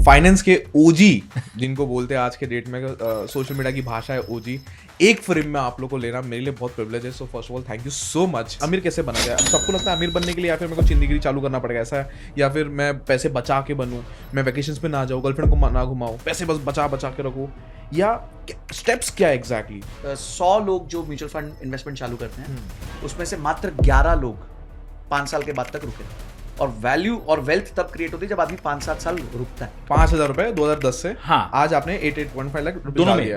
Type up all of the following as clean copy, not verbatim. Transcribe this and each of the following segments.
Finance के OG जिनको बोलते हैं आज के डेट में, सोशल मीडिया की भाषा है ओजी, एक फ्रेम में आप लोग को लेना मेरे लिए बहुत प्रिविलेज है। So first of all thank you so much. अमीर कैसे बना गया? अब सबको लगता है अमीर बनने के लिए या फिर मेरे को जिंदगी चालू करना पड़ेगा ऐसा है, या फिर मैं पैसे बचा के बनूं, मैं वैकेशंस पे ना जाऊं, गर्लफ्रेंड को ना घुमाऊं, पैसे बस बचा बचा के रखूं, या स्टेप्स क्या एग्जैक्टली? 100 लोग जो म्यूचुअल फंड इन्वेस्टमेंट चालू करते हैं उसमें से मात्र 11 लोग 5 साल के बाद तक रुके। और वैल्यू और वेल्थ तब क्रिएट होती है जब आदमी 5-7 साल रुकता है। 5,000 रुपए 2010 से हाँ, आज आपने 8.5 लाख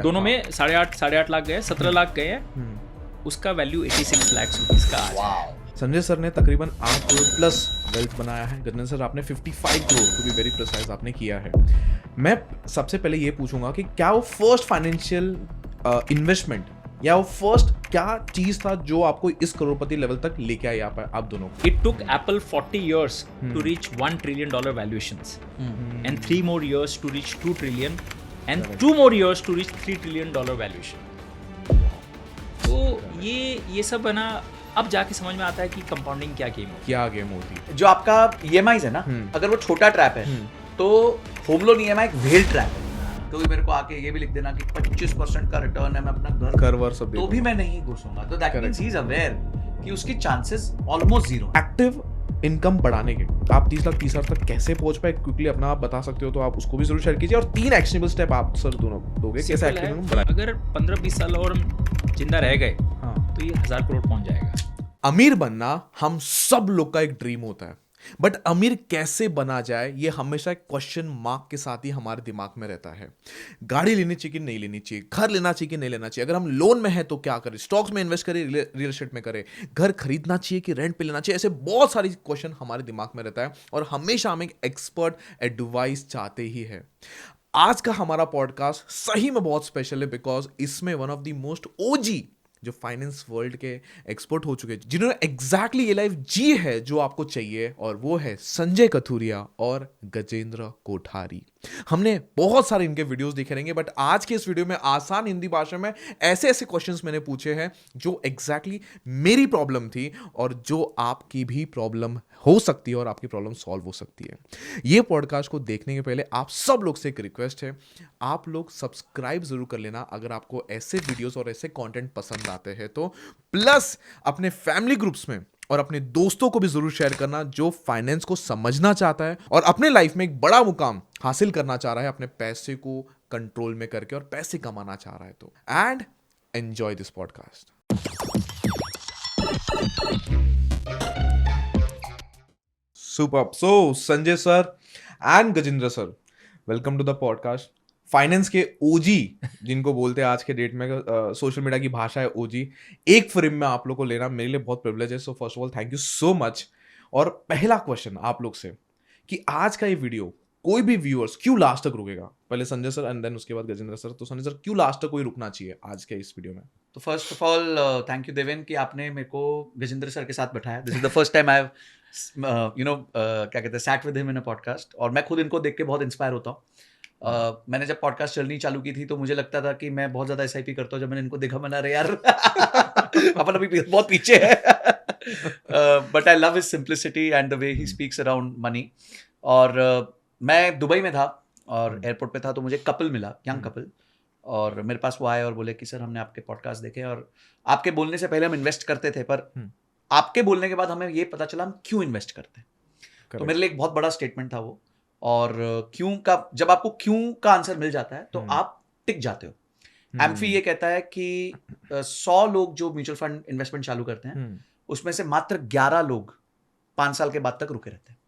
दोनों में 8.5 लाख गए, 17 लाख गए हैं। उसका वैल्यू 86 लाख रुपीस का आज है। संजय सर ने तकरीबन 8 करोड़ प्लस वेल्थ बनाया है। गजन सर आपने 55 crore to be very precise आपने किया है। मैं सबसे पहले ये पूछूंगा कि क्या वो फर्स्ट फाइनेंशियल इन्वेस्टमेंट या वो फर्स्ट क्या चीज था जो आपको इस करोड़पति लेवल तक लेके आया आप दोनों को? It took Apple 40 years to reach $1 trillion valuations, and 3 more years to reach 2 trillion, and 2 more years to reach $3 trillion valuation. तो ये सब है ना, अब जाके समझ में आता है कि कंपाउंडिंग क्या गेम है, क्या गेम होती है। जो आपका EMIs है ना, अगर वो छोटा ट्रैप है तो होम लोन EMI एक व्हेल ट्रैप है। तो मेरे को आके ये भी लिख देना कि 25% का रिटर्न है, मैं अपना घर वर सब तो भी मैं नहीं घुसूंगा। तो that means he is aware कि उसकी chances almost zero. Active income बढ़ाने के आप 30 लाख 30 हजार तक कैसे पहुंच पाए, क्विकली अपना आप बता सकते हो तो आप उसको भी जरूर शेयर कीजिए। और 3 एक्शनेबल स्टेप आप सर दोनों दोगे कैसे एक्टिव इनकम बढ़ाए। अगर 15-20 साल और हम जिंदा रह गए तो ये 1000 करोड़ पहुंच जाएगा। अमीर बनना हम सब लोग का एक ड्रीम होता है, बट अमीर कैसे बना जाए ये हमेशा एक क्वेश्चन मार्क के साथ ही हमारे दिमाग में रहता है। गाड़ी लेनी चाहिए कि नहीं लेनी चाहिए, घर लेना चाहिए कि नहीं लेना चाहिए, अगर हम लोन में हैं तो क्या करें, स्टॉक्स में इन्वेस्ट करें, रियल एस्टेट में करें, घर खरीदना चाहिए कि रेंट पे लेना चाहिए, ऐसे बहुत सारी क्वेश्चन हमारे दिमाग में रहता है और हमेशा हम एक एक्सपर्ट एडवाइस चाहते ही है। आज का हमारा पॉडकास्ट सही में बहुत स्पेशल है बिकॉज इसमें वन ऑफ द मोस्ट ओजी जो फाइनेंस वर्ल्ड के एक्सपर्ट हो चुके हैं, जिन्होंने एग्जैक्टली ये लाइफ जी है जो आपको चाहिए, और वो है संजय कथुरिया और गजेंद्र कोठारी। हमने बहुत सारे इनके वीडियोस देखे रहेंगे, बट आज के इस वीडियो में आसान हिंदी भाषा में ऐसे ऐसे क्वेश्चंस मैंने पूछे हैं जो एग्जैक्टली मेरी प्रॉब्लम थी और जो आपकी भी प्रॉब्लम हो सकती है और आपकी प्रॉब्लम सॉल्व हो सकती है। ये पॉडकास्ट को देखने के पहले आप सब लोग से एक रिक्वेस्ट है, आप लोग सब्सक्राइब जरूर कर लेना अगर आपको ऐसे वीडियोस और ऐसे कंटेंट पसंद आते हैं तो, प्लस अपने फैमिली ग्रुप्स में और अपने दोस्तों को भी जरूर शेयर करना जो फाइनेंस को समझना चाहता है और अपने लाइफ में एक बड़ा मुकाम हासिल करना चाह रहा है, अपने पैसे को कंट्रोल में करके और पैसे कमाना चाह रहा है तो। And enjoy this podcast. Super. So Sanjay sir and Gajendra sir, welcome to the podcast. Finance के ओजी जिनको बोलते हैं आज के डेट में, सोशल मीडिया की भाषा है ओजी, एक फ्रेम में आप लोग को लेना मेरे लिए बहुत प्रिविलेज है। So first of all thank you so much. और पहला क्वेश्चन आप लोग से कि आज का ये वीडियो कोई भी व्यूअर्स क्यों लास्ट तक रुकेगा? पहले संजय सर एंड देन उसके बाद गजेंद्र सर। तो संजय सर क्यों लास्ट तक कोई रुकना चाहिए आज के इस वीडियो में? तो first of all thank you Deven कि आपने मेरे को गजेंद्र सर के साथ बैठाया। This is the first time I have क्या कहते हैं sat with him in a podcast, और मैं खुद इनको देख के बहुत इंस्पायर होता हूँ। मैंने जब पॉडकास्ट चलनी चालू की थी तो मुझे लगता था कि मैं बहुत ज्यादा SIP करता हूँ। जब मैंने इनको देखा मैंने अरे यार अपन अभी बहुत पीछे है। But I love his simplicity and the way he speaks around money. और मैं दुबई में था और एयरपोर्ट पे था तो मुझे कपल मिला, यंग कपल, और मेरे पास वो आए और बोले कि सर हमने आपके पॉडकास्ट देखे और आपके बोलने से पहले हम इन्वेस्ट करते थे, पर आपके बोलने के बाद हमें ये पता चला हम क्यों इन्वेस्ट करते हैं। तो मेरे लिए एक बहुत बड़ा स्टेटमेंट था वो। और क्यों का जब आपको क्यों का आंसर मिल जाता है तो आप टिक जाते हो। एम्फी ये कहता है कि 100 लोग जो म्यूचुअल फंड इन्वेस्टमेंट चालू करते हैं उसमें से मात्र 11 लोग 5 साल के बाद तक रुके रहते हैं।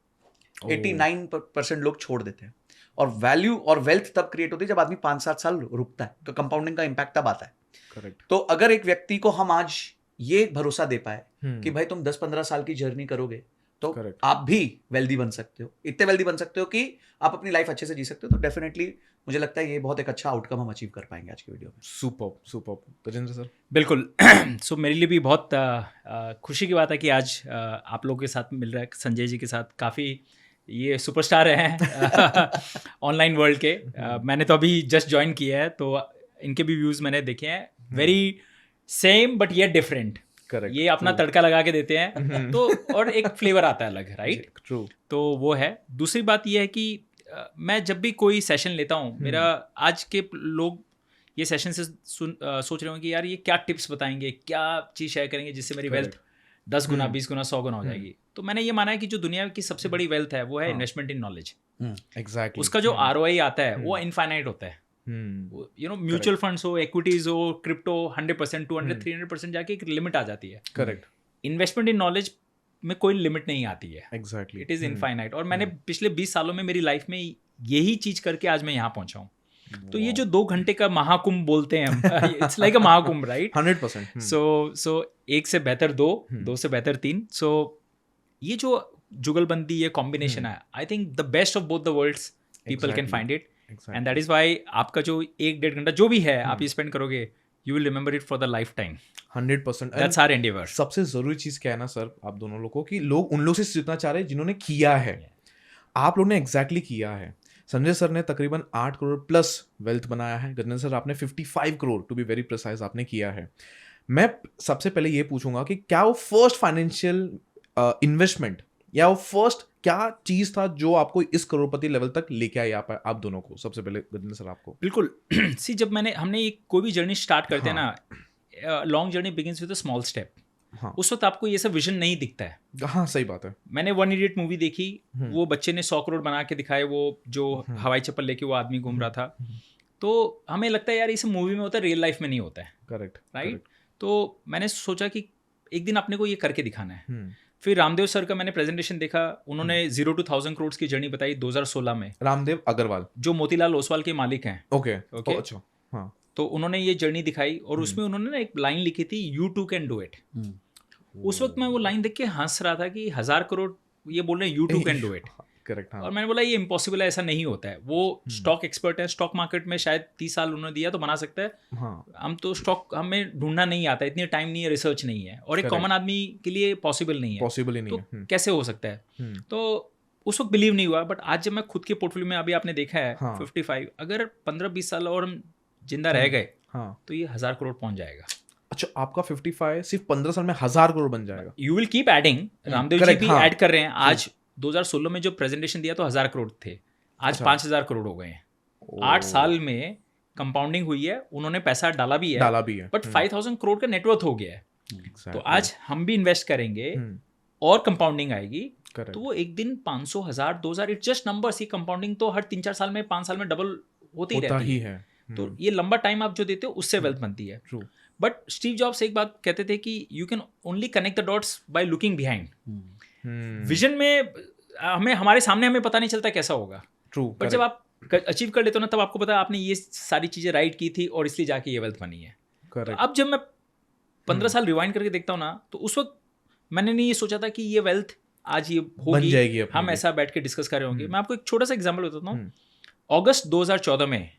89% लोग छोड़ देते हैं। और वैल्यू और वेल्थ तब क्रिएट होती है जब आदमी 5-7 साल रुकता है, तो कंपाउंडिंग का इंपैक्ट तब आता है। करेक्ट। तो अगर एक व्यक्ति को हम आज ये भरोसा दे पाए कि भाई तुम 10-15 साल की जर्नी करोगे तो आप भी वेल्दी बन सकते हो, इतने वेल्दी बन सकते हो कि आप अपनी लाइफ अच्छे से जी सकते हो। तो डेफिनेटली मुझे लगता है ये बहुत एक अच्छा आउटकम हम अचीव कर पाएंगे आज की वीडियो में। Super Gajendra sir. बिल्कुल। सो मेरे लिए भी बहुत खुशी की बात है कि आज आप लोगों के साथ मिल रहा है, संजय जी के साथ। काफ़ी ये सुपरस्टार हैं ऑनलाइन वर्ल्ड के। मैंने तो अभी जस्ट ज्वाइन किया है तो इनके भी व्यूज़ मैंने देखे हैं, वेरी सेम बट ये डिफरेंट। करेक्ट। ये अपना तड़का लगा के देते हैं तो और एक फ्लेवर आता है अलग, राइट? ट्रू। तो वो है। दूसरी बात ये है कि मैं जब भी कोई सेशन लेता हूँ, मेरा आज के लोग ये सेशन से सोच रहे होंगे कि यार ये क्या टिप्स बताएंगे, क्या चीज़ शेयर करेंगे जिससे मेरी वेल्थ 10 गुना 20 गुना 100 गुना हो जाएगी। तो मैंने ये माना है कि जो दुनिया की सबसे बड़ी वेल्थ है वो है इन्वेस्टमेंट इन नॉलेज। एग्जैक्टली उसका जो ROI आता है वो इनफाइनाइट होता है। यू नो, म्यूचुअल फंड्स हो, इक्विटीज हो, क्रिप्टो 100%, 200, 300% जाके एक लिमिट आ जाती है। करेक्ट। इन्वेस्टमेंट इन नॉलेज में कोई लिमिट नहीं आती है, एग्जैक्टली इट इज इनफाइनाइट। और मैंने पिछले 20 सालों में मेरी लाइफ में यही चीज करके आज मैं यहाँ पहुंचा हूँ। तो ये जो 2 घंटे का महाकुंभ बोलते हैं हम, it's like a Mahakumbh, right? 100%। सो 1 से बेहतर 2, 2 से बेहतर 3। सो ये जो जुगलबंदी, ये कॉम्बिनेशन है, I think the best of both the worlds people can find it, and that is why आपका जो 1-1.5 घंटा जो भी है आप ये स्पेंड करोगे, you will remember it for the lifetime. 100%। That's our endeavour. सबसे जरूरी चीज क्या है ना सर, आप दोनों लोगों को, कि लोग उन लोग से सीखना चाह रहे हैं जिन्होंने किया है। आप लोग ने एग्जैक्टली किया है। संजय सर ने तकरीबन 8 करोड़ प्लस वेल्थ बनाया है। गजेंद्र सर आपने 55 crore to be very precise आपने किया है। मैं सबसे पहले ये पूछूंगा कि क्या वो फर्स्ट फाइनेंशियल इन्वेस्टमेंट या वो फर्स्ट क्या चीज था जो आपको इस करोड़पति लेवल तक लेके आई आप दोनों को? सबसे पहले गजेंद्र सर आपको। बिल्कुल। सी, जब हमने एक कोई भी जर्नी स्टार्ट करते हैं ना, long journey begins with a small step. हाँ। उस वक्त आपको ये सब विजन नहीं दिखता है। हाँ, सही बात है। मैंने 1 इडियट मूवी देखी, वो बच्चे ने 100 करोड़ बना के दिखाए, वो जो हवाई चप्पल लेके वो आदमी घूम रहा था। तो हमें लगता है यार इस मूवी में होता है, रियल लाइफ में नहीं होता है। Correct, right? तो मैंने सोचा कि एक दिन अपने को ये करके दिखाना है। फिर रामदेव सर का मैंने प्रेजेंटेशन देखा, उन्होंने 0 to 1000 करोड़ की जर्नी बताई 2016 में। रामदेव अग्रवाल जो मोतीलाल ओसवाल के मालिक हैं। ओके। अच्छा। हाँ। तो उन्होंने ये जर्नी दिखाई और उसमें उन्होंने ना एक लाइन लिखी थी, you too can do it. उस वक्त मैं वो लाइन देख के हंस रहा था कि 1000 करोड़ ये बोल रहे हैं, you too can do it. Correct. हाँ। और मैंने बोला ये इम्पॉसिबल है, ऐसा नहीं होता है। वो स्टॉक एक्सपर्ट है, स्टॉक मार्केट में शायद 30 साल उन्होंने दिया तो बना सकता है। हाँ। हम तो स्टॉक हमें ढूंढना नहीं आता, इतनी टाइम नहीं है, रिसर्च नहीं है, और एक कॉमन आदमी के लिए पॉसिबल नहीं है। पॉसिबल ही नहीं तो है। कैसे हो सकता है? तो उस वक्त बिलीव नहीं हुआ। बट आज जब मैं खुद के पोर्टफोलियो में, अभी आपने देखा है 55, अगर 15-20 साल और हम जिंदा रह गए तो ये 1000 करोड़ पहुंच जाएगा। अच्छा, आपका 55 सिर्फ 15 साल में 1000 करोड़ बन जाएगा। You will keep adding. Ramdev ji भी ऐड कर रहे हैं। आज 2016 में जो प्रेजेंटेशन दिया तो 1000 करोड़ थे, आज 5000 करोड़ हो गए हैं। 8 साल में कंपाउंडिंग हुई है, उन्होंने पैसा डाला भी है, बट 5000 करोड़ का नेटवर्थ हो गया है। तो आज हम भी इन्वेस्ट करेंगे और कंपाउंडिंग आएगी, तो वो एक दिन 500, 1000, 2000, इट जस्ट नंबर्स। ये कंपाउंडिंग तो हर 3-4 साल में, 5 साल में डबल होती रहती है। तो ये लंबा टाइम आप जो देते हो उससे वेल्थ बनती है। बट स्टीव जॉब्स एक बात कहते थे कि you can only connect the dots by looking behind. Vision में हमारे सामने हमें पता नहीं चलता कैसा होगा, बट जब आप अचीव कर लेते हो ना, तब आपको पता है आपने ये सारी चीजें राइट की थी और इसलिए जाके ये वेल्थ बनी है। तो अब जब मैं 15 साल रिवाइंड करके देखता हूँ ना, तो उस वक्त मैंने नहीं ये सोचा था कि ये वेल्थ आज ये होगी, हम ऐसा बैठ के डिस्कस कर रहे होंगे। मैं आपको एक छोटा सा एग्जाम्पल बताता हूँ। अगस्त 2014 में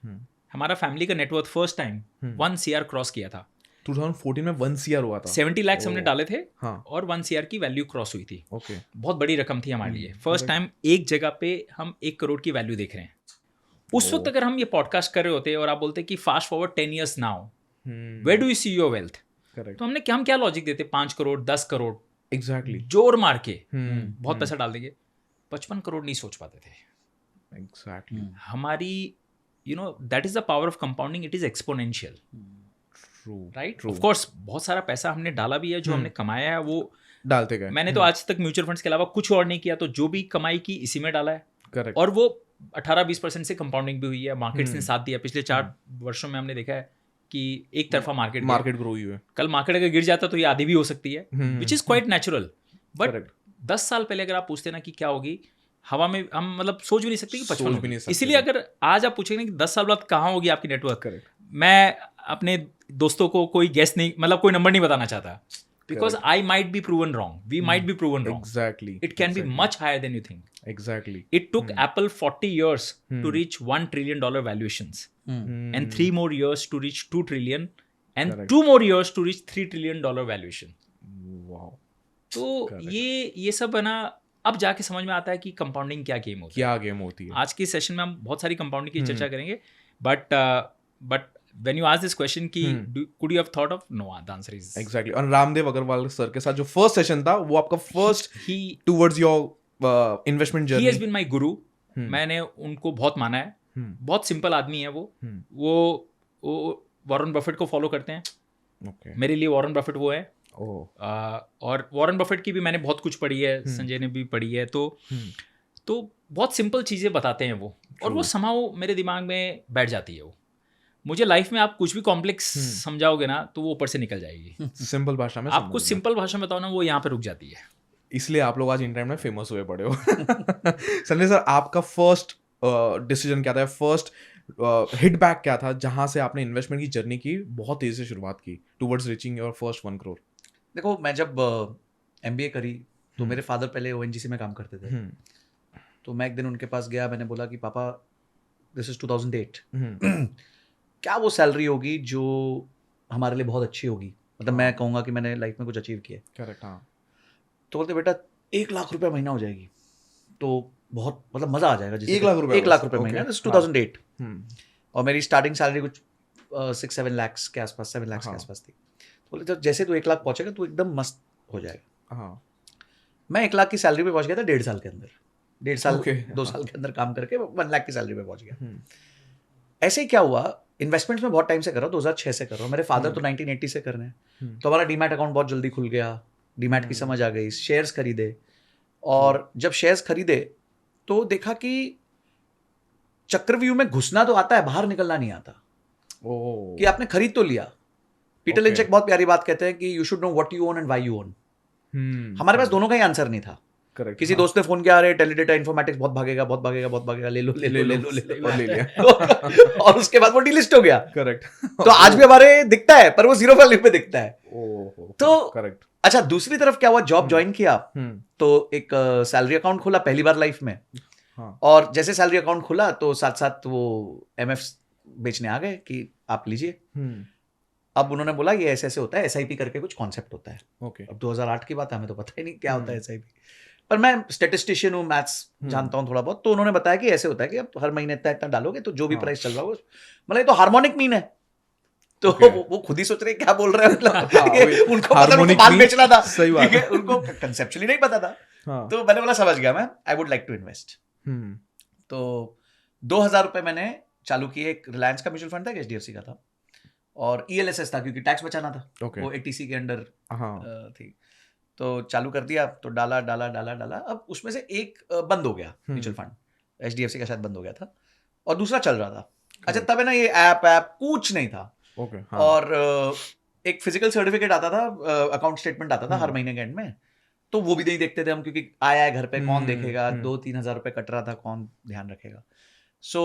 हमारा फैमिली का net worth first time 1 CR cross किया था। 2014 में 1 CR हुआ था। 70 लाख हमने डाले थे और 1 CR की वैल्यू क्रॉस हुई थी। बहुत बड़ी रकम थी हमारे लिए। फर्स्ट टाइम एक जगह पे हम 1 करोड़ की वैल्यू देख रहे हैं। उस वक्त अगर हम ये पॉडकास्ट कर रहे होते और आप बोलते कि fast forward 10 years now, where do you see your wealth, तो हम क्या लॉजिक देते? 5 करोड़, 10 करोड़, एग्जैक्टली जोर मार के बहुत पैसा डाल देंगे। 55 करोड़ नहीं सोच पाते थे। एग्जैक्टली हमारी that is the power of compounding, it is exponential. Right? Of course बहुत सारा पैसा हमने डाला भी है, जो हमने कमाया है वो डालते गए। मैंने तो आज तक म्यूचुअल फंड्स के अलावा कुछ और नहीं किया, तो जो भी कमाई की इसी में डाला है। करेक्ट। और वो 18-20% से कंपाउंडिंग भी हुई है। मार्केट्स ने साथ दिया। पिछले 4 वर्षों में हमने देखा है कि एक तरफा मार्केट ग्रो हुई है। कल मार्केट अगर गिर जाता तो ये आधी भी हो सकती है, which is quite natural. But 10 साल पहले अगर आप पूछते ना कि क्या होगी, हवा में हम मतलब सोच भी नहीं सकते कि 55। इसीलिए अगर आज आप पूछेंगे कि 10 साल बाद कहाँ होगी आपकी नेटवर्क, मैं अपने दोस्तों को कोई गेस नहीं, मतलब कोई नंबर नहीं बताना चाहता, because I might be proven wrong, we might be proven wrong. Exactly. It can be much higher than you think. Exactly. It took Apple 40 years to reach $1 trillion valuations, and 3 more years to reach 2 trillion, and 2 more years to reach $3 trillion valuation. Wow. तो ये सब है ना, अब जाके समझ में आता है कि कंपाउंडिंग क्या गेम होती है। क्या गेम होती है। आज के सेशन में हम बहुत सारी कंपाउंडिंग की चर्चा करेंगे, but when you ask this question कि could you have thought of? No, the answer is exactly. और रामदेव अग्रवाल सर के साथ जो फर्स्ट सेशन था वो आपका first towards your investment journey. He has been my guru. मैंने उनको बहुत माना है, बहुत सिंपल आदमी है वो वॉरेन बफेट को फॉलो करते हैं। ओके। मेरे लिए वॉरेन बफेट वो है। ओह। और वॉरेन बफेट की भी मैंने बहुत कुछ पढ़ी है, संजय ने भी पढ़ी है, तो बहुत सिंपल चीज़ें बताते हैं वो, और वो समाओ मेरे दिमाग में बैठ जाती है वो। मुझे लाइफ में आप कुछ भी कॉम्प्लेक्स समझाओगे ना तो वो ऊपर से निकल जाएगी। सिंपल भाषा में आप कुछ सिंपल भाषा में बताओ ना, वो यहाँ पे रुक जाती है। इसलिए आप लोग आज इंटरनेट में फेमस हुए पड़े हो। संजय सर, आपका फर्स्ट डिसीजन क्या था, फर्स्ट हिट बैक क्या था जहां से आपने इन्वेस्टमेंट की जर्नी की बहुत तेजी से शुरुआत की towards reaching your first 1 crore? देखो, मैं जब MBA करी तो मेरे फादर पहले ONGC में काम करते थे। तो मैं एक दिन उनके पास गया, मैंने बोला कि पापा, दिस इज 2008, क्या वो सैलरी होगी जो हमारे लिए बहुत अच्छी होगी, मतलब मैं कहूँगा कि मैंने लाइफ में कुछ अचीव किया। करेक्ट, हाँ। तो बोलते बेटा 1 लाख रुपए महीना हो जाएगी, तो बहुत मतलब मजा आ जाएगा। 1 लाख रुपए? 1 लाख रुपए महीना, 2008। और मेरी स्टार्टिंग सैलरी कुछ 6-7 लाख के आसपास, 7 लाख के आसपास थी। तो बोले जैसे तू 1 लाख पहुंचेगा तो एकदम मस्त हो जाएगा। हाँ। मैं 1 लाख की सैलरी पे पहुंच गया था 1.5 साल के अंदर। 1.5 साल 2 साल के अंदर काम करके 1 लाख की सैलरी पे पहुंच गया। ऐसे ही क्या हुआ, इन्वेस्टमेंट्स में बहुत टाइम से कर रहा हूँ, 2006 से कर रहा हूँ। मेरे फादर तो 1980 से कर रहे हैं। तो हमारा डीमैट अकाउंट बहुत जल्दी खुल गया, डीमैट की समझ आ गई, शेयर्स खरीदे। और जब शेयर्स खरीदे तो देखा कि चक्रव्यूह में घुसना तो आता है, बाहर निकलना नहीं आता। कि आपने खरीद तो लिया। पीटर लिंच एक बहुत प्यारी बात कहते हैं कि you should know what you own and why you own. हमारे पास दोनों का ही आंसर नहीं था। करेक्ट। किसी दोस्त ने फोन किया, अरे टेलीडेटा इन्फॉर्मेटिक्स बहुत भागेगा, बहुत भागेगा, बहुत भागेगा, ले लो ले लो ले लो ले लो, और ले लिया। और उसके बाद वो डिलिस्ट हो गया। करेक्ट। तो आज भी हमारे दिखता है, पर वो जीरो वैल्यू पे दिखता है। तो करेक्ट। अच्छा, दूसरी तरफ क्या हुआ, जॉब ज्वाइन किया तो एक सैलरी अकाउंट खोला पहली बार लाइफ में। और जैसे सैलरी अकाउंट खुला तो साथ साथ वो MF बेचने आ गए कि आप लीजिए। अब उन्होंने बोला ये ऐसे ऐसे होता है, SIP करके कुछ कॉन्सेप्ट होता है। ओके। अब 2008 की बात है, हमें तो पता ही नहीं क्या होता है SIP, पर मैं स्टैटिस्टिशियन हूँ, मैथ्स जानता हूँ थोड़ा बहुत। तो उन्होंने बताया कि ऐसे होता है कि अब हर महीने इतना इतना डालोगे तो जो भी प्राइस चल रहा हो, मतलब ये तो हार्मोनिक मीन है। तो वो खुद ही सोच रहे क्या बोल रहे हैं, मतलब उनको पता नहीं, माल बेचना था। सही बात है। उनको कंसेप्चुअली नहीं पता था। हाँ। तो मैंने बोला समझ गया मैं, I would like to invest. तो 2000 रुपए मैंने चालू किए। एक रिलायंस का म्यूचुअल फंड था, HDFC का था, और ELSS था क्योंकि टैक्स बचाना था। वो 80C के अंडर थी। तो चालू कर दिया, तो डाला डाला डाला डाला। अब उसमें से एक बंद हो गया म्यूचुअल फंड, HDFC का शायद बंद हो गया था, और दूसरा चल रहा था। अच्छा, तब है ना ये ऐप कुछ नहीं था। और एक फिजिकल सर्टिफिकेट आता था, अकाउंट स्टेटमेंट आता था हर महीने के एंड में। तो वो भी नहीं देखते थे हम, क्योंकि आया है घर पे, कौन देखेगा, 2-3 हज़ार रुपए कट रहा था, कौन ध्यान रखेगा। सो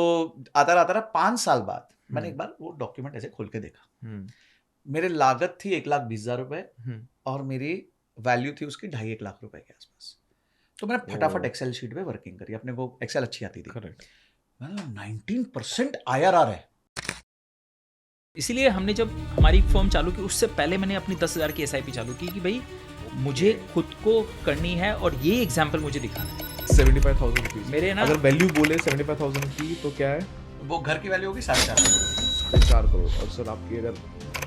आता रहा 5 साल बाद मैंने एक बार वो डॉक्यूमेंट ऐसे खोल के देखा। मेरे लागत थी 1,20,000 रुपए, और मेरी वैल्यू थी उसकी 2.5 लाख रुपए के आसपास। तो मैंने फटाफट एक्सेल शीट पे वर्किंग करी, अपने को एक्सेल अच्छी आती थी। करेक्ट। 19% IRR है। इसीलिए हमने जब हमारी फर्म चालू की, उससे पहले मैंने अपनी 10,000 की SIP चालू की कि भाई मुझे खुद को करनी है, और ये एग्जाम्पल मुझे दिखाना है। 75,000 रुपीज मेरे ना, अगर वैल्यू बोले 75,000 की तो क्या है, वो घर की वैल्यू होगी 4.5 करोड़। और सर आपकी अगर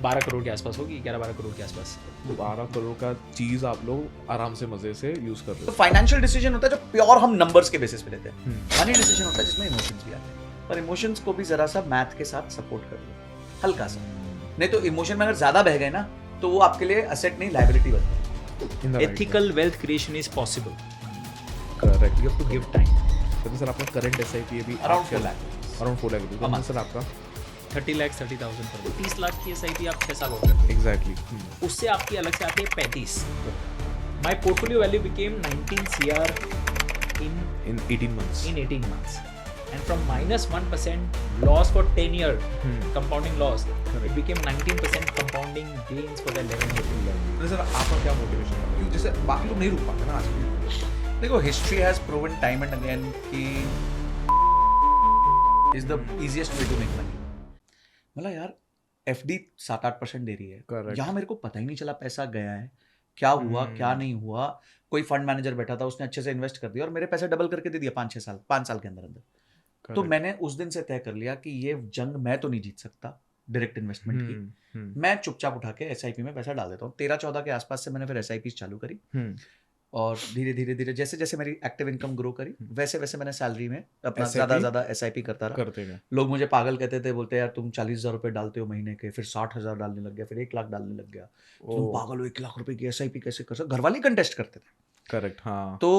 12 करोड़ के आसपास होगी, 11-12 करोड़ के आसपास। 12 करोड़ का चीज आप लोग आराम से मजे से यूज कर रहे तो हो। फाइनेंशियल डिसीजन होता है जो प्योर हम नंबर्स के बेसिस पे लेते हैं। मनी डिसीजन होता है जिसमें इमोशंस भी आते हैं, पर इमोशंस को भी जरा सा मैथ के साथ सपोर्ट कर लो, हल्का सा। नहीं तो इमोशन में अगर ज्यादा बह गए ना तो वो आपके लिए एसेट नहीं, लायबिलिटी बनती है। Ethical wealth creation is possible. Correct. You have to give time. तो सर आपका करंट SIP अभी अराउंड 4 लाख, अराउंड 4 लाख रुपए सर आपका 30,30,000 पर 30 लाख की SIP आप 6 साल हो गए। एग्जैक्टली। उससे आपकी अलग से आती है 35। My portfolio value became 19 CR in 18 months. in 18 months, and from -1% loss for 10 year compounding loss, it became 19% compounding gains for the 11 year. तो सर आपका क्या मोटिवेशन था, क्योंकि जैसे बाकी लोग नहीं रुक पाते ना आज भी। देखो, history has proven time and again कि is the easiest way to make money. मतलब यार FD 7-8% दे रही है, यहाँ मेरे को पता ही नहीं चला पैसा गया है, क्या हुआ क्या नहीं हुआ। कोई फंड मैनेजर बैठा था, उसने अच्छे से इन्वेस्ट कर दिया और मेरे पैसे डबल करके दे दिया 5 साल के अंदर अंदर। तो मैंने उस दिन से तय कर लिया कि ये जंग मैं तो नहीं जीत सकता डायरेक्ट इन्वेस्टमेंट की। मैं चुपचाप उठा के SIP में पैसा डाल देता हूँ। 13-14 के आसपास से मैंने फिर SIP चालू करी, और धीरे धीरे धीरे जैसे जैसे मेरी एक्टिव इनकम ग्रो करी वैसे वैसे मैंने सैलरी में अपना SIP? ज़्यादा SIP करता रहा। करते गए। लोग मुझे पागल कहते थे, बोलते यार तुम 40,000 रुपये डालते हो महीने के, फिर 60,000 डालने लग गया, फिर 1 लाख डालने लग गया, तुम ओ पागल हो, 1 लाख रुपए की SIP कैसे कर सकते? घर वाले कंटेस्ट करते थे। करेक्ट, हाँ। तो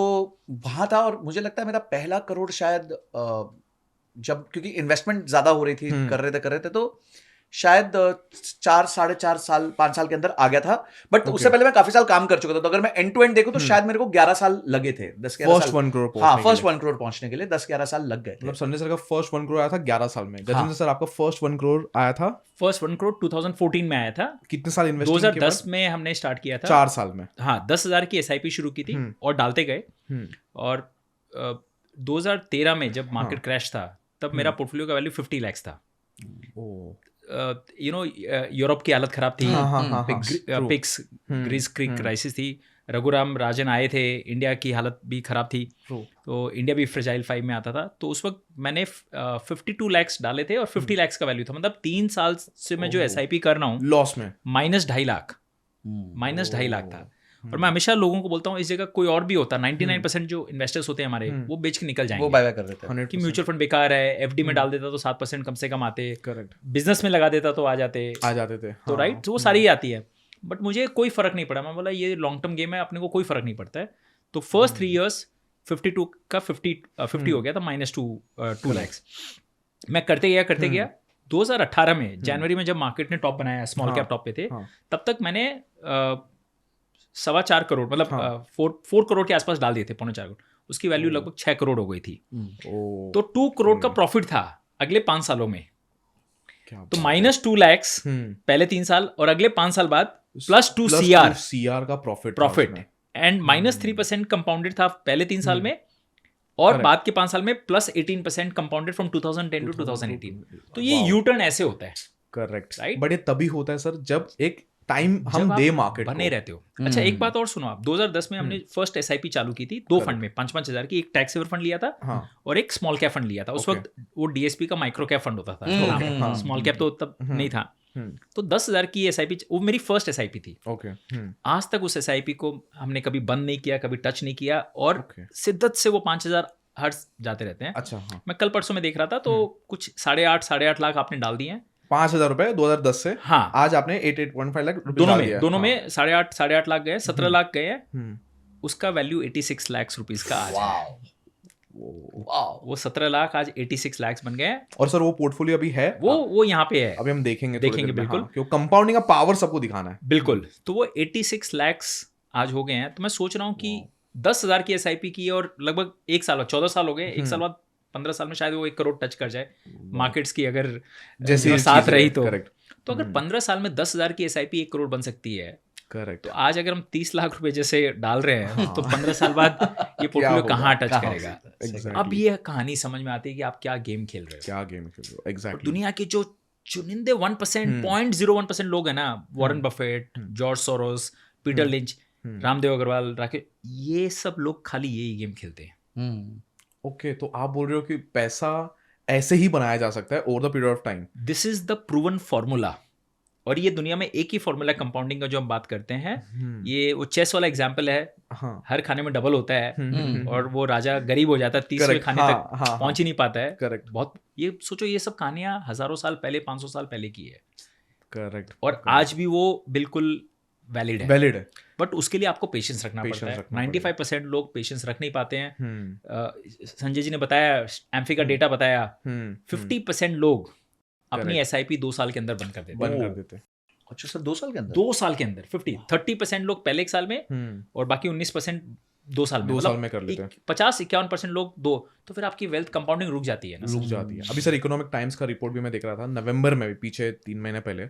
वहाँ था, और मुझे लगता है मेरा पहला करोड़ शायद जब, क्योंकि इन्वेस्टमेंट ज़्यादा हो रही थी, कर रहे थे, तो शायद 4 साढ़े 4 साल 5 साल के अंदर आ गया था। बट उससे पहले मैं काफी साल काम कर चुका था, तो अगर मैं एंड टू एंड देखूं तो शायद मेरे को 11 साल लगे थे, 10-11 फर्स्ट साल। 1 करोड़ हाँ, पहुंचने फर्स्ट के लिए। 1 करोड़ पहुंचने के लिए 10-11 साल लग गए थे। मतलब संजय सर का फर्स्ट 1 करोड़ आया था 11 साल में। गजेंद्र सर आपका फर्स्ट 1 करोड़ आया था फर्स्ट 1 करोड़ 2014 में आया था। कितने साल इन्वेस्टिंग के बाद? 2010 में हमने स्टार्ट किया था। 4 साल में। हाँ, 10,000 की SIP शुरू की थी और डालते गए। और 2013 में जब मार्केट क्रैश था, तब मेरा पोर्टफोलियो का वैल्यू 50 लाख था। यू नो, यूरोप की हालत खराब थी, पिक्स ग्रीस क्रीक क्राइसिस थी, रघुराम राजन आए थे, इंडिया की हालत भी खराब थी, तो इंडिया भी फ्रेजाइल 5 में आता था। तो उस वक्त मैंने 52 लाख डाले थे और 50 लाख का वैल्यू था। मतलब 3 साल से मैं जो SIP कर रहा हूँ लॉस में, -2.5 लाख, -2.5 लाख था। और मैं हमेशा लोगों को बोलता हूँ, इस जगह कोई और भी होता, 99% जो इन्वेस्टर्स होते हैं हमारे, वो बेच के निकल वो जाएंगे, बाय बाय कर देते हैं कि म्यूचुअल फंड बेकार है, FD में डाल देता तो 7% कम से कम आते, करेक्ट, बिजनेस में लगा देता तो आ जाते थे। तो राइट, तो वो सारी ही आती है। बट मुझे कोई फर्क नहीं पड़ा, मैं बोला ये लॉन्ग टर्म गेम है, अपने को कोई फर्क नहीं पड़ता है। तो फर्स्ट 3 इयर्स 52 का 50 हो गया था, -2 लाख। मैं करते गया 2018 में जनवरी में जब मार्केट ने टॉप बनाया, स्मॉल कैप टॉप पे थे, तब तक मैंने 4.25 करोड़, मतलब 4 करोड़ के आसपास डाल दिए थे, 4.25 करोड़। उसकी वैल्यू लगभग 6 करोड़ हो गई थी। तो 2 करोड़ का प्रॉफिट था अगले 5 सालों में। तो -2 लाख पहले 3 साल, और अगले 5 साल बाद +2 CR का प्रॉफिट, एंड -3% कंपाउंडेड था पहले 3 साल में, और बाद के 5 साल में +18% कंपाउंडेड फ्रॉम 2010 to 2018। तो ये यू टर्न ऐसे होता है। Correct, right. बट ये तभी होता है सर जब एक टाइम हम दे मार्केट बने रहते हो। अच्छा, एक बात और सुनो आप, 2010 में हमने फर्स्ट SIP चालू की थी 2 फंड में, 5-5 हज़ार की। एक टैक्स सेवर फंड लिया था और एक स्मॉल कैप फंड लिया था। उस वक्त वो DSP का माइक्रो कैप फंड होता था, स्मॉल कैप तो तब नहीं था। तो 10,000 की SIP, वो मेरी फर्स्ट SIP थी। आज तक उस SIP को हमने कभी बंद नहीं किया, कभी टच नहीं किया, और शिद्दत से वो 5,000 हर जाते रहते हैं। अच्छा, हाँ। मैं कल परसों में देख रहा था, तो कुछ 8.5 लाख आपने डाल दिए हैं 5,000 रुपए 2010 से। हाँ, आज आपने 8.5 लाख दोनों में 8.5 लाख गए, 17 लाख गए हैं। उसका वैल्यू 86 लाख रुपीस का आज है। वो 17 लाख आज 86 लाख बन गए। और सर वो पोर्टफोलियो अभी है, वो यहाँ पे है, अभी हम देखेंगे बिल्कुल, क्योंकि कंपाउंडिंग का पावर सबको दिखाना है। बिल्कुल। तो वो 86 लाख आज हो गए हैं। तो मैं सोच रहा हूँ कि 10,000 की SIP की, और लगभग 1 साल बाद 14 साल हो गए, 1 साल बाद 15 साल में शायद वो 1 करोड़ टच कर जाए, मार्केट्स की अगर जैसे साथ रही तो। तो अगर 15 साल में 10,000 की SIP 1 करोड़ बन सकती है, करेक्ट, तो आज अगर हम 30 लाख रुपए जैसे डाल रहे हैं, तो 15 साल बाद ये पोर्टफोलियो कहाँ टच करेगा? अब ये कहानी समझ में आती है कि आप क्या गेम खेल रहे हो। एग्जैक्टली। दुनिया के जो चुनिंदे 1%, 0.01% लोग हैं ना, Warren Buffett, George Soros, Peter Lynch, Ramdev Agrawal, Rakesh, ये सब लोग खाली यही गेम खेलते हैं। ओके, तो आप बोल रहे हो कि पैसा ऐसे ही बनाया जा सकता है over the period of time. This is the proven formula, और ये दुनिया में एक ही फॉर्मूला कंपाउंडिंग का जो हम बात करते हैं। ये वो चेस वाला एग्जांपल है, हर खाने में डबल होता है, और वो राजा गरीब हो जाता है, 30वें खाने तक पहुंच ही नहीं पाता है। करेक्ट, बहुत, ये सोचो, ये सब कहानियां हजारों साल पहले, 500 साल पहले की है। करेक्ट, और आज भी वो बिल्कुल वैलिड है। बट उसके लिए आपको पेशेंस रखना पड़ता है। 95% लोग पेशेंस रख नहीं पाते हैं। संजय जी ने बताया, एम्फी का डेटा बताया, 50% लोग अपनी SIP 2 साल के अंदर बंद कर देते। अच्छा सर, 2 साल के अंदर? 2 साल के अंदर 30% लोग पहले 1 साल में, और बाकी 19% 2 साल में। 2 साल में कर लेते हैं। 50-51% लोग 2, तो फिर आपकी वेल्थ कंपाउंडिंग रुक जाती है ना। अभी सर इकोनॉमिक टाइम्स का रिपोर्ट भी मैं देख रहा था, नवंबर में, पीछे 3 महीने पहले,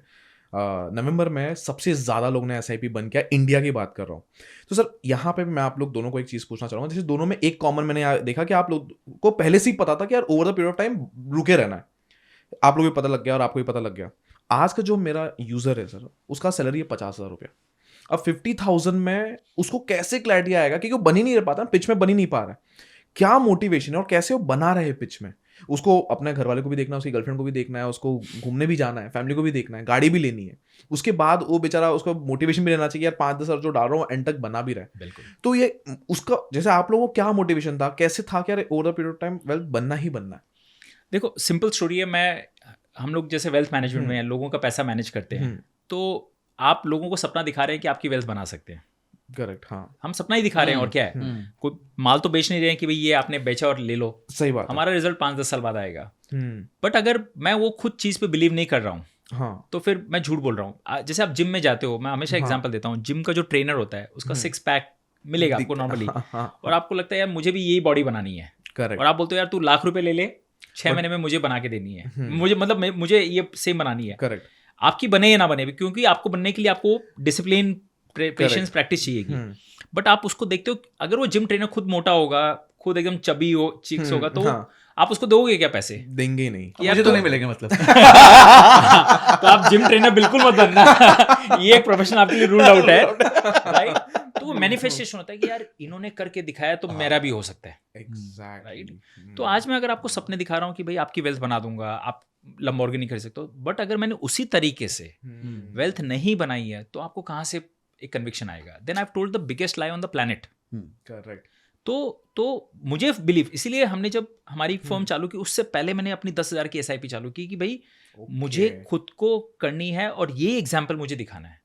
नवंबर में सबसे ज़्यादा लोग ने SIP बंद किया। इंडिया की बात कर रहा हूँ। तो सर यहाँ पे मैं आप लोग दोनों को एक चीज़ पूछना चाहूँगा। जैसे दोनों में एक कॉमन मैंने देखा कि आप लोग को पहले से ही पता था कि यार over the period of time रुके रहना है। आप लोग भी पता लग गया और आपको भी पता लग गया। आज का जो मेरा यूज़र है सर, उसका सैलरी है 50,000 रुपया। अब 50,000 में उसको कैसे क्लैरिटी आएगा, क्योंकि वो बन ही नहीं पाता, पिच में बन ही नहीं पा रहा है। क्या मोटिवेशन है और कैसे वो बना रहे पिच में, उसको अपने घर वाले को भी देखना है, उसकी गर्लफ्रेंड को भी देखना है, उसको घूमने भी जाना है, फैमिली को भी देखना है, गाड़ी भी लेनी है। उसके बाद वो बेचारा, उसको मोटिवेशन भी लेना चाहिए यार 5-10 हज़ार जो डाल रहा हूँ एंड तक बना भी रहा है। बिल्कुल। तो ये उसका जैसे आप लोगों को क्या मोटिवेशन था, कैसे था कि यार over the period of time wealth बनना ही बनना है? देखो सिंपल स्टोरी है, हम लोग जैसे वेल्थ मैनेजमेंट में लोगों का पैसा मैनेज करते हैं, तो आप लोगों को सपना दिखा रहे हैं कि आपकी वेल्थ बना सकते हैं। करेक्ट, हाँ, हम सपना ही दिखा रहे हैं और क्या है, कोई माल तो बेच नहीं रहे हैं कि भाई ये आपने बेचा और ले लो। सही बात है। हमारा रिजल्ट 5-10 साल बाद आएगा। बट अगर मैं वो खुद चीज़ पे बिलीव नहीं कर रहा हूँ, हाँ, तो फिर मैं झूठ बोल रहा हूँ। जैसे आप जिम में जाते हो, मैं हमेशा एग्जांपल देता हूँ, जिम का जो ट्रेनर होता है उसका 6 पैक मिलेगा आपको नॉर्मली, और आपको लगता है यार मुझे भी यही बॉडी बनानी है, करेक्ट, और आप बोलते हो यार तू लाख रुपए ले ले, 6 महीने में मुझे बना के देनी है, मुझे मतलब मुझे ये सेम बनानी है। करेक्ट, आपकी बने या ना बने, क्योंकि आपको बनने के लिए आपको डिसिप्लिन, पेशेंस, प्रैक्टिस चाहिएगी। बट आप उसको देखते हो, अगर वो जिम ट्रेनर खुद मोटा होगा, खुद एकदम चबी हो, चिक्स होगा, तो आप उसको दोगे क्या पैसे? देंगे ही नहीं। मुझे तो नहीं मिलेंगे मतलब। तो आप जिम ट्रेनर बिल्कुल मत बनना। ये एक प्रोफेशन आपके लिए रूल्ड आउट है, राइट? तो वो मैनिफेस्टेशन होता है कि यार इन्होंने करके दिखाया तो मेरा भी हो सकता है, एग्जैक्टली। तो आज मैं अगर आपको सपने दिखा रहा हूँ कि भाई आपकी वेल्थ बना दूंगा, आप लंबोर्गिनी कर सकते हो, बट अगर मैंने उसी तरीके से वेल्थ नहीं बनाई है तो आपको कहाँ से एक कन्विक्शन आएगा? Then I have told the biggest lie on the planet. Correct. तो मुझे बिलीव, इसीलिए हमने जब हमारी फर्म चालू की उससे पहले मैंने अपनी 10,000 की SIP चालू की कि भाई मुझे खुद को करनी है और ये एग्जाम्पल मुझे दिखाना है।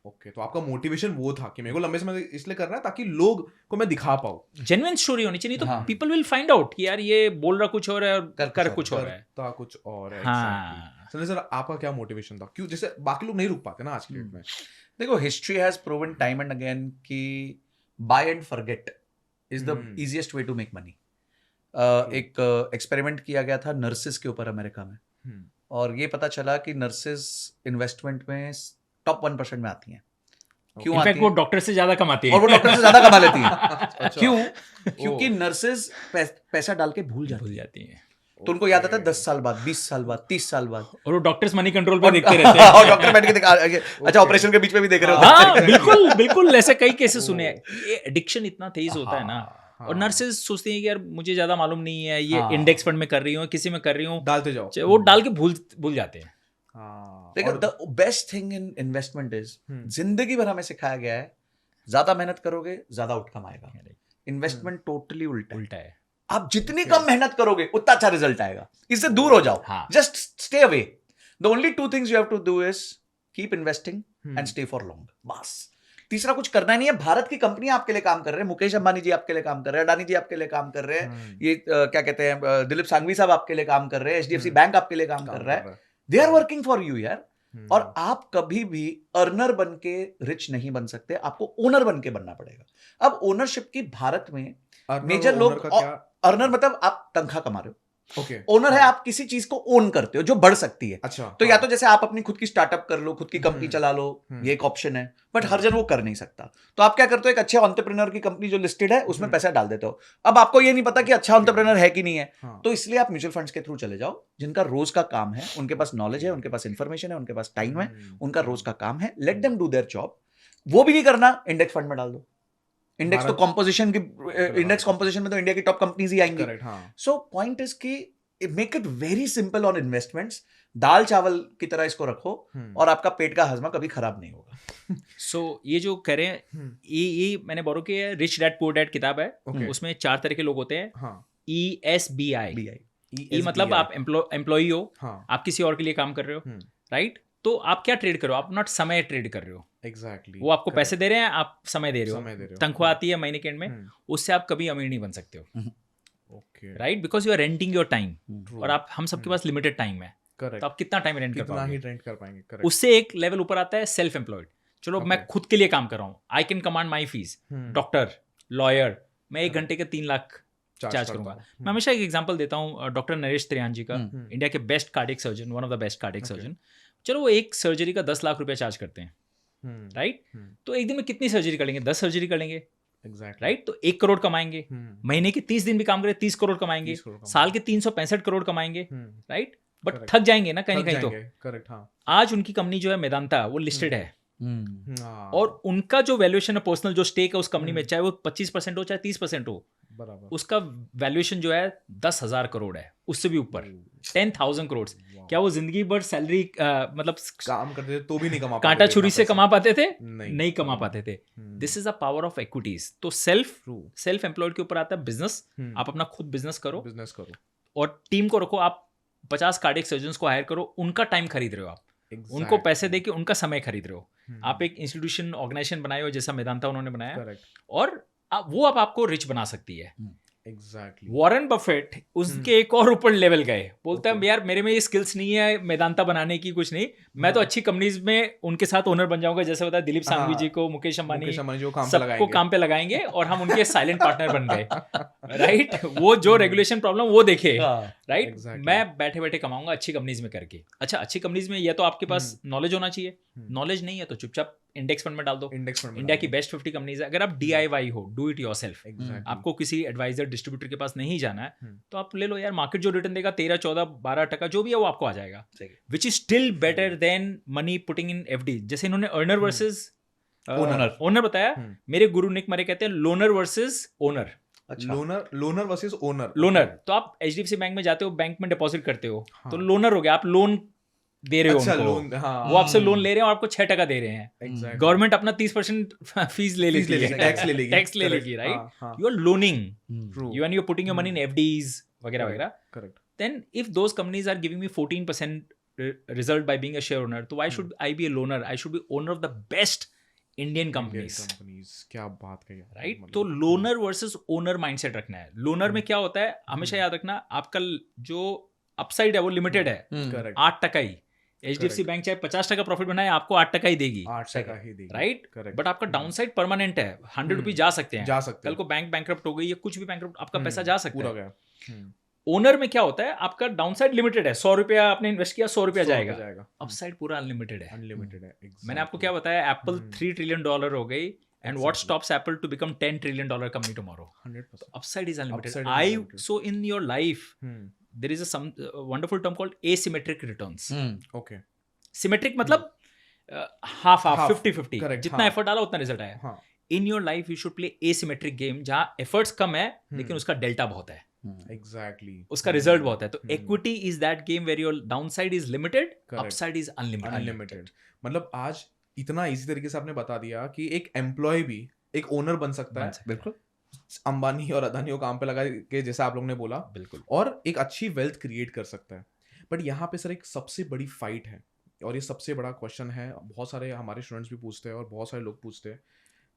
ओके, तो आपका मोटिवेशन वो था कि मेरे को लंबे समय इसलिए करना है ताकि लोग को मैं दिखा पाऊँ। जेन्युइन स्टोरी होनी चाहिए, नहीं तो पीपल विल फाइंड आउट कि यार ये बोल रहा कुछ और है और कर कुछ और है। करता कुछ और है। हाँ। संजय सर, आपका क्या मोटिवेशन था? क्यों जैसे बाकी लोग नहीं रुक पाते ना आज की डेट में? देखो, history has proven time and again कि buy and forget is the easiest way to make money. एक एक्सपेरिमेंट किया गया था नर्सेस के ऊपर अमेरिका में, और ये पता चला कि नर्सेस इन्वेस्टमेंट में टॉप 1% में आती हैं। क्यों आती हैं? वो डॉक्टर से ज्यादा कमाती है, और वो डॉक्टर से ज्यादा कमा लेती हैं। क्यों? क्योंकि नर्सेस पैसा डाल के भूल जाती हैं। तो उनको याद आता है 10 साल बाद, 20 साल बाद, 30 साल बाद, और वो डॉक्टर्स मनी कंट्रोल पे देखते रहते हैं। और डॉक्टर बैठ के दिखा, अच्छा ऑपरेशन के बीच में भी देख रहे होते हैं। हाँ, बिल्कुल बिल्कुल, ऐसे कई केसेस सुने हैं। ये एडिक्शन इतना तेज होता है ना, और नर्सेज सोचती हैं कि यार मुझे ज्यादा मालूम नहीं है, ये इंडेक्स फंड में कर रही हूँ, किसी में कर रही हूँ, डालते जाओ, वो डाल के भूल जाते हैं। देखो, the best thing in investment is, जिंदगी भर हमें सिखाया गया है ज्यादा मेहनत करोगे ज्यादा आउटकम आएगा। इन्वेस्टमेंट टोटली उल्टा है। आप जितनी कम मेहनत करोगे उतना अच्छा रिजल्ट आएगा। इससे दूर हो जाओ, just stay away. The only 2 things you have to do is keep investing and stay for long. बस, तीसरा कुछ करना नहीं है। भारत की कंपनियां आपके लिए काम कर रहे हैं, मुकेश अंबानी जी आपके लिए काम कर रहे हैं, अडानी जी आपके लिए काम कर रहे हैं, ये क्या कहते हैं, दिलीप सांघवी साहब आपके लिए काम कर रहे हैं, HDFC बैंक आपके लिए काम कर रहा है। They are working for you यार। और आप कभी भी अर्नर बन के रिच नहीं बन सकते, आपको ओनर बन के बनना पड़ेगा। अब ओनरशिप की भारत में मेजर लोग, अर्नर मतलब आप तनख्वाह कमा रहे हो, ओनर है आप किसी चीज को ओन करते हो जो बढ़ सकती है। अच्छा, तो या तो जैसे आप अपनी खुद की स्टार्टअप कर लो, खुद की कंपनी चला लो, ये एक ऑप्शन है, बट हर जन वो कर नहीं सकता। तो आप क्या करते हो, एक अच्छे एंटरप्रेन्योर की कंपनी जो लिस्टेड है उसमें पैसा डाल देते हो। अब आपको ये नहीं पता कि अच्छा एंटरप्रेन्योर है कि नहीं है, तो इसलिए आप म्यूचुअल फंड्स के थ्रू चले जाओ, जिनका रोज का काम है, उनके पास नॉलेज है, उनके पास इंफॉर्मेशन है, उनके पास टाइम है, उनका रोज का काम है, let them do their job. वो भी नहीं करना, इंडेक्स फंड में डाल दो। इंडेक्स तो कॉम्पोजिशन की, इंडेक्स कॉम्पोजिशन में तो इंडिया की टॉप कंपनीज ही आएंगी। सो पॉइंट इज कि make it very simple on investments. दाल चावल की तरह इसको रखो और आपका पेट का हजमा कभी खराब नहीं होगा। सो ये जो कह रहे हैं, ये मैंने बोरो की है, रिच डैड पुअर डैड किताब है, उसमें 4 तरह के लोग होते हैं। ESBI, E मतलब आप एम्प्लॉई हो, आप किसी और के लिए काम कर रहे हो, राइट? तो आप क्या ट्रेड करो, आप नॉट समय ट्रेड कर रहे हो। एग्जैक्टली, वो आपको पैसे दे रहे हैं, आप समय दे रहे हो, तनख्वाह आती है महीने के एंड में, उससे आप कभी अमीर नहीं बन सकते हो, right? Because you are renting your time, और आप, हम सबके पास लिमिटेड टाइम है, तो आप कितना टाइम रेंट कर पाएंगे? उससे एक लेवल ऊपर आता है सेल्फ एम्प्लॉयड। चलो मैं खुद के लिए काम कर रहा हूँ, I can command my fees. Doctor, lawyer, मैं 1 घंटे के 3 लाख चार्ज करूंगा। मैं हमेशा एक एग्जांपल देता हूँ, डॉक्टर नरेश त्रियान जी का, इंडिया के best cardiac surgeon, one of the best cardiac surgeon. चलो वो एक सर्जरी का 10 लाख रुपया चार्ज करते हैं, राइट? तो एक दिन में कितनी सर्जरी कर लेंगे? 10 सर्जरी कर लेंगे, राइट? तो 1 करोड़ कमाएंगे। महीने के 30 दिन भी काम करें, 30 करोड़ कमाएंगे। साल के 365 करोड़ कमाएंगे, राइट? बट थक जाएंगे ना कहीं ना कहीं तो। करेक्ट, हाँ। आज उनकी कंपनी जो है मेदांता, वो लिस्टेड है, और उनका जो वैल्यूएशन है पर्सनल, जो स्टेक है उस कंपनी में, चाहे वो 25% हो चाहे 30% हो, बराबर। उसका वैल्यूएशन जो है 10,000 करोड़ है, उससे भी ऊपर 10,000 करोड़। क्या वो जिंदगी भर सैलरी मतलब काम करते थे तो भी नहीं कमा पाते कांटा थे छुरी इतना से पैसा। कमा पाते थे? नहीं, नहीं कमा पाते थे। This is a power of equities. तो सेल्फ एम्प्लॉयड के ऊपर आता है बिजनेस। आप अपना खुद बिजनेस करो बिजनेस करो, और टीम को रखो। आप 50 कार्डियक सर्जन्स को हायर करो, उनका टाइम खरीद रहे हो आप, उनको पैसे दे के उनका समय खरीद रहे हो। आप एक इंस्टीट्यूशन ऑर्गेनाइजेशन बनाए हो जैसा मेदांता उन्होंने बनाया, करेक्ट, और वो अब आपको रिच बना सकती है। एग्जैक्टली। वॉरेन बफेट उसके एक और ऊपर लेवल गए, बोलते हैं यार मेरे में ये स्किल्स नहीं है मेदांता बनाने की, कुछ नहीं, मैं तो अच्छी कंपनीज में उनके साथ ओनर बन जाऊंगा। जैसे बताया दिलीप सांघवी जी को, मुकेश अंबानी सबको काम पे लगाएंगे और हम उनके साइलेंट पार्टनर बन गए। राइट, वो जो रेगुलेशन प्रॉब्लम वो देखे, राइट, मैं बैठे बैठे कमाऊंगा अच्छी कंपनीज में करके। अच्छा, अच्छी कंपनीज में या तो आपके पास नॉलेज होना चाहिए, नॉलेज नहीं है तो चुपचाप इंडेक्स फंड में डाल दो। इंडिया की बेस्ट 50 कंपनीज है। अगर आप DIY हो, डू इट योरसेल्फ, आपको किसी एडवाइजर डिस्ट्रीब्यूटर के पास नहीं जाना है, तो आप ले लो यार, मार्केट जो रिटर्न देगा 13, 14, 12% जो भी है वो आपको आ जाएगा, which is still better than money putting in FD। जैसे इन्होंने अर्नर वर्सेस ओनर बताया, मेरे गुरु निक मरे कहते हैं loaner versus owner. Loaner versus owner. Loaner तो आप HDFC बैंक में जाते हो, बैंक में डिपॉजिट करते हो, तो लोनर हो गया, आप लोन दे रहे हो अच्छा, उनको, लोन, हाँ, वो आपसे लोन ले रहे हैं और आपको 6% दे रहे हैं। गवर्नमेंट अपना 30% फीस ले लेगी, टैक्स ले लेगी, right. You are loaning, you are putting your money in FDs वगैरह वगैरह। Correct. Then if those companies are giving me 14% result by being a share owner, तो why should I be a loaner? I should be owner of the best Indian companies. क्या बात कही, right. तो loner versus owner mindset रखना है। Loner में क्या होता है, हमेशा याद रखना, आपका जो अपसाइड है वो लिमिटेड है, 8% ही। HDFC बैंक चाहे 50% प्रॉफिट बनाए, आपको 8% ही देगी, 8% ही देगी, राइट। बट आपका डाउन साइड परमानेंट है, 100 रुपीज जा सकते हैं, कल को बैंक बैंकरप्ट हो गई या कुछ भी बैंकरप्ट, आपका पैसा जा सकता है। ओनर में क्या होता है, आपका डाउन साइड लिमिटेड है, 100 रुपया आपने इन्वेस्ट किया, 100 रुपया जाएगा, अपसाइड पूरा अनलिमिटेड है। मैंने आपको क्या बताया, एप्पल $3 ट्रिलियन हो गई, and what stops Apple to become $10 trillion company tomorrow? 100%। Upside is unlimited. So in your life there is a wonderful term called asymmetric returns. Okay. Symmetric मतलब half 50-50, जितना एफर्ट डाला उतना रिजल्ट आया। इन your life you should play asymmetric game, जहां efforts कम है लेकिन उसका delta बहुत है, Exactly. उसका रिजल्ट बहुत है। तो equity is that game where your downside is limited, upside is unlimited. मतलब आज इतना इजी तरीके से आपने बता दिया कि एक एम्प्लॉय भी एक ओनर बन सकता है, बिल्कुल, अंबानी और अदानी को काम पे लगा के, जैसा आप लोगों ने बोला, बिल्कुल, और एक अच्छी वेल्थ क्रिएट कर सकता है। बट यहाँ पे सर एक सबसे बड़ी फाइट है, और ये सबसे बड़ा क्वेश्चन है, बहुत सारे हमारे स्टूडेंट्स भी पूछते हैं और बहुत सारे लोग पूछते हैं,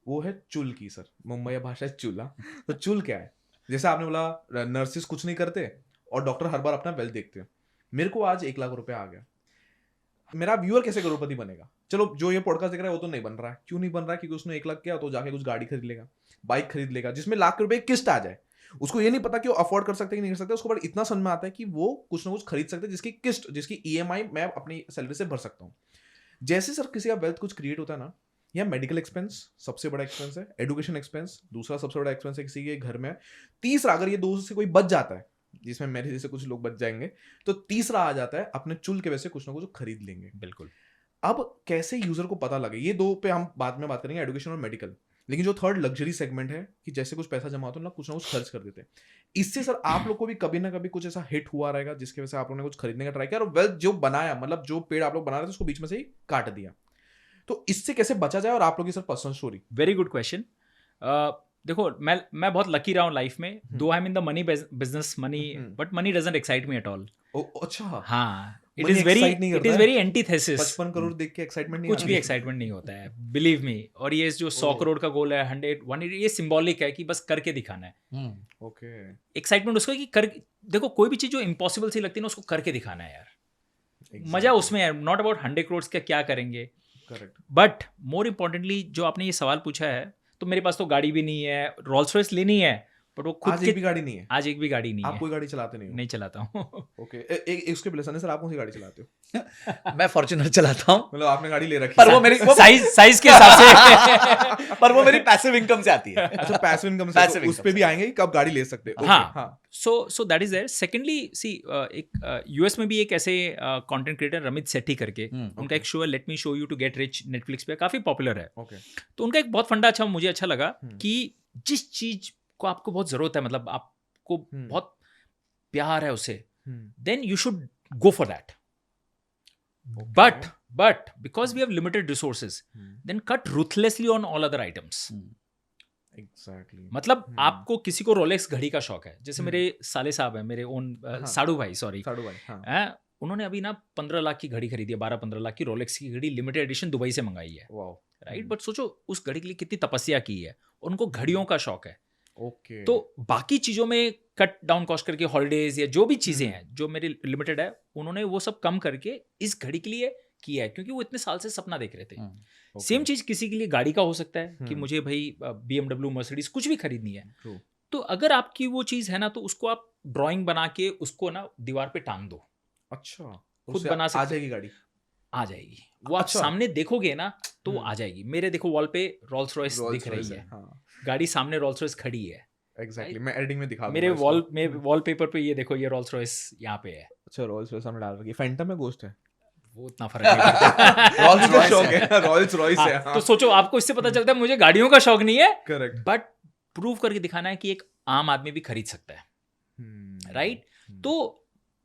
वो है चुल की। सर मुंबई भाषा है चूल्हा, तो चुल क्या है? जैसे आपने बोला नर्सिस कुछ नहीं करते और डॉक्टर हर बार अपना वेल्थ देखते हैं। मेरे को आज 1 लाख रुपया आ गया, मेरा व्यूअर कैसे करोड़पति बनेगा? चलो, जो ये पॉडकास्ट देख रहा है वो तो नहीं बन रहा है। क्यों नहीं बन रहा है? क्योंकि उसने 1 लाख किया तो जाके कुछ गाड़ी खरीद लेगा, बाइक खरीद लेगा, जिसमें लाख रुपए किस्त आ जाए। उसको ये नहीं पता कि वो अफोर्ड कर सकते कि नहीं कर सकते, उसको बस इतना समझ में आता है कि वो कुछ ना कुछ खरीद सकते हैं जिसकी किस्त, जिसकी EMI मैं अपनी सैलरी से भर सकता हूँ। जैसे सर किसी का वेल्थ कुछ क्रिएट होता है ना, या मेडिकल एक्सपेंस सबसे बड़ा एक्सपेंस है, एडुकेशन एक्सपेंस दूसरा सबसे बड़ा एक्सपेंस है किसी के घर में, तीसरा अगर ये दो से कोई बच जाता है, जिसमें मेरे जैसे कुछ लोग बच जाएंगे, तो तीसरा आ जाता है अपने चुल के वैसे कुछ ना कुछ खरीद लेंगे। बिल्कुल। अब कैसे यूजर को पता लगे, ये दो पे हम बाद में बात करेंगे, एडुकेशन और मेडिकल। लेकिन जो थर्ड लग्जरी सेगमेंट है कि जैसे कुछ पैसा जमा होता है ना कुछ खर्च कर देते हैं, इससे सर आप लोग को भी कभी ना कभी कुछ ऐसा हिट हुआ रहेगा जिसकी वजह से आप लोगों ने कुछ खरीदने का ट्राई किया और वेल्थ जो बनाया, मतलब जो पेड़ आप लोग बना रहे थे उसको बीच में से ही काट दिया। तो इससे कैसे बचा जाए, और आप लोग की sir personal story? Very good question. देखो, मैं बहुत लकी रहा हूँ लाइफ में, दो I am in the money business, money, but money doesn't excite me at all. अच्छा, हाँ, it is very antithesis. 55 crore देख के एक्साइटमेंट नहीं, कुछ भी एक्साइटमेंट नहीं होता है, बिलीव मी। और ये जो 100 करोड़ का गोल है, 100 ये सिंबॉलिक है कि बस करके दिखाना है। ओके, एक्साइटमेंट उसको है कि कर, देखो कोई भी चीज जो इम्पॉसिबल सी लगती है ना उसको करके दिखाना है यार, मजा उसमें है। नॉट अबाउट 100 करोड़ का क्या करेंगे, करेक्ट। बट मोर इम्पोर्टेंटली जो आपने ये सवाल पूछा है, तो मेरे पास तो गाड़ी भी नहीं है, रोल्स रॉयस लेनी है, बट वो खुद आज एक भी गाड़ी नहीं है। आज एक भी गाड़ी नहीं है। आप कोई गाड़ी चलाते नहीं हो? नहीं चलाता हूँ। ओके, एक उसके पहले सर आप कौन सी गाड़ी चलाते हो? मैं फॉर्च्यूनर चलाता हूँ। मतलब आपने गाड़ी ले रखी पर वो मेरी साइज के हिसाब से पर वो मेरी पैसिव इनकम से आती है। अच्छा, पैसिव इनकम से, तो उस पे भी आएंगे कि कब गाड़ी ले सकते हैं। हाँ, so that is there. Secondly see, एक यूएस में भी एक ऐसे कंटेंट क्रिएटर रमित सेठी करके, उनका एक शो है let me show you to get rich, Netflix पे काफी पॉपुलर है। ओके, तो उनका एक बहुत फंडा अच्छा मुझे अच्छा लगा कि जिस चीज जिसको आपको बहुत ज़रूरत है, मतलब आपको बहुत प्यार है उसे, then you should go for that. But because we have limited resources, then cut ruthlessly on all other items. Exactly. मतलब आपको किसी को रोलेक्स घड़ी का शौक है, जैसे मेरे साले साहब हैं, मेरे ओन साड़ू भाई, सॉरी, उन्होंने अभी ना 15 लाख की घड़ी खरीदी है, 12-15 लाख की रोलेक्स की घड़ी, लिमिटेड एडिशन दुबई से मंगाई है, राइट? बट सोचो उस घड़ी के लिए कितनी तपस्या की है, उनको घड़ियों का शौक है। ओके। तो बाकी चीज़ों में कट डाउन कॉस्ट करके, हॉलीडेज या जो भी चीज़ें हैं जो मेरी लिमिटेड है, उन्होंने वो सब कम करके इस घड़ी के लिए किया है, क्योंकि वो इतने साल से सपना देख रहे थे। सेम चीज़ किसी के लिए गाड़ी का हो सकता है कि मुझे भाई BMW, मर्सिडीज कुछ भी खरीदनी है। तो अगर आपकी वो चीज़ है ना, तो उसको आप ड्राइंग बना के उसको ना दीवार पे टांग दो। अच्छा, खुद बना सकते, आ जाएगी गाड़ी, आ जाएगी वो। आप सामने देखोगे ना तो वो आ जाएगी। मेरे देखो वॉल पे रोल्स रॉयस दिख रही है, गाड़ी सामने रोल्स रॉयस खड़ी है। एग्जैक्टली, मैं एडिटिंग में दिखा दूंगा। मेरे वॉलपेपर पे ये देखो, ये रोल्स रॉयस यहाँ पे है। अच्छा, रोल्स रॉयस हमने डाल रखी है। फैंटम में गोस्ट है, वो उतना फर्क नहीं पड़ता। रोल्स का शौक है, रोल्स रॉयस है। तो सोचो, आपको इससे पता चलता है मुझे गाड़ियों का शौक नहीं है, करेक्ट, बट प्रूव करके दिखाना है कि एक आम आदमी भी खरीद सकता है, राइट? तो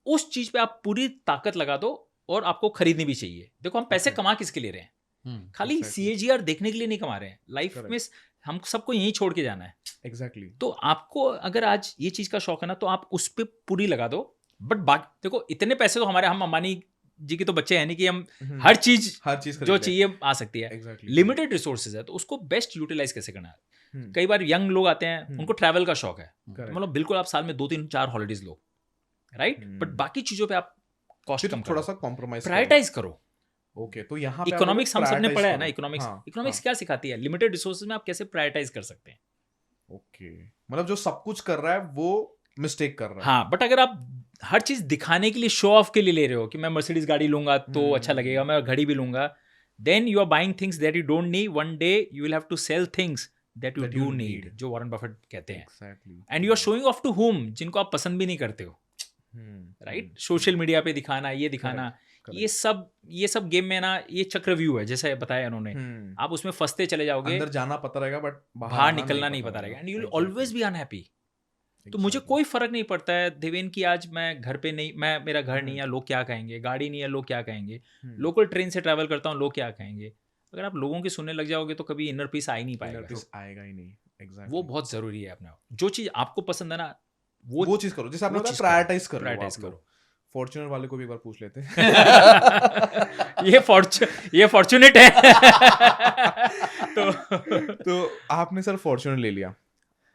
उस चीज पे आप पूरी ताकत लगा दो, और आपको खरीदनी भी चाहिए। देखो, हम पैसे कमा किसके लिए रहे हैं? खाली CAGR देखने के लिए नहीं कमा रहे हैं। लाइफ में हम सबको यहीं छोड़ के जाना है। एग्जैक्टली। तो आपको अगर आज ये चीज का शौक है ना, तो आप उस पर पूरी लगा दो। बट देखो, इतने पैसे तो हम अंबानी जी के तो बच्चे हैं नहीं कि हम हर चीज जो चाहिए आ सकती है। लिमिटेड रिसोर्सेज है, तो उसको बेस्ट यूटिलाइज कैसे करना है। कई बार यंग लोग आते हैं, उनको ट्रैवल का शौक है, मतलब बिल्कुल आप साल में 2-3-4 हॉलीडेज लो, राइट? बट बाकी चीजों पे आप कॉस्ट कम थोड़ा सा कॉम्प्रोमाइज, प्रायोरिटाइज करो। ओके, तो यहाँ पे इकोनॉमिक्स हम सबने पढ़ा है ना। इकोनॉमिक्स क्या सिखाती है? लिमिटेड रिसोर्सेज में आप कैसे प्रायोरिटाइज कर सकते हैं। ओके, मतलब जो सब कुछ कर रहा है वो मिस्टेक कर रहा है। हाँ, बट अगर आप हर चीज दिखाने के लिए, शो ऑफ के लिए ले रहे हो कि मैं मर्सिडीज गाड़ी लूंगा तो अच्छा लगेगा, मैं घड़ी भी लूंगा, then you are buying things that you don't need. One day you will have to sell things that you do need, जो वॉरेन बफेट कहते हैं। And you are showing off to home, जिनको आप पसंद भी नहीं करते हो, राइट? सोशल मीडिया पे दिखाना, ये दिखाना, ये सब गेम में ना, ये चक्रव्यूह है जैसे बताया उन्होंने। आप उसमें फंसते चले जाओगे, अंदर जाना पता रहेगा बट बाहर निकलना नहीं पता रहेगा, and you will always be unhappy. तो मुझे कोई फर्क नहीं पड़ता है देवेन की आज मैं घर पे नहीं, मेरा घर नहीं है, लोग क्या कहेंगे, गाड़ी नहीं है, लोग क्या कहेंगे, लोकल ट्रेन से ट्रैवल करता हूँ, लोग क्या कहेंगे। अगर आप लोगों की सुनने लग जाओगे तो कभी इनर पीस आ ही नहीं पाएगा, आएगा ही नहीं। एग्जैक्टली, वो बहुत जरूरी है। अपना जो चीज आपको पसंद है ना, वो चीज करो, जैसे आपने बताया, प्रायोरिटाइज करो। फॉर्च्यूनर वाले को भी एक बार पूछ लेते हैं। ये फॉर्चुनेट है। तो आपने सर फॉर्च्यूनर ले लिया,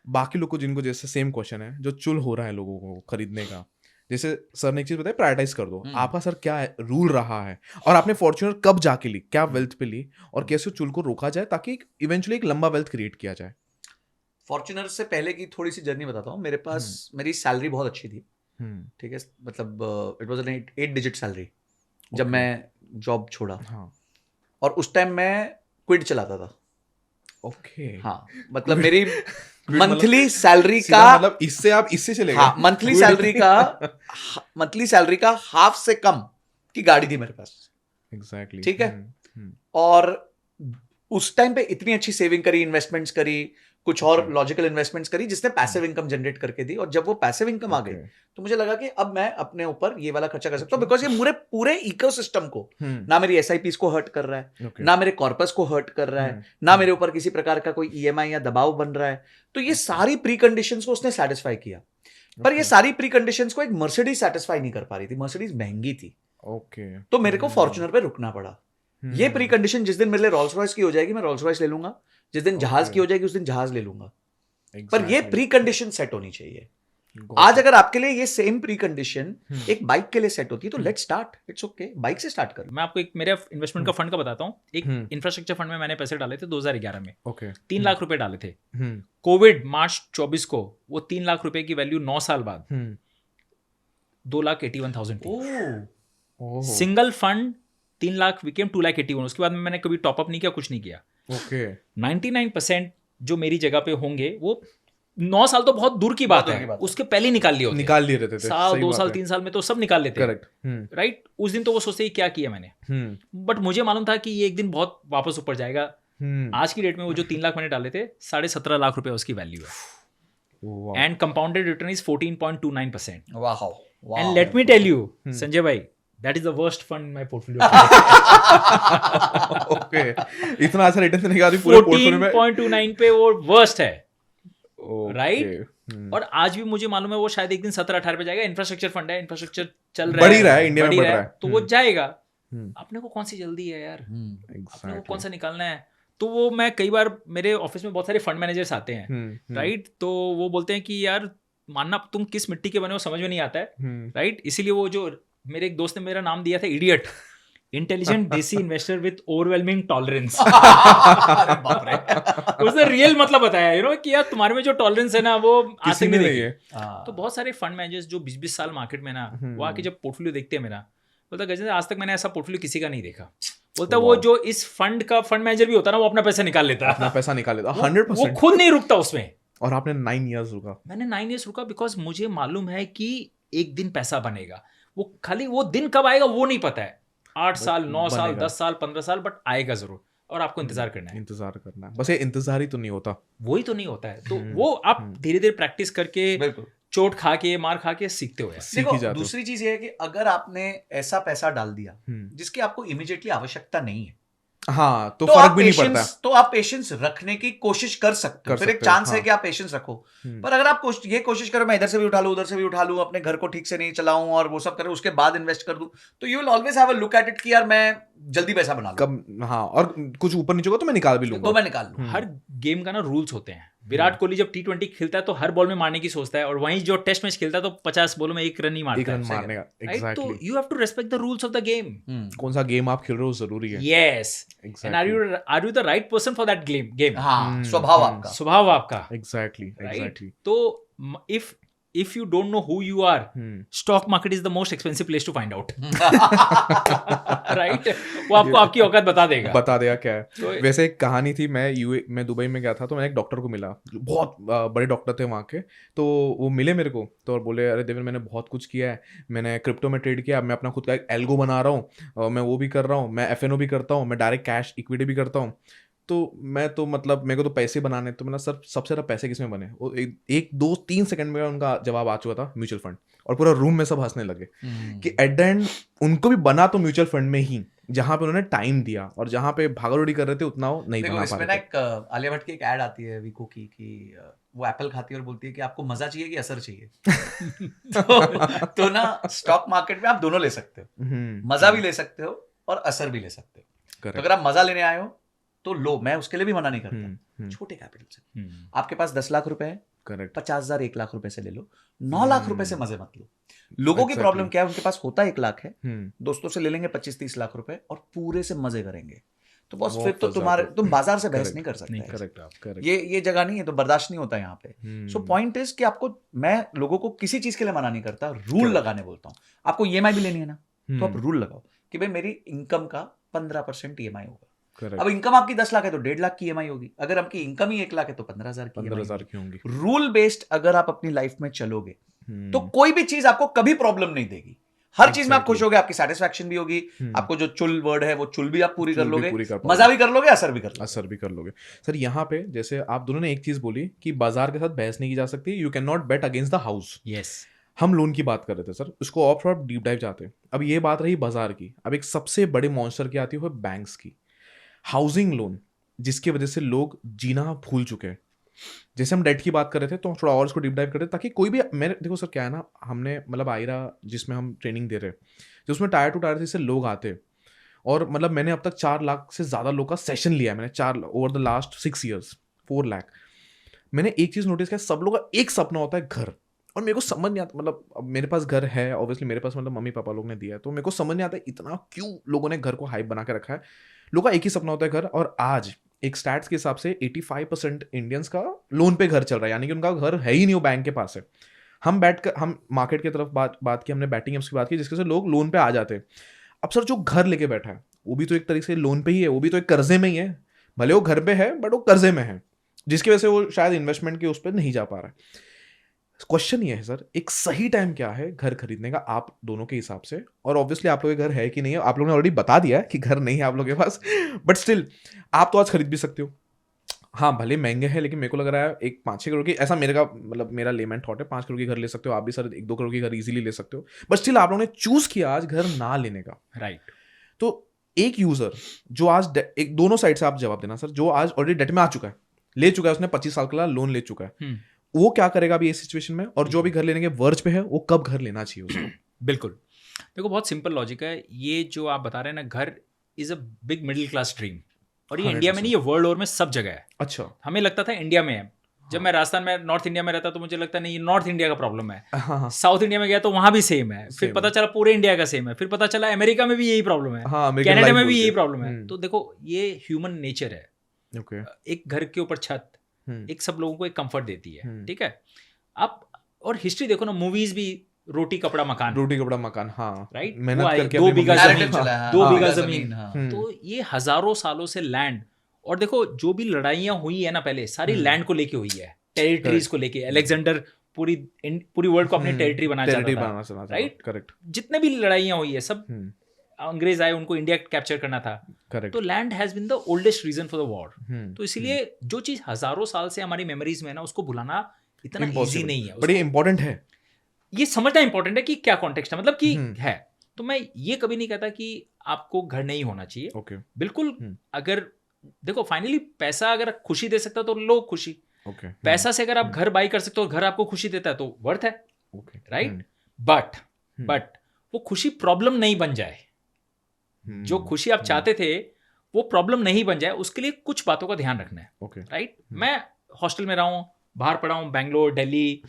बाकी लोग को जिनको जैसे सेम क्वेश्चन है, जो चुल हो रहा है लोगों को खरीदने का, जैसे सर ने एक चीज बताई, प्रायोरिटाइज कर दो। आपका सर क्या रूल रहा है, और आपने फॉर्च्यूनर कब जाके ली, क्या वेल्थ पे ली, और कैसे चुल को रोका जाए ताकि इवेंचुअली एक लंबा वेल्थ क्रिएट किया जाए? फॉर्च्यूनर से पहले की थोड़ी सी जर्नी बताता हूँ। मेरे पास मेरी सैलरी बहुत अच्छी थी, ठीक है, मतलब it was an 8 digit salary जब मैं जॉब छोड़ा। हाँ, और उस टाइम मैं क्विड चलाता था। ओके, हाँ, मतलब मेरी मंथली सैलरी का, मतलब इससे आप इससे चले गए। हाँ, मंथली सैलरी का हाफ से कम की गाड़ी थी मेरे पास। एग्जैक्टली, ठीक है। और उस टाइम पे इतनी अच्छी सेविंग करी, इन्वेस्टमेंट्स करी, कुछ और लॉजिकल इन्वेस्टमेंट्स करी जिसने पैसिव इनकम जनरेट करके दी। और जब वो पैसिव इनकम आ गई तो मुझे लगा कि अब मैं अपने ऊपर ये वाला खर्चा कर सकता हूँ, बिकॉज ये पूरे इकोसिस्टम को, ना मेरी SIPs को हर्ट कर रहा है, ना मेरे कॉर्पस को हर्ट कर रहा है, ना मेरे ऊपर किसी प्रकार का कोई EMI या दबाव बन रहा है। तो ये सारी प्री कंडीशंस को उसने सेटिस्फाई किया। पर ये सारी प्री कंडीशंस को एक मर्सिडीज सेटिस्फाई नहीं कर पा रही थी, मर्सिडीज महंगी थी। ओके, तो मेरे को फॉर्च्यूनर पे रुकना पड़ा। ये प्री कंडीशन जिस दिन मेरे लिए रोल्स रॉयस की हो जाएगी, मैं रोल्स रॉयस ले लूंगा, जिस दिन जहाज की हो जाएगी उस दिन जहाज ले लूंगा। पर ये प्री कंडीशन सेट होनी चाहिए। आज अगर आपके लिए ये सेम प्री कंडीशन एक बाइक के लिए सेट होती है तो let's start, it's okay, bike से स्टार्ट करो। मैं आपको एक मेरे इन्वेस्टमेंट का फंड का बताता हूँ। एक इंफ्रास्ट्रक्चर फंड में मैंने पैसे डाले थे 2011 में। ओके, 3 लाख रुपए डाले थे। कोविड मार्च 24 को वो 3 लाख रुपए की वैल्यू 9 साल बाद 2,81,000 थी। Single fund 3 lakh became 2,81,000। उसके बाद में मैंने कभी टॉपअप नहीं किया, कुछ नहीं किया। ओके, 99% जो मेरी जगह पे होंगे वो 9 साल तो बहुत दूर की बात है, उसके पहले निकाल लिए रहते थे। साल 2 साल 3 साल में तो सब निकाल लेते हैं, करेक्ट, राइट? उस दिन तो वो सोचते ही क्या किया मैंने, बट मुझे मालूम था कि ये एक दिन बहुत वापस ऊपर जाएगा। आज की डेट में वो जो 3 लाख मैंने डाले थे, 17.5 लाख रुपए उसकी वैल्यू है। Wow. and compounded return is 14.29%. Wow. And let me tell you, Sanjay bhai, that is the worst fund in my portfolio. Okay, इतना अच्छा रिटर्न देने के बाद भी पूरे पोर्टफोलियो में 14.29 पे वो वर्स्ट है, Okay. राइट? और आज भी मुझे मालूम है वो शायद एक दिन 17-18 पे जाएगा. इंफ्रास्ट्रक्चर फंड है, इंफ्रास्ट्रक्चर चल रहा है, बढ़ ही रहा है, इंडिया में बढ़ बढ़ रहा है. तो वो जाएगा. हम्म. अपने को कौन सी जल्दी है यार, अपने को Exactly. कौन सा निकालना है? तो वो मैं कई बार मेरे ऑफिस में बहुत सारे फंड मैनेजर्स आते हैं, राइट? तो वो बोलते हैं कि यार मानना तुम किस मिट्टी के बने हो समझ में नहीं आता है, राइट? इसीलिए वो जो मेरे एक दोस्त ने मेरा नाम दिया था इडियट, इंटेलिजेंट देसी इन्वेस्टर विद ओवरवेलमिंग टॉलरेंस. उसने रियल मतलब बताया, यू नो, कि यार तुम्हारे में जो टॉलरेंस है ना वो आज तक नहीं देखी. तो बहुत सारे फंड मैनेजर्स जो 20-20 साल मार्केट में ना, वो आके जब पोर्टफोलियो देखते हैं मेरा, बोलता गजेंद्र आज तक मैंने ऐसा पोर्टफोलियो किसी का नहीं देखा. बोलता वो जो इस फंड का फंड मैनेजर भी होता है ना, वो अपना पैसा निकाल लेता है, अपना पैसा निकाल लेता, वो 100%. खुद नहीं रुकता उसमें. और आपने 9 years रुका. मैंने 9 years रुका बिकॉज मुझे मालूम है कि एक दिन पैसा बनेगा. वो खाली वो दिन कब आएगा वो नहीं पता है. 8 साल, 9 साल, बनेगा. 10 साल, 15 साल, बट आएगा जरूर. और आपको इंतजार करना है. इंतजार करना है बस, ये इंतजार ही तो नहीं होता. वही तो नहीं होता है. तो वो आप धीरे धीरे प्रैक्टिस करके, बिल्कुल, चोट खा के, मार खा के सीखते हो यार. सीख ही देखो जाते हो. दूसरी चीज ये है कि अगर आपने ऐसा पैसा डाल दिया जिसकी आपको इमीडिएटली आवश्यकता नहीं है, हाँ, तो फर्क आप भी नहीं पेशेंस पड़ता. तो आप पेशेंस रखने की कोशिश कर सकते हो. कर फिर एक सकते हो, चांस है हाँ. कि आप पेशेंस रखो. पर अगर आप ये कोशिश करो मैं इधर से भी उठा लूं, उधर से भी उठा लूं, अपने घर को ठीक से नहीं चलाऊं और वो सब करूं, उसके बाद इन्वेस्ट कर दूं, तो you will always have a look at it कि यार मैं जल्दी पैसा बना लूं, कब, हाँ, और कुछ ऊपर नीचे होगा तो मैं निकाल भी लूंगा. तो मैं निकाल लूं. हर गेम का ना रूल्स होते हैं. विराट कोहली जब T20 खेलता है तो हर बॉल में मारने की सोचता है, और वहीं जो टेस्ट मैच खेलता है तो 50 बॉलों में 1 रन ही एक मारता रन है, मारने का. राइट? तो exactly. You have to respect the rules of the game. कौन सा गेम आप खेल रहे हो जरूरी है. Yes. And are exactly. You the right person for that game? हाँ, स्वभाव आपका. स्वभाव आपका, एग्जैक्टली. राइट? एग्जैक्टली. तो if you don't know who you are, stock market is the most expensive place to find out. Right? वो आपको आपकी औकात बता देगा. बता देगा क्या है. तो वैसे एक कहानी थी, मैं दुबई में गया था, तो मैं एक डॉक्टर को मिला, बहुत बड़े डॉक्टर थे वहाँ के. तो वो मिले मेरे को, तो और बोले अरे देवेन मैंने बहुत कुछ किया है, मैंने क्रिप्टो में ट्रेड किया, मैं अपना खुद का एक एल्गो बना रहा हूँ, मैं वो भी कर रहा हूँ, मैं FNO भी करता हूँ, मैं डायरेक्ट कैश इक्विटी भी करता हूँ. तो मैं तो मतलब मेरे को तो पैसे बनाने, तो मैंने सर सबसे ज़्यादा पैसे किसमें बने? वो 1-2-3 सेकंड में उनका जवाब आ चुका था, म्यूचुअल फंड. और पूरा रूम में सब हंसने लगे कि एट द एंड उनको भी बना तो म्यूचुअल फंड में ही, जहाँ पे उन्होंने टाइम दिया और जहाँ पे भागदौड़ी कर रहे थे उतना वो नहीं बना पा इसमें रहे ना थे. एक आलिया भट्ट की एक ऐड आती है विको की कि वो एप्पल खाती है और बोलती है कि आपको मजा चाहिए कि असर चाहिए. तो ना स्टॉक मार्केट में आप दोनों ले सकते हो, मजा भी ले सकते हो और असर भी ले सकते हो. तो Correct. अगर आप मजा लेने आए हो तो लो, मैं उसके लिए भी मना नहीं करता. छोटे कैपिटल से आपके पास 10 लाख रुपए है, करेक्ट. 50,000 1 लाख रुपए से ले लो, 9 लाख रुपए से मजे मत लो. लोगों की प्रॉब्लम क्या है, उनके पास होता 1 लाख है, दोस्तों से ले लेंगे 25-30 लाख रुपए और पूरे से मजे करेंगे. तो बस फिर तो तुम बाजार से बहस नहीं कर सकते. करेक्ट. ये जगह नहीं है, तो बर्दाश्त नहीं होता यहाँ पे. सो पॉइंट इज कि आपको, मैं लोगों को किसी चीज के लिए मना नहीं करता, रूल लगाने बोलता हूँ. आपको EMI भी लेनी है ना, तो आप रूल लगाओ कि भाई मेरी इनकम का 15% EMI होगा. अब इनकम आपकी 10 लाख है तो 1.5 लाख की EMI होगी. अगर आपकी इनकम ही 1 लाख है तो 15,000 की 15,000 की होंगी. रूल बेस्ड अगर आप अपनी लाइफ में चलोगे तो कोई भी चीज आपको कभी प्रॉब्लम नहीं देगी. हर चीज में आप खुश होगे, आपकी सेटिस्फैक्शन भी होगी, आपको जो चुल वर्ड है वो चुल भी आप पूरी कर लोगे, मजा भी कर लोगे, असर भी कर लोगे. सर यहाँ पे जैसे आप दोनों ने एक चीज बोली कि बाजार के साथ बहस नहीं की जा सकती, you can not bet against the house. Yes. हम लोन की बात कर रहे थे सर, उसको और थोड़ा डीप डाइव जाते हैं. अब ये बात रही बाजार की, अब एक सबसे बड़े मॉन्स्टर की आती है बैंक्स की. हाउसिंग लोन, जिसकी वजह से लोग जीना भूल चुके हैं. जैसे हम डेट की बात कर रहे थे तो थोड़ा और इसको डीप डाइव करते ताकि कोई भी, मेरे देखो सर क्या है ना, हमने मतलब आयरा जिसमें हम ट्रेनिंग दे रहे हैं, जो उसमें टायर टू टायर से लोग आते, और मतलब मैंने अब तक 4 लाख से ज़्यादा लोग का सेशन लिया है मैंने, 4 over the last 6 years 4 lakh. मैंने एक चीज़ नोटिस किया, सब लोग का एक सपना होता है घर, और मेरे को समझ नहीं आता, मतलब अब मेरे पास घर है ऑब्वियसली, मेरे पास मतलब मम्मी पापा लोग ने दिया है, तो मेरे को समझ नहीं आता इतना क्यों लोगों ने घर को हाइप बना के रखा है. लोगों का एक ही सपना होता है घर, और आज एक स्टैट्स के हिसाब से 85% इंडियंस का लोन पे घर चल रहा है, यानी कि उनका घर है ही नहीं, वो बैंक के पास है. हम मार्केट की तरफ बात की, हमने बैटिंग एप्स की बात की जिसके से लोग लोन पे आ जाते हैं. अब सर जो घर लेके बैठा है वो भी तो एक तरीके से लोन पे ही है, वो भी तो एक कर्जे में ही है, भले वो घर पे है बट वो कर्जे में है, जिसकी वजह से वो शायद इन्वेस्टमेंट के उस पर नहीं जा पा रहा है. क्वेश्चन ये है सर, एक सही टाइम क्या है घर खरीदने का आप दोनों के हिसाब से? और ऑब्वियसली आप लोगों के घर है कि नहीं है, आप लोगों ने ऑलरेडी बता दिया है कि घर नहीं है आप लोगों के पास, बट स्टिल आप तो आज खरीद भी सकते हो. हाँ भले महंगे हैं, लेकिन मेरे को लग रहा है एक 5-6 करोड़ की, ऐसा मेरे का मतलब मेरा लेमैन थॉट है, 5 करोड़ की घर ले सकते हो आप भी सर, 1-2 करोड़ की घर इजीली ले सकते हो, बट स्टिल आप लोगों ने चूज किया आज घर ना लेने का। राइट। तो एक यूजर जो आज एक दोनों साइड से आप जवाब देना सर, जो आज ऑलरेडी डेट में आ चुका है, ले चुका है, उसने 25 साल का लोन ले चुका है, वो क्या करेगा अभी इस सिचुएशन में, और जो अभी घर लेने के वर्ज पे है वो कब घर लेना चाहिए उसको? बिल्कुल, देखो बहुत सिंपल लॉजिक है, ये जो आप बता रहे हैं ना, घर is a big middle class dream, और ये इंडिया में नहीं, ये वर्ल्ड ओवर में सब जगह है। अच्छा। हमें लगता था इंडिया में है, जब मैं राजस्थान में नॉर्थ इंडिया में रहता तो मुझे लगता नहीं ये नॉर्थ इंडिया का प्रॉब्लम है, हाँ, साउथ इंडिया में गया तो वहां भी सेम है, फिर Same पता चला पूरे इंडिया का सेम है, फिर पता चला अमेरिका में भी यही प्रॉब्लम है, हाँ, American कनाडा life में भी बोलते यही हैं। प्रॉब्लम है। तो देखो ये ह्यूमन नेचर है, ओके। एक घर के ऊपर छत एक सब लोगों को एक कंफर्ट देती है, ठीक है। आप और हिस्ट्री देखो ना, मूवीज भी रोटी कपड़ा मकान, रोटी कपड़ा मकान, हाँ राइट, मेहनत करके 2 अपनी बीघा मम्मी- जमीन, चला है, 2 हाँ, बीघा बीघा जमीन, हाँ। तो ये हजारों सालों से लैंड, और देखो जो भी लड़ाइयाँ हुई है ना पहले, सारी लैंड को लेके हुई है, टेरिटरीज को लेके। अलेक्जेंडर पूरी वर्ल्ड को अपनी टेरिटरी बनाना चाहता था, राइट। करेक्ट। जितने भी लड़ाइयाँ हुई है सब अंग्रेज आए, उनको इंडिया कैप्चर करना था, करेक्ट। तो land has been the oldest reason for the war. तो इसलिए जो चीज हजारों साल से हमारी मेमोरीज में है ना, उसको भुलाना इतना इजी नहीं है, बट ये इंपॉर्टेंट है, ये समझना इंपॉर्टेंट है कि क्या कॉन्टेक्स्ट है, मतलब कि है। तो मैं ये कभी नहीं कहता कि आपको घर नहीं होना चाहिए, ओके बिल्कुल। अगर देखो फाइनली पैसा अगर खुशी दे सकता है तो लो खुशी, ओके, पैसा से अगर आप घर बाई कर सकते हो, घर आपको खुशी देता है तो वर्थ है, ओके, राइट। बट वो खुशी प्रॉब्लम नहीं बन जाए, जो खुशी आप चाहते थे वो प्रॉब्लम नहीं बन जाए, उसके लिए कुछ बातों का ध्यान रखना है, ओके, राइट। मैं हॉस्टल में रहा हूँ, बाहर पढ़ा हूँ, बैंगलोर, दिल्ली,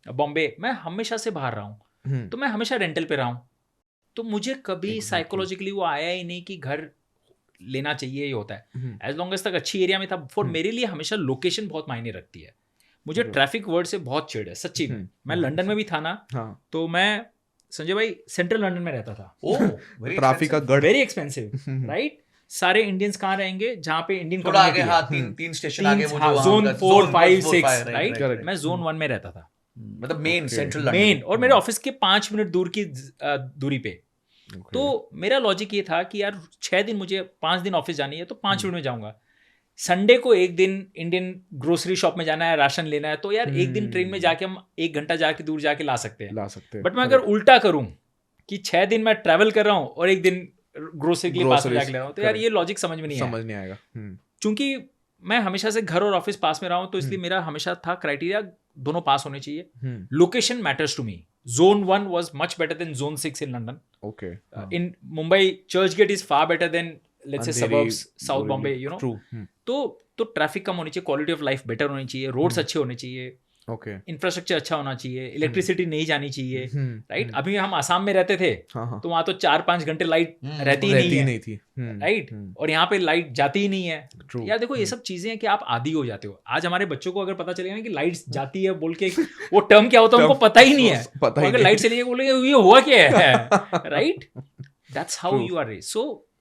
बॉम्बे, मैं हमेशा से बाहर रहा हूँ, तो मैं हमेशा रेंटल पे रहा हूँ, तो मुझे कभी साइकोलॉजिकली वो आया ही नहीं कि घर लेना चाहिए, ये होता है। एज लॉन्ग एज तक अच्छी एरिया में था, फॉर मेरे लिए हमेशा लोकेशन बहुत मायने रखती है। मुझे ट्रैफिक वर्ड से बहुत चिढ़ है सच्ची में। मैं लंदन में भी था ना, तो मैं संजय भाई सेंट्रल लंदन में रहता था, ट्रैफिक का गढ़, वेरी एक्सपेंसिव, राइट। सारे इंडियंस कहाँ रहेंगे, जहाँ पे इंडियन थोड़ा आगे, हाँ, तीन स्टेशन आगे, वो जो जोन 4, 5, 6, राइट। राइट। मैं जोन 1 में रहता था, मतलब मेन सेंट्रल मेन, और मेरे ऑफिस के 5 मिनट दूर की दूरी पे। तो मेरा लॉजिक ये था कि यार 6 दिन, मुझे 5 दिन ऑफिस जानी है तो 5 मिनट में जाऊंगा। संडे को एक दिन इंडियन ग्रोसरी शॉप में जाना है, राशन लेना है, तो यार एक दिन ट्रेन में जाके हम 1 घंटा जाके दूर जाके ला सकते हैं। बट मैं अगर उल्टा करूं कि 6 दिन मैं ट्रैवल कर रहा हूं और एक दिन ग्रोसरी के लिए पास में जाके ले रहा हूं, तो यार ये लॉजिक समझ में नहीं आएगा। क्योंकि मैं हमेशा से घर और ऑफिस पास में रहा हूं, तो इसलिए मेरा हमेशा था क्राइटेरिया दोनों पास होने चाहिए। Location matters to me. Zone 1 was much better than Zone 6 in London. Okay. In Mumbai, Churchgate is far better than, let's say, Andheri, suburbs, South Bombay, you know. True. तो ट्रैफिक कम होनी चाहिए, quality of life better होनी चाहिए, roads अच्छे होने चाहिए, okay, infrastructure अच्छा होना चाहिए, इलेक्ट्रिसिटी नहीं जानी चाहिए, राइट। अभी हम आसाम में रहते थे, तो वहां तो 4-5 घंटे लाइट रहती ही नहीं थी, राइट। और यहाँ पे लाइट जाती ही नहीं है। यार देखो ये सब चीजें हैं कि आप आदी हो जाते हो। आज हमारे बच्चों को अगर पता चलेगा ना कि लाइट जाती है बोल के, वो टर्म क्या होता है उनको पता ही नहीं है, अगर लाइट चली जाएगी बोलेंगे ये हुआ क्या है, right. That's how you are raised.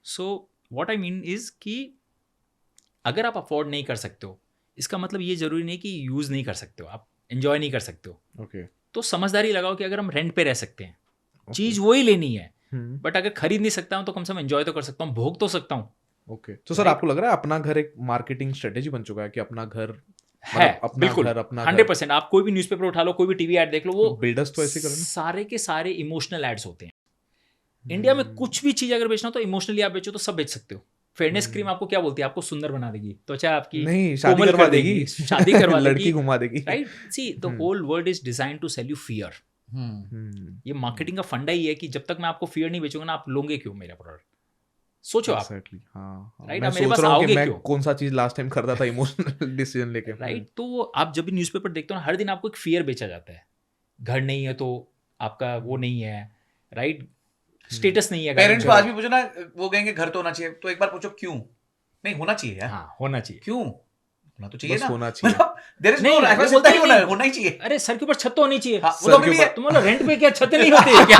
So what I mean is कि अगर आप अफोर्ड नहीं कर सकते हो, इसका मतलब ये जरूरी नहीं कि यूज नहीं कर सकते हो, आप एंजॉय नहीं कर सकते हो। ओके, तो समझदारी लगाओ कि अगर हम रेंट पे रह सकते हैं, चीज वही लेनी है, बट अगर खरीद नहीं सकता हूँ तो कम से कम एंजॉय तो कर सकता हूँ, भोग तो सकता हूँ। ओके। तो सर आपको लग रहा है अपना घर एक मार्केटिंग स्ट्रेटेजी बन चुका है कि अपना घर है, अपना बिल्कुल घर, अपना 100%। आप कोई भी न्यूज़पेपर उठा लो, कोई भी टीवी एड देख लो, वो बिल्डर्स तो ऐसे करें ना, सारे के सारे इमोशनल एड्स होते हैं। इंडिया में कुछ भी चीज अगर बेचना हो तो इमोशनली आप बेचो तो सब बेच सकते हो। फेयरनेस क्रीम आपको क्या बोलती है, आपको सुंदर बना देगी, त्वचा आपकी नहीं शादी कोमल करवा कर देगी, शादी करवा देगी, लड़की घुमा देगी, right. See the whole world is design to sell you fear. ये मार्केटिंग का फंडा ही है कि जब तक मैं आपको फियर नहीं बेचूंगा ना, आप लोगे क्यों मेरा प्रोडक्ट? सोचो आप, Exactly, हाँ, राइट। मैं आप मेरे सोच पास रहा हूँ कि आओगे मैं क्यों? कौन सा चीज लास्ट टाइम करता था इमोशनल डिसीजन लेके, राइट। तो आप जब भी न्यूज़पेपर देखते हो ना, हर दिन आपको एक फियर बेचा जाता है, घर नहीं है तो आपका वो नहीं है, राइट, स्टेटस नहीं है। पेरेंट्स को आज भी पूछो ना, वो कहेंगे घर तो होना चाहिए, तो एक बार पूछो क्यों नहीं होना चाहिए यार? हाँ, होना चाहिए, क्यों होना तो चाहिए बस ना, होना चाहिए। देयर इज नो, नहीं, ऐसा बस बोलता इतना ही ही होना ही चाहिए। अरे सर के ऊपर छत तो होनी चाहिए। हाँ, वो तो अभी भी है। तुम बोलो रेंट पे क्या छत नहीं होती है क्या?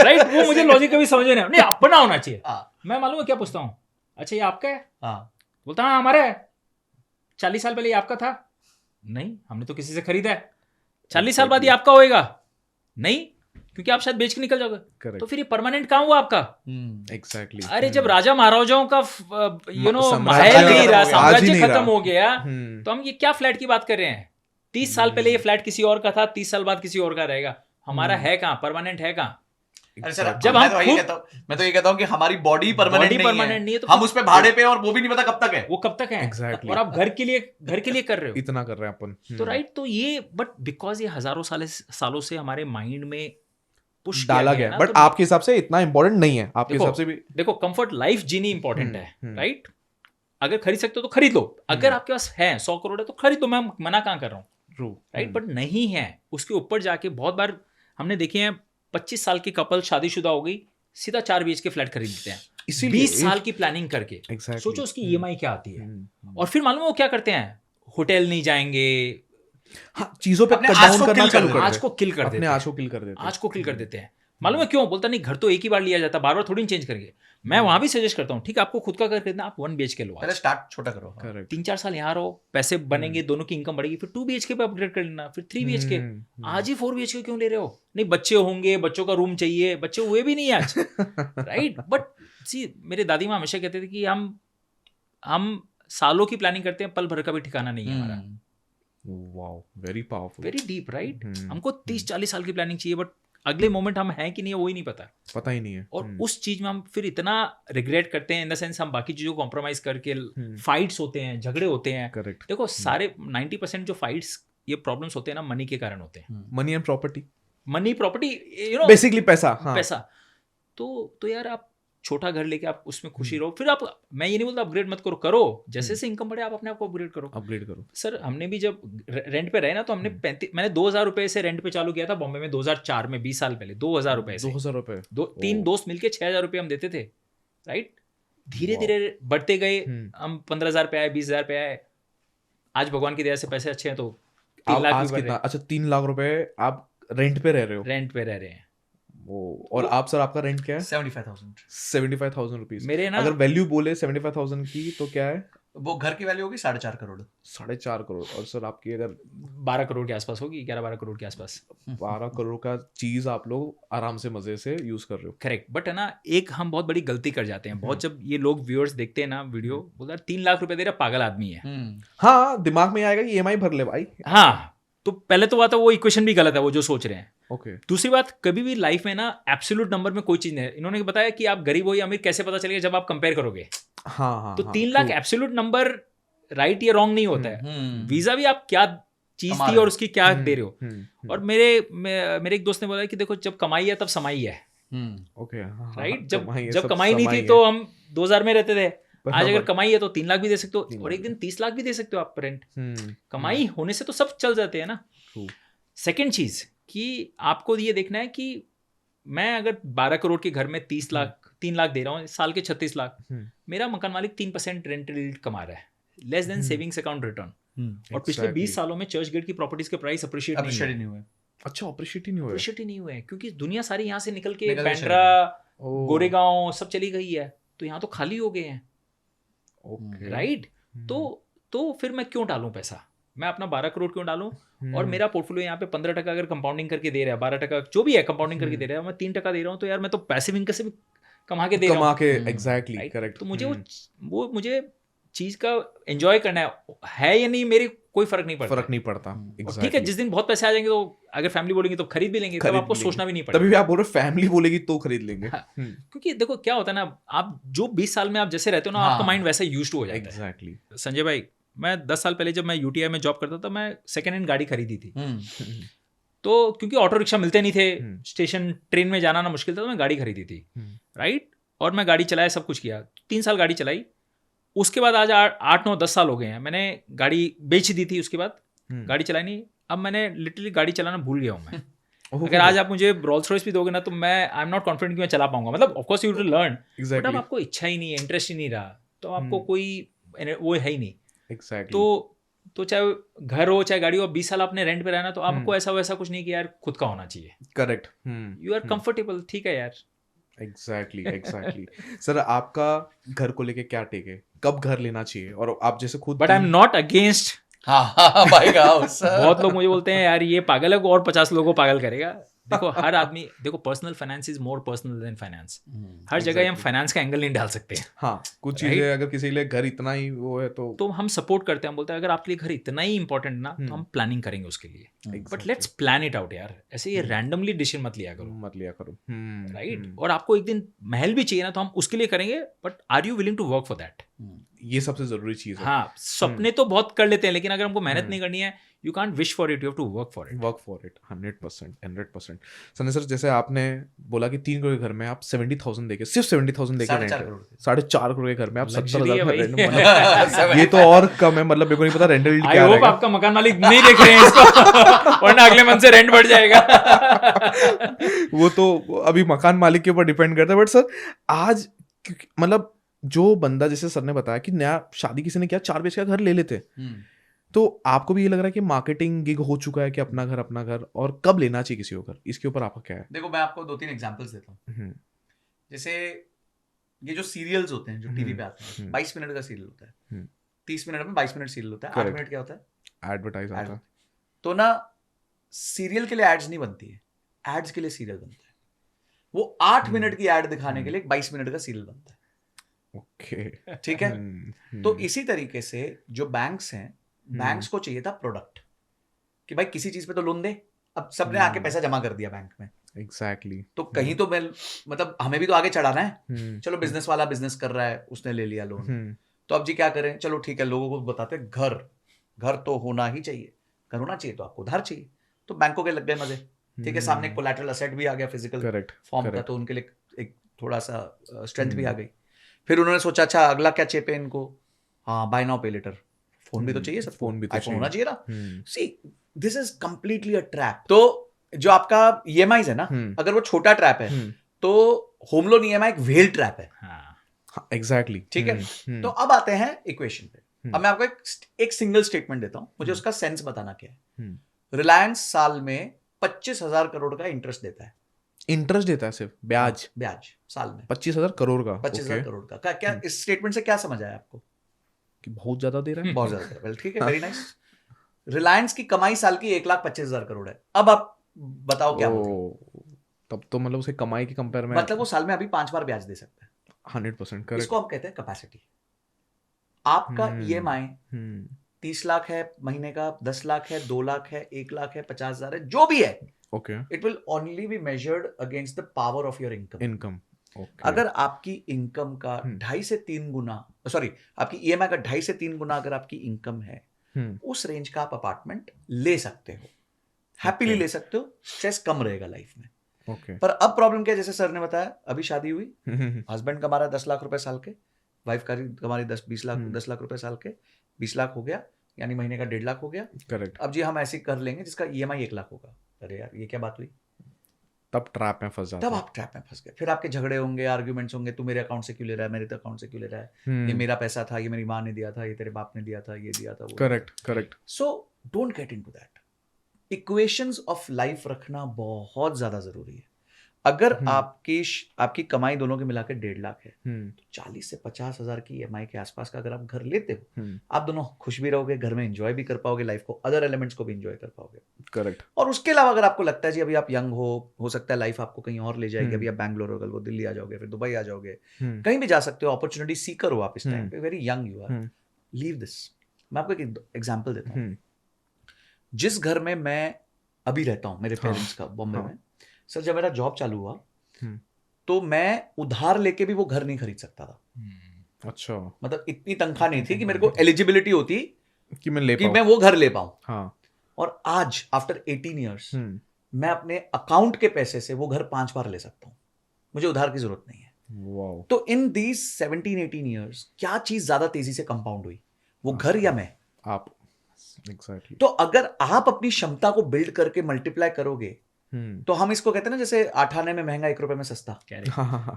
राइट, वो मुझे लॉजिक कभी समझ में नहीं अपना होना चाहिए। मैं मालूम है क्या पूछता हूँ, अच्छा ये आपका है? बोलता हाँ हमारा है। 40 साल पहले ये आपका था? नहीं, हमने तो किसी से खरीदा है। 40 साल बाद ये आपका होएगा? नहीं, क्योंकि आप शायद बेच के निकल जाओगे। तो करेक्ट, फिर ये परमानेंट कहाँ हुआ आपका? एग्जैक्टली। अरे जब राजा महाराजाओं का साम्राज्य महल नहीं रहा, आज ही साम्राज्य नहीं खत्म रहा। हो गया, तो हम ये क्या फ्लैट की बात कर रहे हैं? 30 साल पहले ये फ्लैट किसी और का था, 30 साल बाद किसी और का रहेगा। हमारा है कहाँ? परमानेंट है कहाँ? अरे सर, जब मैं हम तो यही खुद- कहता हूँ, मैं तो ये कहता हूँ कि हमारी बॉडी परमानेंट Body permanent नहीं है, तो हम फिर- उस पे भाड़े पे, और वो भी नहीं पता कब तक है। वो कब तक है? Exactly. और आप घर के लिए कर रहे हो। इतना कर रहे हैं अपन। तो राइट, तो ये बट बिकॉज ये हजारों सालों से हमारे माइंड में पुश डाला गया, बट तो आपके हिसाब से इतना इंपॉर्टेंट नहीं है, आपके देखो, हिसाब से भी। देखो कंफर्ट लाइफ जीनी इंपॉर्टेंट है, हम्म। राइट? अगर खरीद सकते हो तो खरीद लो, अगर आपके पास है 100 करोड़ है तो खरीद लो, मैं मना कहाँ कर रहा हूँ, ट्रू, राइट? बट नहीं है, उसके ऊपर जाके बहुत बार हमने देखे हैं 25 साल की कपल शादीशुदा हो गई, सीधा 4 BHK फ्लैट खरीद लेते हैं, इसीलिए 20 साल की प्लानिंग करके। Exactly. सोचो उसकी EMI क्या आती है, हम्म। और फिर मालूम है वो क्या करते हैं? होटल नहीं जाएंगे, हाँ, चीजों पे अपने कट आज डाउन को करना kill चालू कर कर आज देते को किल कर हैं, देते अपने हैं, आज को किल कर देते हैं। आज को किल कर देते हैं। मालूम है क्यों? बोलता नहीं, घर तो एक ही बार लिया जाता, बार बार थोड़ी चेंज करके। मैं वहां भी सजेस्ट करता हूँ, ठीक है आपको खुद का घर खरीदना, आप 1 BHK लो, पहले स्टार्ट छोटा करो। करेक्ट। 3-4 साल यहाँ रहो, पैसे बनेंगे, दोनों की इनकम बढ़ेगी, फिर 2 BHK पे अपग्रेड कर लेना, फिर 3 BHK। आज ही 4 BHK क्यों ले रहे हो? नहीं, बच्चे होंगे, बच्चों का रूम चाहिए, बच्चे हुए भी नहीं आज, राइट? बट सी, मेरे दादी माँ हमेशा कहते थे कि हम सालों की प्लानिंग करते हैं, पल भर का भी ठिकाना नहीं है हमारा। Wow, very powerful, very deep, right? Hmm, हमको 30-40 साल की प्लानिंग चाहिए, बट अगले मोमेंट हम हैं कि नहीं है वो ही नहीं पता। पता ही नहीं है। और उस चीज में हम फिर इतना रिग्रेट करते हैं, इन द सेंस हम बाकी चीजों को कॉम्प्रोमाइज करके, फाइट्स होते हैं, झगड़े होते हैं। करेक्ट। देखो सारे 90% जो फाइट्स, ये प्रॉब्लम्स होते हैं ना, मनी के कारण होते हैं। Money and property, money, property, you know, basically पैसा। हाँ, पैसा। तो यार आप छोटा घर लेके आप उसमें खुशी रहो, फिर आप, मैं ये नहीं बोलता अपग्रेड मत करो, जैसे से इनकम बढ़े आप अपने आप को अपग्रेड करो। अपग्रेड करो। सर हमने भी जब रेंट पे रहे ना, तो हमने मैंने 2000 रुपए से रेंट पे चालू किया था बॉम्बे में 2004 में, 20 साल पहले 2000 रुपए से। 2000 रुपए। 3 दोस्त मिलके 6000 रुपए हम देते थे, राइट? धीरे धीरे बढ़ते गए, हम 15,000 पे आए, 20,000 पे आए। आज भगवान की दया से पैसे अच्छे हैं तो 3 लाख आज भी बढ़ कितना? रहे अच्छा, 3 लाख रुपए आप रेंट पे रह रहे हो। हैं, रेंट पे रह रहे हैं। और आप सर, आपका रेंट क्या है? 75,000। 75,000 रुपीज। मेरे ना, अगर वैल्यू बोले 75,000 की तो क्या है? वो घर की वैल्यू होगी 4.5 करोड़। 4.5 करोड़। और सर आपकी अगर 12 करोड़ के आसपास होगी, 11-12 करोड़ के आसपास। 12 करोड़ का चीज आप लोग आराम से मजे से यूज कर रहे हो। करेक्ट। बट है ना, एक हम बहुत बड़ी गलती कर जाते हैं बहुत, जब ये लोग व्यूअर्स देखते हैं ना वीडियो, बोलते हैं 3 लाख रुपए दे रहा, पागल आदमी है। हाँ, दिमाग में आएगा कि EMI भर ले भाई। हाँ, तो पहले तो बात है, वो इक्वेशन भी गलत है वो जो सोच रहे हैं। ओके। दूसरी बात, कभी भी लाइफ में ना एब्सोल्यूट नंबर में कोई चीज नहीं है। इन्होंने बताया कि आप गरीब हो या अमीर कैसे पता चलेगा, जब आप कंपेयर करोगे। हाँ, तो 3 लाख एब्सोल्यूट नंबर राइट या रॉन्ग नहीं होता है। वीजा भी आप क्या चीज थी और उसकी क्या दे रहे हो। और मेरे एक दोस्त ने बोला कि देखो, जब कमाई है तब समाई है, ओके, राइट? जब कमाई नहीं थी तो हम 2000 में रहते थे। आज अगर कमाई है तो 3 लाख भी दे सकते हो, और एक दिन 30 लाख भी दे सकते हो आप रेंट। कमाई होने से तो सब चल जाते हैं ना। सेकेंड चीज कि आपको ये देखना है कि मैं अगर 12 करोड़ के घर में 3 लाख दे रहा हूँ, साल के 36 लाख, मेरा मकान मालिक 3% रेंटल यील्ड कमा रहा है, less than savings account return. और पिछले 20 सालों में चर्च गेट की प्रॉपर्टीज के प्राइस अप्रिशिएट नहीं हुए। अच्छा, अप्रिशिएट ही नहीं हुए। अप्रिशिएट ही नहीं हुए क्योंकि दुनिया सारी यहाँ से निकल के निकल के बैंड्रा, गोरेगांव सब चली गई है, तो यहाँ तो खाली हो गए हैं, राइट? तो फिर मैं क्यों डालूं पैसा? मैं अपना 12 करोड़ क्यों डालूं? और मेरा पोर्टफोलियो यहाँ पे 15% अगर कंपाउंडिंग करके दे रहा है, 12% जो भी है कंपाउंडिंग करके दे रहा है, मैं 3% दे रहा हूँ, तो यार मैं तो पैसिव इनकम से भी कमा के दे रहा हूँ। Exactly, correct. तो मुझे वो मुझे चीज का एंजॉय करना है या नहीं, मेरी कोई फर्क नहीं पड़ता। ठीक है, जिस दिन बहुत पैसे आ जाएंगे तो अगर फैमिली बोलेंगे तो खरीद भी लेंगे, तब आपको सोचना भी नहीं पड़ेगा। तभी भी आप बोल रहे हो फैमिली बोलेगी तो खरीद लेंगे। क्योंकि देखो क्या होता है ना, आप जो 20 साल में आप जैसे रहते हो ना, आपका माइंड वैसा यूज्ड हो जाता है। एग्जैक्टली। संजय भाई, मैं 10 साल पहले जब मैं UTI में जॉब करता था, मैं सेकेंड हैंड गाड़ी खरीदी थी। तो क्योंकि ऑटो रिक्शा मिलते नहीं थे, स्टेशन ट्रेन में जाना ना मुश्किल था, तो मैं गाड़ी खरीदी थी, राइट? और मैं गाड़ी चलाया, सब कुछ किया, 3 साल गाड़ी चलाई। उसके बाद आज 8, 9, 10 साल हो गए हैं, मैंने गाड़ी बेच दी थी, उसके बाद गाड़ी चलाई नहीं। अब मैंने लिटरली गाड़ी चलाना भूल गया हूँ मैं। अगर आज आप मुझे रोल्स रॉयस भी दोगे ना, तो मैं आई एम नॉट कॉन्फिडेंट कि मैं चला पाऊंगा। मतलब of course you to learn, but अब आपको इच्छा ही नहीं है, इंटरेस्ट ही नहीं रहा, तो आपको कोई वो है ही नहीं। तो चाहे घर हो चाहे गाड़ी हो, 20 साल आपने रेंट पे रहना, तो आपको ऐसा वैसा कुछ नहीं कि यार खुद का होना चाहिए। करेक्ट। यू आर कंफर्टेबल, ठीक है यार। एग्जैक्टली। सर, आपका घर को लेके क्या टेक है? कब घर लेना चाहिए? और आप जैसे खुद, but I am not against. हाँ, बहुत लोग मुझे बोलते हैं यार ये पागल है, और 50 लोगों को पागल करेगा। देखो हर आदमी, देखो personal finance is more personal than finance. हर जगह हम फाइनेंस का एंगल नहीं डाल सकते हैं। हाँ, कुछ Right? चीजें अगर किसी के लिए घर इतना ही वो है तो हम सपोर्ट करते हैं, हम बोलते हैं अगर आपके लिए घर इतना ही इंपॉर्टेंट ना तो हम प्लानिंग करेंगे उसके लिए, but let's plan it out यार। ऐसे ये रैंडमली डिसीजन मत लिया करो, मत लिया करो। राइट? और आपको एक दिन महल भी चाहिए ना तो हम उसके लिए करेंगे, but are you willing to work for that? ये सबसे जरूरी चीज है। हाँ, सपने तो बहुत कर लेते हैं, लेकिन अगर हमको मेहनत नहीं करनी है, you can't wish for it, you have to work for it. Work for it 100%। Sanjay sir, जैसे आपने बोला कि 3 करोड़ के घर में आप 70,000 देके, सिर्फ 70,000 देके 4.5 रेंट, करोड़ के। 4.5 करोड़ के घर में आप Luxury 70,000 है का भाई। रेंट मतलब ये तो और कम है, मतलब मेरे को नहीं पता रेंटल आई क्या होप रहेगा। आपका मकान मालिक नहीं देख रहे हैं इसको, वरना अगले मंथ से रेंट बढ़ जाएगा। वो तो अभी मकान मालिक के ऊपर डिपेंड करता है। बट सर आज मतलब जो बंदा, जैसे सर ने बताया कि नया शादी किसी ने किया 4 BHK का घर ले लेते, तो आपको भी ये लग रहा है कि मार्केटिंग गिग हो चुका है कि अपना घर, और कब लेना चाहिए किसी को घर, इसके ऊपर आपका क्या है? देखो मैं आपको 2-3 एग्जांपल्स देता हूँ। जैसे ये जो सीरियल्स होते हैं जो टीवी पे आते हैं, 22 मिनट का सीरियल होता है, 30 मिनट में 22 मिनट सीरियल होता है, 8 मिनट क्या होता है? एडवर्टाइज आता है। तो ना सीरियल के लिए एड्स नहीं बनती है, एड्स के लिए सीरियल बनता है। वो 8 मिनट की एड दिखाने के लिए 22 मिनट का सीरियल बनता है। ओके, ठीक है, तो इसी तरीके से जो बैंक्स हैं, बैंक्स को चाहिए था प्रोडक्ट कि भाई किसी चीज पे तो लोन दे। अब सबने आके पैसा जमा कर दिया बैंक में, एग्जैक्टली। तो कहीं तो मैं मतलब हमें भी तो आगे चढ़ाना है। चलो बिजनेस वाला बिजनेस कर रहा है, उसने ले लिया लोन, तो अब जी क्या करें? चलो ठीक है, लोगों को बताते हैं घर तो होना ही चाहिए, घर होना चाहिए तो आपको उधार चाहिए, तो बैंकों के लग गए मजे। ठीक है, सामने कोलैटरल असेट भी आ गया फिजिकल फॉर्म का, तो उनके लिए एक थोड़ा सा स्ट्रेंथ भी आ गई। फिर उन्होंने सोचा अच्छा अगला क्या चेपे इनको, हाँ बाय नाउ पे लेटर, फोन भी तो चाहिए, सब फोन भी तो आईफोन होना चाहिए ना। See this is completely a trap. तो जो आपका ईएमआई है ना, अगर वो छोटा ट्रैप है तो होम लोन ईएमआई एक वेल ट्रैप है। एग्जैक्टली, ठीक है, तो अब आते हैं इक्वेशन पे। अब मैं आपको एक सिंगल स्टेटमेंट देता हूं, मुझे उसका सेंस बताना क्या है। रिलायंस साल में 25,000 करोड़ का इंटरेस्ट देता है। इंटरेस्ट देता है सिर्फ ब्याज साल में 25,000 करोड़ का। 25,000 करोड़ का क्या इस स्टेटमेंट से क्या समझ आया आपको? कि बहुत ज्यादा दे रहा है। बहुत ज्यादा। वेल ठीक है, वेरी नाइस। रिलायंस की कमाई साल की 1,25,000 करोड़ है। अब आप बताओ क्या मतलब? तब तो मतलब उसे कमाई के कंपेयर में मतलब वो साल में अभी 5 बार ब्याज दे सकता है। 100% करेक्ट। इसको हम कहते हैं कैपेसिटी। आपका ईएमआई 30 लाख है महीने का, 10 लाख है, 2 लाख है, 1 लाख है, 50,000 है, जो भी है, okay, it will only be measured against the power of your income. Okay, अगर आपकी इनकम का 2.5 से 3 गुना, सॉरी आपकी ईएमआई का 2.5 से 3 गुना अगर आपकी इनकम है, उस रेंज का आप अपार्टमेंट ले सकते हो, हैप्पीली ले सकते हो, स्ट्रेस कम रहेगा लाइफ में। ओके। पर अब प्रॉब्लम क्या है, जैसे सर ने बताया, अभी शादी हुई, हस्बैंड कमा रहा है 10 लाख रुपए साल के, वाइफ कमा रही 10 लाख रुपए साल के, 20 लाख हो गया, यानी महीने का 1.5 लाख हो गया। करेक्ट। अब जी हम ऐसे कर लेंगे जिसका ईएमआई 1 लाख होगा। अरे यार ये क्या बात हुई? तब ट्रैप में फंस जाता तब आप ट्रैप में फंस गए। फिर आपके झगड़े होंगे, आर्ग्यूमेंट्स होंगे, तू मेरे अकाउंट से क्यों ले रहा है, मेरे अकाउंट से क्यों ले रहा है, ये मेरा पैसा था, ये मेरी माँ ने दिया था, ये तेरे बाप ने दिया था, ये दिया था, वो। Correct. So don't get into that. Equations of life रखना बहुत ज्यादा जरूरी है। अगर आपकी कमाई दोनों के मिलाकर 1.5 लाख है, तो 40 से 50,000 की ईएमआई के आसपास का अगर आप घर लेते हो, आप दोनों खुश भी रहोगे, घर में एंजॉय भी कर पाओगे लाइफ को, अदर एलिमेंट्स को भी एंजॉय कर पाओगे। करेक्ट। और उसके अलावा अगर आपको लगता है जी अभी आप यंग हो सकता है लाइफ आपको कहीं और ले जाएगी, अभी आप बैंगलोर हो, कल वो दिल्ली आ जाओगे, फिर दुबई आ जाओगे, कहीं भी जा सकते हो, अपॉर्चुनिटी सीकर हो आप इस टाइम पे, very young you are, leave this. मैं आपको एक एग्जांपल देता हूँ। जिस घर में मैं अभी रहता हूँ, मेरे पेरेंट्स का, बॉम्बे में, सर जब मेरा जॉब चालू हुआ तो मैं उधार लेके भी वो घर नहीं खरीद सकता था। अच्छा, मतलब इतनी तनख्वाह नहीं थी कि मेरे को एलिजिबिलिटी होती कि मैं वो घर ले पाऊं। हाँ। और आज आफ्टर 18 ईयर्स मैं अपने अकाउंट के पैसे से वो घर 5 बार ले सकता हूं, मुझे उधार की जरूरत नहीं है। वाओ। तो इन दीज 17-18 ईयर्स क्या चीज ज्यादा तेजी से कंपाउंड हुई, वो घर या मैं? आप। एग्जैक्टली। तो अगर आप अपनी क्षमता को बिल्ड करके मल्टीप्लाई करोगे, तो हम इसको कहते हैं ना, जैसे 8 आने में महंगा 1 रुपए में सस्ता।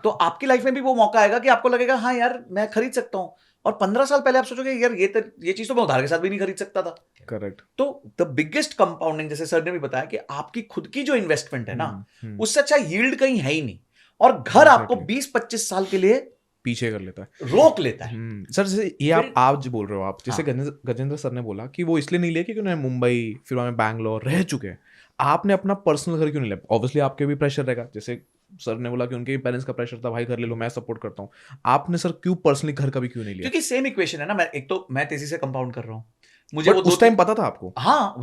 तो आपकी लाइफ में भी वो मौका आएगा कि आपको लगेगा हाँ यार मैं खरीद सकता हूं, और 15 साल पहले आप सोचोगे यार ये चीज तो मैं उधार के साथ भी नहीं खरीद सकता था। करेक्ट। तो द बिगेस्ट कंपाउंडिंग, जैसे सर ने भी बताया, कि आपकी खुद की जो इन्वेस्टमेंट है ना, उससे अच्छा यील्ड कहीं है ही नहीं, और घर आपको 20-25 साल के लिए पीछे कर लेता है, रोक लेता है। सर जैसे ये आप जो बोल रहे हो, आप जैसे गजेंद्र सर ने बोला कि वो इसलिए नहीं लिया क्योंकि उन्होंने मुंबई फिर वहां बैंगलोर रह चुके हैं। आपने अपना पर्सनल घर क्यों नहीं लिया? ऑब्वियसली आपके भी प्रेशर रहेगा, जैसे सर ने बोला कि उनके पेरेंट्स का प्रेशर था, भाई घर ले लो, मैं सपोर्ट करता हूँ। आपने सर क्यों पर्सनली घर का भी क्यों नहीं लिया? क्योंकि सेम इक्वेशन है ना, मैं तेजी से कंपाउंड कर रहा हूँ, मुझे बट वो उस टाइम पता था आपको? हाँ,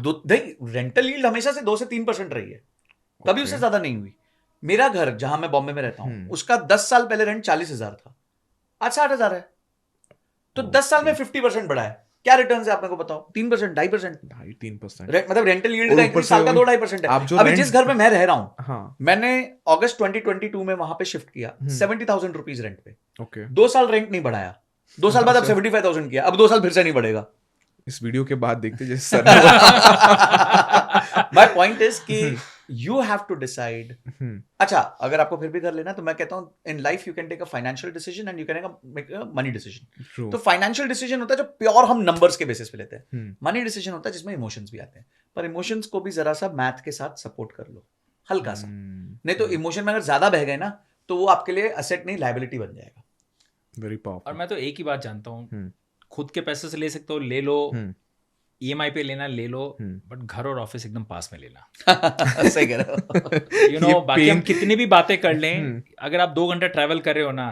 रेंटल यील्ड हमेशा से 2 से 3% रही है, कभी Okay. उससे ज्यादा नहीं हुई। मेरा घर जहां मैं बॉम्बे में रहता हूँ, उसका 10 साल पहले रेंट 40,000 था, आज 60,000 है। तो 10 साल में 50% बढ़ा है। क्या रिटर्न है आप मेरे को बताओ? 3%, 2.5%। 2.5-3%। मतलब रेंटल यील्ड और का ऊपर इंक्रीज से साल का वही- 2-2.5% आप है। जो अभी rent- जिस घर में मैं रह रहा हूँ, हाँ, मैंने अगस्त 2022 में वहां पे शिफ्ट किया, 70,000 रुपीज रेंट पे। ओके। 2 साल रेंट नहीं बढ़ाया, 2 साल बाद अब 75,000 किया, अब 2 साल फिर से नहीं बढ़ेगा। इस वीडियो के बाद देखते जैसे सर ने बोला। माय पॉइंट इज कि यू हैव टू डिसाइड। हम्म, अच्छा, अगर आपको फिर भी घर लेना, तो मैं कहता हूँ in life you can take a financial decision and you can make a money decision. true. तो फाइनेंशियल डिसीजन होता है जो प्योर हम नंबर्स के बेसिस पे लेते हैं। हम्म, मनी डिसीजन होता है जिसमें इमोशंस भी आते हैं, पर इमोशंस को भी जरा सा मैथ के साथ सपोर्ट कर लो, हल्का सा। नहीं तो इमोशन में अगर ज्यादा बह गए ना, तो वो आपके लिए असेट नहीं, लायबिलिटी बन जाएगा। very और powerful. मैं तो एक ही बात जानता हूँ, हम्म, खुद के पैसे से ले सकते हो, ले लो, हम्म, ईएमआई पे लेना ले लो, बट घर और ऑफिस एकदम पास में लेना। सही कह रहे हो। यू नो ये बाकी हम pain- कितनी भी बातें कर लें, अगर आप 2 घंटा ट्रैवल कर रहे हो ना,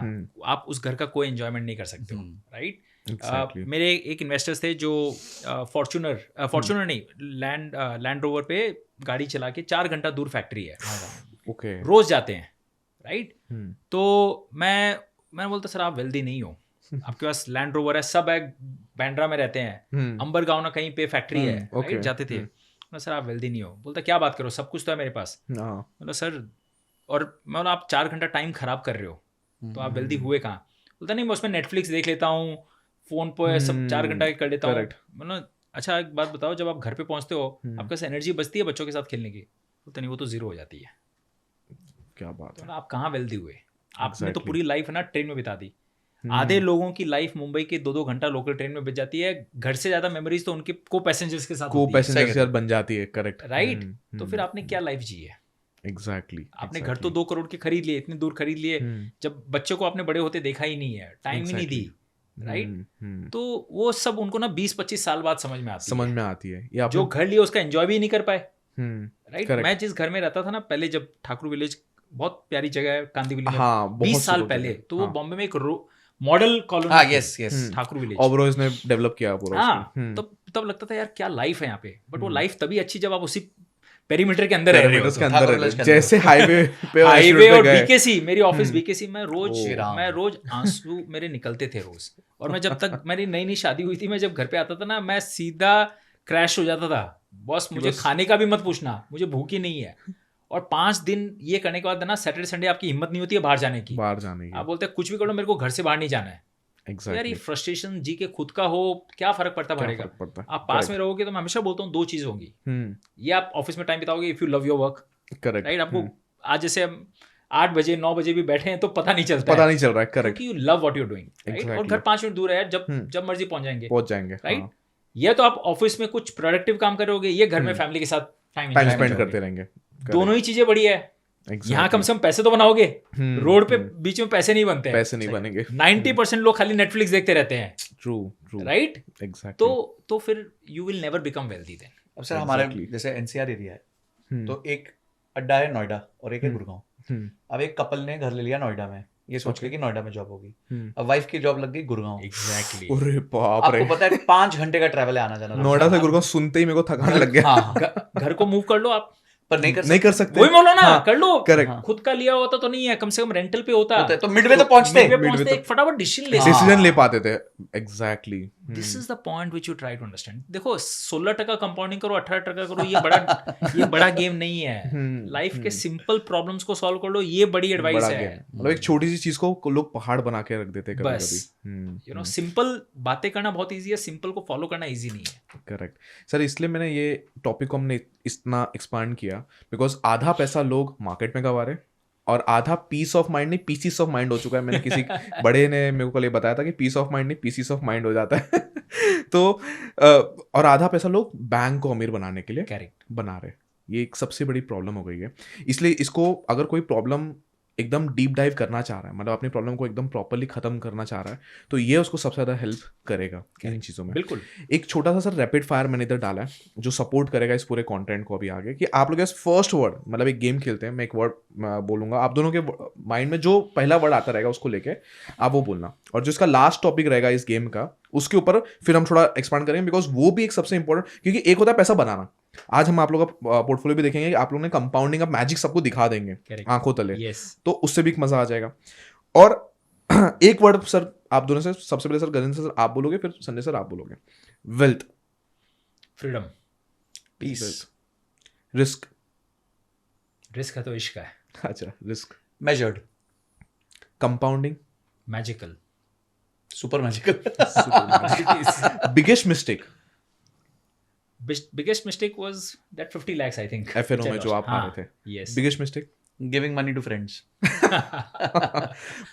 आप उस घर का कोई एंजॉयमेंट नहीं कर सकते हो, राइट? Exactly. मेरे एक इन्वेस्टर्स थे जो फॉर्च्यूनर नहीं, लैंड रोवर पे गाड़ी चला के 4 घंटा दूर फैक्ट्री है, okay. रोज जाते हैं, राइट? हम्म, तो मैं बोलता सर आप वेल्दी नहीं हो, आपके पास लैंड रोवर है, सब है, बैंड्रा में रहते हैं, अंबर गांव ना कहीं पे फैक्ट्री है, okay. राइट? जाते थे। मैं सर आप वेल्दी नहीं हो। बोलता क्या बात करो, सब कुछ तो है मेरे पास। हाँ, मतलब सर, और मैं बोला आप 4 घंटा टाइम खराब कर रहे हो, तो आप वेल्दी हुए कहाँ? बोलता नहीं मैं उसमें नेटफ्लिक्स देख लेता हूँ, फोन पे सब 4 घंटा कर लेता हूँ। correct. मतलब अच्छा एक बात बताओ, जब आप घर पे पहुंचते हो आपके पास एनर्जी बचती है बच्चों के साथ खेलने की? बोलता नहीं वो तो जीरो हो जाती है। क्या बात तो है. बोला, आप कहाँ वेल्दी हुए? आपने तो Exactly. पूरी लाइफ है ना ट्रेन में बिता दी। आधे लोगों की लाइफ मुंबई के 2-2 घंटा लोकल ट्रेन में बीत जाती है, घर से ज्यादा मेमोरीज तो उनके को पैसेंजर्स के साथ को होती है, पैसेंजर के साथ बन जाती है, करेक्ट, राइट? तो फिर आपने क्या लाइफ जी है? एग्जैक्टली. आपने घर तो 2 करोड़ के खरीद लिए, इतनी दूर खरीद लिए, जब बच्चों को आपने बड़े होते देखा ही नहीं है, टाइम ही नहीं दी, राइट? तो वो सब उनको ना 20-25 साल बाद समझ में आती समझ है। में आती है. ये जो घर लिया उसका एंजॉय भी नहीं कर पाए, राइट? correct. मैं जिस घर में रहता था ना पहले, जब ठाकुर विलेज, बहुत प्यारी जगह है कांदीवली में, हाँ, बहुत 20 साल सुपर पहले, जगह, तो वो हाँ. बॉम्बे में एक मॉडल कॉलोनी हाँ, थी, yes yes. Thakur village. Oberois ने डेवलप किया पूरा हाँ, उसको. तब लगता था यार क्या लाइफ है यहाँ पे, बट वो लाइफ तभी अच्छी जब आप उसी पेरीमीटर के अंदर रह रहे हो। Perimeters के तो। अंदर ठाकुर रहते विलेज हैं. के अंदर. जैसे हाईवे पे हाईवे एस्टेट और पे गए. बीकेसी, मेरी ऑफिस बीकेसी, मैं राम। रोज आंसू मेरे निकलते थे रोज। और मैं जब तक मेरी नई नई शादी हुई थी, मैं जब घर पे आता था ना, मैं सीधा क्रैश हो जाता था, बॉस मुझे खाने का भी मत पूछना, मुझे भूख ही नहीं है। और 5 दिन ये करने के बाद ना सैटरडे संडे आपकी हिम्मत नहीं होती है बाहर जाने की, बाहर जाने की. आप बोलते हैं कुछ भी करो मेरे को घर से बाहर नहीं जाना है। यार एग्जैक्टली. ये फ्रस्ट्रेशन जी के खुद का हो, क्या फर्क पड़ता क्या पड़ेगा? फर्क पड़ता है? आप पास में रहोगे तो मैं हमेशा बोलता हूँ 2 चीज होंगी, ये आप ऑफिस में टाइम बिताओगे if you love your work, correct. Right? आपको आज जैसे हम 8 बजे 9 बजे भी बैठे हैं तो पता नहीं चलता पता है, नहीं चल रहा है. करेक्ट. क्योंकि you love what you doing, right? और Exactly. घर 5 मिनट दूर है, जब मर्जी पहुंच जाएंगे, पहुंच जाएंगे. राइट? ये तो आप ऑफिस में कुछ प्रोडक्टिव काम करोगे, ये घर में फैमिली के साथ टाइम टाइम स्पेंड करते रहेंगे. दोनों ही चीजें बढ़िया है। Exactly. यहाँ कम से कम पैसे तो बनाओगे, रोड पे बीच में पैसे नहीं बनते हैं। पैसे नहीं बनेंगे. 90% लोग खाली नेटफ्लिक्स देखते रहते हैं, ट्रू ट्रू. राइट? एग्जैक्टली. तो फिर you will never become wealthy then. अब सर हमारे Exactly. जैसे एनसीआर एरिया है, तो एक अड्डा है नोएडा और एक है गुड़गांव। अब एक कपल ने घर ले लिया नोएडा में, ये सोच के कि नोएडा में जॉब होगी। अब वाइफ की जॉब लग गई गुड़गांव। एग्जैक्टली। अरे बाप रे. आपको पता है 5 घंटे का ट्रैवल है आना जाना। नोएडा से गुड़गांव सुनते ही मेरे को थकान लग गया. हाँ, घर को मूव कर लो आप, पर नहीं कर सकते. वही बोलो ना, हाँ, कर लो। correct. खुद का लिया होता तो नहीं है, कम से कम रेंटल पे होता तो मिडवे तो पहुंचते midway midway पहुंचते तो- एक फटाफट डिसीजन ले डिसीजन ले पाते थे. Exactly. This is the point which you try to understand. देखो 16% कंपाउंडिंग करो, 18% करो, ये बड़ा गेम नहीं है। लाइफ के सिंपल प्रॉब्लम्स को सॉल्व कर लो, ये बड़ी एडवाइस बड़ा है। गेम. मतलब एक छोटी सी चीज को लोग पहाड़ बना के रख देते कभी बस कभी. यू नो सिंपल बातें करना बहुत इजी है, सिंपल को फॉलो करना इजी नहीं है। Correct sir. इसलिए मैंने ये टॉपिक को हमने इतना एक्सपांड किया बिकॉज आधा पैसा लोग मार्केट में गवा रहे और आधा पीस ऑफ माइंड नहीं पीसीस ऑफ माइंड हो चुका है. मैंने किसी बड़े ने मेरे को कल ये बताया था कि पीस ऑफ माइंड नहीं पीसीस ऑफ माइंड हो जाता है. तो और आधा पैसा लोग बैंक को अमीर बनाने के लिए करेक्ट। बना रहे. ये एक सबसे बड़ी प्रॉब्लम हो गई है. इसलिए इसको अगर कोई प्रॉब्लम एकदम डीप डाइव करना चाह रहा है, मतलब अपनी प्रॉब्लम को एकदम प्रॉपरली खत्म करना चाह रहा है, तो ये उसको सबसे ज़्यादा हेल्प करेगा इन चीज़ों में। बिल्कुल। एक छोटा सा सर रैपिड फायर मैंने इधर डाला है जो सपोर्ट करेगा इस पूरे कंटेंट को अभी आगे, कि आप लोग फर्स्ट वर्ड, मतलब एक गेम खेलते हैं, मैं एक वर्ड बोलूंगा, आप दोनों के माइंड में जो पहला वर्ड आता रहेगा उसको लेके आप वो बोलना, और जो इसका लास्ट टॉपिक रहेगा इस गेम का उसके ऊपर फिर हम थोड़ा एक्सपांड करेंगे, बिकॉज वो भी एक सबसे इंपॉर्टेंट, क्योंकि एक होता है पैसा बनाना, आज हम आप लोग का पोर्टफोलियो भी देखेंगे कि आप लोगों ने कंपाउंडिंग ऑफ मैजिक सबको दिखा देंगे आंखों तले, यस, तो उससे भी एक मजा आ जाएगा। और एक वर्ड सर आप दोनों से, सबसे पहले सर गजेंद्र सर आप बोलोगे, फिर संजय सर आप बोलोगे। Wealth, freedom, peace, risk, risk है तो इश्क है, अच्छा risk, measured, compounding, magical, super magical, biggest mistake, biggest mistake was that 50 lakhs I think FNO में जो आप हारे थे, yes, biggest mistake, giving money to friends.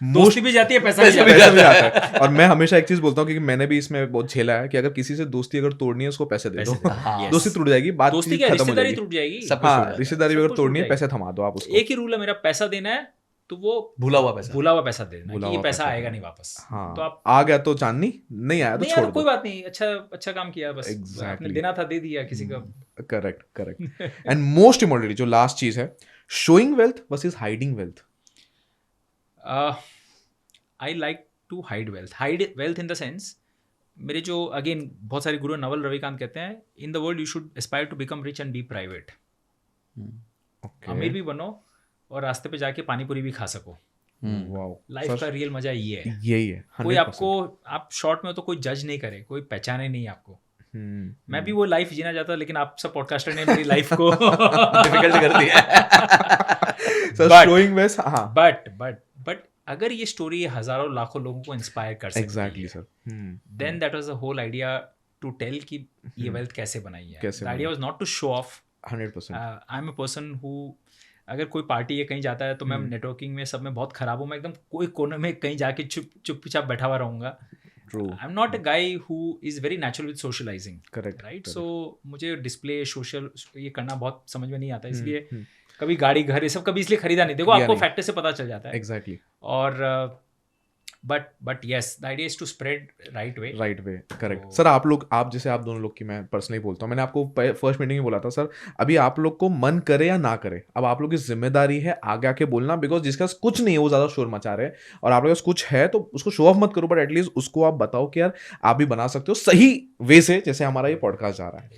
दोस्ती भी जाती है, पैसा भी जाता है। पैसा भी जाता है। और मैं हमेशा एक चीज बोलता हूँ, क्योंकि मैंने भी इसमें बहुत झेला है, कि अगर किसी से दोस्ती अगर तोड़नी है उसको पैसे दे दो, Yes. दोस्ती टूट जाएगी, बात दोस्ती क्या, खत्म हो रिश्तेदारी जाएगी। टूट जाएगी। सब कुछ हाँ, टूट जाता है। रिश्तेदारी सब अगर कुछ तोड़नी है टूट पैसे थमा दो आप उसको। एक ही रूल है मेरा, पैसा देना है तो वो भूला हुआ पैसा। भूला हुआ पैसा देना, भूला कि ये हुआ पैसा पैसा आएगा देना। नहीं वापस। हाँ, तो आप आ गया तो चांदनी, नहीं आया तो नहीं छोड़ यार, कोई दो। बात नहीं, अच्छा काम किया, बस Exactly. आपने देना था दे दिया किसी का। Correct correct. And most importantly जो लास्ट चीज है, showing wealth versus hiding wealth. I like to hide wealth in the sense, मेरे जो अगेन बहुत सारे गुरु नवल रविकांत कहते हैं, in the world you should aspire to become rich and be private. अमीर भी बनो और रास्ते पे जाके पानी पूरी भी खा सको। वाओ, लाइफ का रियल मजा ये है। यही है, कोई 100%। आपको, आप शॉर्ट में हो तो कोई जज नहीं करे, कोई पहचाने नहीं आपको। मैं भी वो लाइफ जीना चाहता, लेकिन आप सब पॉडकास्टर ने मेरी लाइफ को डिफिकल्ट कर दिया। शोइंग वेल्थ, हाँ बट अगर ये स्टोरी हजारों लाखों लोगों को इंस्पायर कर सकती एग्जैक्टली है, sir, then that was the whole idea to tell कि ये वेल्थ कैसे बनाई है। कैसे the idea was not to show off. 100%। I am a person who, अगर कोई पार्टी या कहीं जाता है तो मैं नेटवर्किंग में सब में बहुत खराब हूँ, मैं एकदम कोई कोने में कहीं जाके चुपचाप बैठा हुआ रहूंगा। True. I am not a guy who is very natural with socialising, Correct, right? So मुझे डिस्प्ले सोशल ये करना बहुत समझ में नहीं आता, इसलिए कभी गाड़ी घर ये सब कभी इसलिए खरीदा नहीं। देखो आपको फैक्टर से पता चल जाता है। एग्जैक्टली। और but yes, the idea is to spread right way. Correct sir. आप लोग, आप जैसे आप दोनों लोग की मैं पर्सनली बोलता हूँ, मैंने आपको फर्स्ट मीटिंग में बोला था सर, अभी आप लोग को मन करे या ना करे, अब आप लोग की जिम्मेदारी है आगे आके बोलना, बिकॉज जिसका कुछ नहीं है वो ज्यादा शोर मचा रहे हैं, और आप लोग के कुछ है तो उसको शो ऑफ मत करो, बट एटलीस्ट उसको आप बताओ कि यार आप भी बना सकते हो सही वे से, जैसे हमारा ये पॉडकास्ट जा रहा है।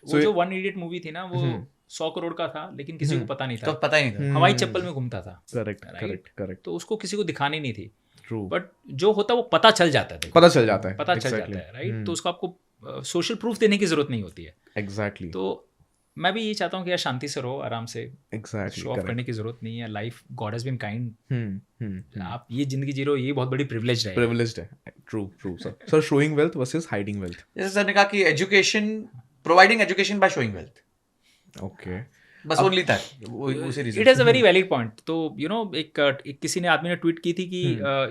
वो जो 1 इडियट मूवी थी ना, वो 100 करोड़ का था, लेकिन किसी को पता नहीं तो था, पता ही नहीं था। हवाई चप्पल में घूमता था। करेक्ट। तो उसको किसी को दिखानी नहीं थी, ट्रू। बट जो होता वो पता चल जाता है, पता चल जाता है, पता चल जाता है, राइट? तो उसको आपको सोशल प्रूफ देने की जरूरत नहीं होती है। एग्जैक्टली। तो मैं भी ये चाहता हूँ कि यार शांति से रहो, आराम से, एग्जैक्टली शो ऑफ करने की जरूरत नहीं है। Life, God has been kind. आप ये जिंदगी जी रहे हो, ये बहुत बड़ी प्रिविलेज है। प्रिविलेज्ड है। True sir. Showing wealth versus hiding wealth. जैसे सर ने कहा कि education, providing education by showing wealth, okay, बस ओनली दैट, उसी reason. It is a very valid point. तो यू नो, एक किसी ने आदमी ने ट्वीट की थी कि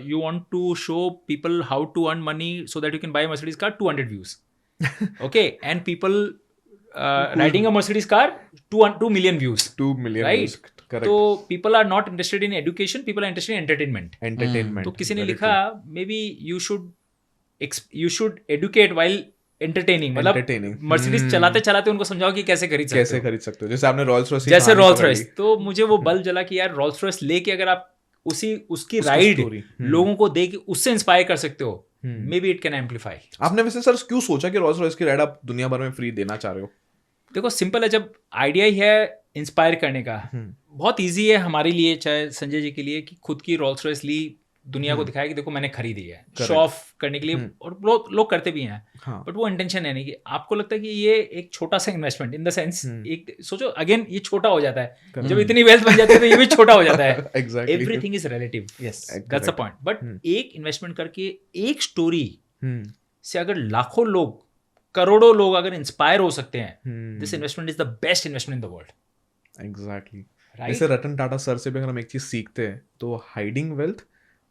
you want to show people how to earn money so that you can buy a Mercedes car, 200 views, okay, and people riding a Mercedes car, 2 million views, 2 million right? तो people are not interested in education, people are interested in entertainment. तो किसी ने लिखा, maybe you should educate while entertaining, मतलब Mercedes चलाते चलाते उनको समझाओ कि कैसे खरीद सकते हो, जैसे आपने रॉल्स रॉयस, जैसे रॉल्स रॉयस। तो मुझे वो बल्ब जला कि यार रॉल्स रॉयस लेके अगर आप उसकी राइड लोगों को दे के उससे इंस्पायर कर सकते हो, may be it can amplify. आपने वैसे सर क्यों सोचा कि रॉल्स रॉयस की राइड आप दुनिया भर में फ्री देना चाह रहे हो? देखो सिंपल है, जब आइडिया ही है इंस्पायर करने का, बहुत इजी है हमारे लिए, चाहे संजय जी के लिए, कि खुद की रॉल्स रॉयस ली, दुनिया को दिखाया कि देखो मैंने खरीदी है, शो ऑफ करने के लिए, और लोग करते भी हैं। बट वो इंटेंशन है नहीं कि आपको लगता है कि ये एक छोटा सा इन्वेस्टमेंट, इन द सेंस, एक सोचो अगेन, ये छोटा हो जाता है जब इतनी वेल्थ बन जाती है, तो ये भी छोटा हो जाता है। Everything is relative, that's a point. But एक इन्वेस्टमेंट करके एक स्टोरी से अगर लाखों लोग, करोड़ों लोग अगर इंस्पायर हो सकते हैं, this investment is the best investment in the world. Exactly. जैसे रतन टाटा सर से भी अगर हम एक चीज सीखते हैं, तो hiding wealth,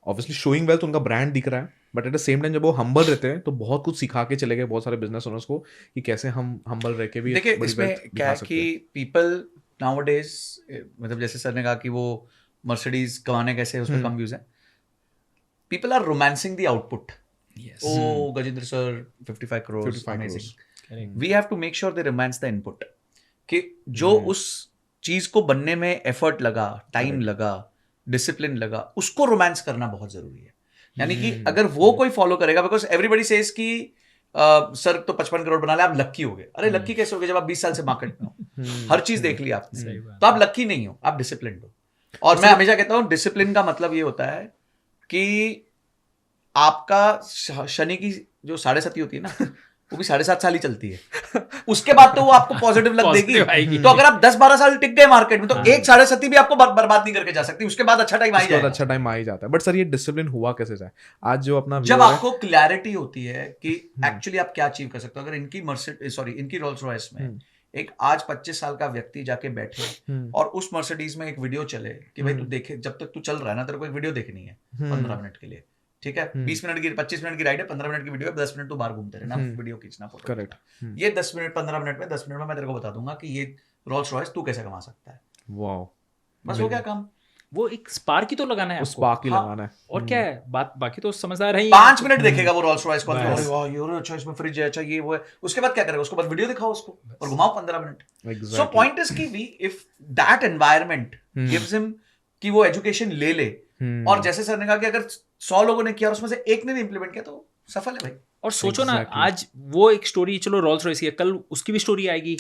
obviously showing wealth उनका ब्रांड दिख रहा है, but at the same time जब वो हम्बल रहते हैं तो बहुत कुछ सिखा के चले गए बहुत सारे बिजनेस ओनर्स को कि कैसे हम हम्बल रह के भी देखिए इसमें क्या है कि पीपल नाउअडेज, मतलब जैसे सर ने कहा कि वो मर्सिडीज कमाने कैसे, उस पर कम व्यूज है. People are romancing the output. Yes. Oh, Gajendra sir, 55 crores, 55 amazing. Correct. We have to make sure they romance the input. कि जो उस चीज को बनने में एफर्ट लगा, टाइम लगा, डिसिप्लिन लगा, उसको रोमांस करना बहुत जरूरी है. यानी कि अगर वो कोई फॉलो करेगा, बिकॉज एवरीबडी सेज कि सर तो 55 करोड़ बना ले, आप लक्की हो गए. अरे लक्की कैसे हो गए जब आप 20 साल से मार्केट में हो, हर चीज देख ली आपने, सही बात. तो आप लक्की नहीं हो, आप डिसिप्लिन हो. और मैं हमेशा कहता हूँ डिसिप्लिन का मतलब ये होता है कि आपका शनि की जो 7.5 होती है ना, वो भी 7.5 साल ही चलती है. उसके बाद तो वो आपको पॉजिटिव लग देगी. Positive आएगी. तो अगर आप 10-12 साल टिक गए मार्केट में, तो हाँ. एक 7.5 भी आपको बर्बाद नहीं करके जा सकती. उसके बाद अच्छा टाइम आ ही उसके बाद जाएगा. अच्छा टाइम आ ही जाता है. बट सर ये डिसिप्लिन हुआ कैसे जाए? आज जो अपना जब viewer है- आपको क्लैरिटी होती है कि एक्चुअली आप क्या अचीव कर सकते हो. अगर इनकी रोल्स रॉयस में एक आज 25 साल का व्यक्ति जाके बैठे और उस मर्सिडीज में एक वीडियो चले कि भाई तू देखे, जब तक तू चल रहा है ना, तेरे को एक वीडियो देखनी है 15 मिनट के लिए, ठीक है. 20 मिनट की 25 मिनट की राइड है, 15 मिनट की वीडियो है, 10 मिनट तू बाहर घूमते रहना, वीडियो खींचना, फोटो करेक्ट. ये 10 मिनट 15 मिनट में 10 मिनट में मैं तेरे को बता दूंगा कि ये रोल्स रॉयस तू कैसे कमा सकता है. वाओ, बस हो गया काम. वो एक स्पार्क ही तो लगाना है उस आपको. स्पार्क ही हाँ. लगाना है. और क्या है बात, बाकी तो समझदार है ही. 5 मिनट देखेगा वो रोल्स रॉयस को, बस. अरे वाह ये अच्छा, इसमें फ्रिज है, अच्छा ये वो है. उसके बाद क्या करेगा? उसको बस वीडियो दिखाओ उसको और घुमाओ 15 minute. Exactly. So point is कि we if that environment gives him कि वो एजुकेशन ले ले, और जैसे सर ने कहा कि अगर 100 लोगों ने किया और उसमें से एक ने इंप्लीमेंट किया तो सफल है भाई. और सोचो ना, Exactly. आज वो एक स्टोरी, चलो रोल्स रॉयस की है, कल उसकी भी स्टोरी आएगी.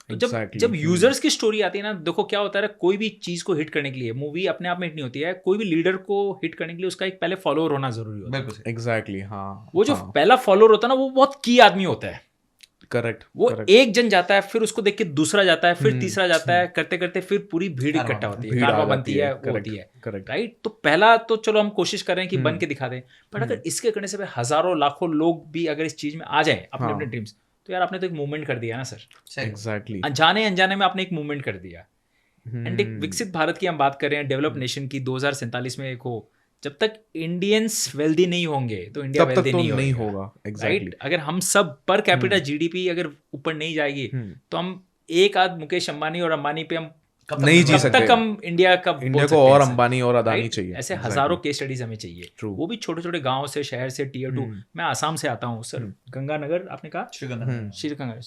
तो Exactly. जब यूजर्स की स्टोरी आती है ना, देखो क्या होता है, कोई भी चीज को हिट करने के लिए, मूवी अपने आप में हिट नहीं होती है, कोई भी लीडर को हिट करने के लिए उसका एक पहले फॉलोअर होना जरूरी होता है. बिल्कुल सही. एग्जैक्टली. हाँ, वो जो पहला फॉलोअर होता है ना, वो बहुत की आदमी होता है. करेक्ट. वो एक जन जाता है, फिर उसको देख के दूसरा जाता है, फिर तीसरा जाता है, करते करते फिर पूरी भीड़ कारवां इकट्ठा होती है, भीड़ आ कारवां जाती बनती है, वो Correct, होती है. correct. राइट. तो पहला तो चलो हम कोशिश कर रहे हैं कि बन के दिखा दें, बट अगर इसके करने से हजारों लाखों लोग भी अगर इस चीज में आ जाए अपने हाँ. अपने ड्रीम्स, तो यार आपने तो एक मूवमेंट कर दिया ना सर. सही. एग्जैक्टली. अनजाने अनजाने में आपने एक मूवमेंट कर दिया. एंड एक विकसित भारत की हम बात कर रहे हैं, डेवलप नेशन की, 2047 में एक हो. जब तक इंडियंस वेल्दी नहीं होंगे तो इंडिया तब तक वेल्दी तो नहीं नहीं होगा. होगा. एग्जैक्टली. राइट. अगर हम सब पर कैपिटा जीडीपी अगर ऊपर नहीं जाएगी, तो हम एक आध मुकेश अंबानी और अंबानी पे हम नहीं जी कब सकते. तक हम इंडिया का बोल इंडिया सकते को हैं और ऐसे? अंबानी और अदानी Right? चाहिए. ऐसे Exactly. हजारों केस स्टडीज हमें चाहिए. True. वो भी छोटे छोटे गांव से, शहर से, टियर 2. मैं आसाम से आता हूँ सर, गंगानगर आपने कहा, श्रीगंगा.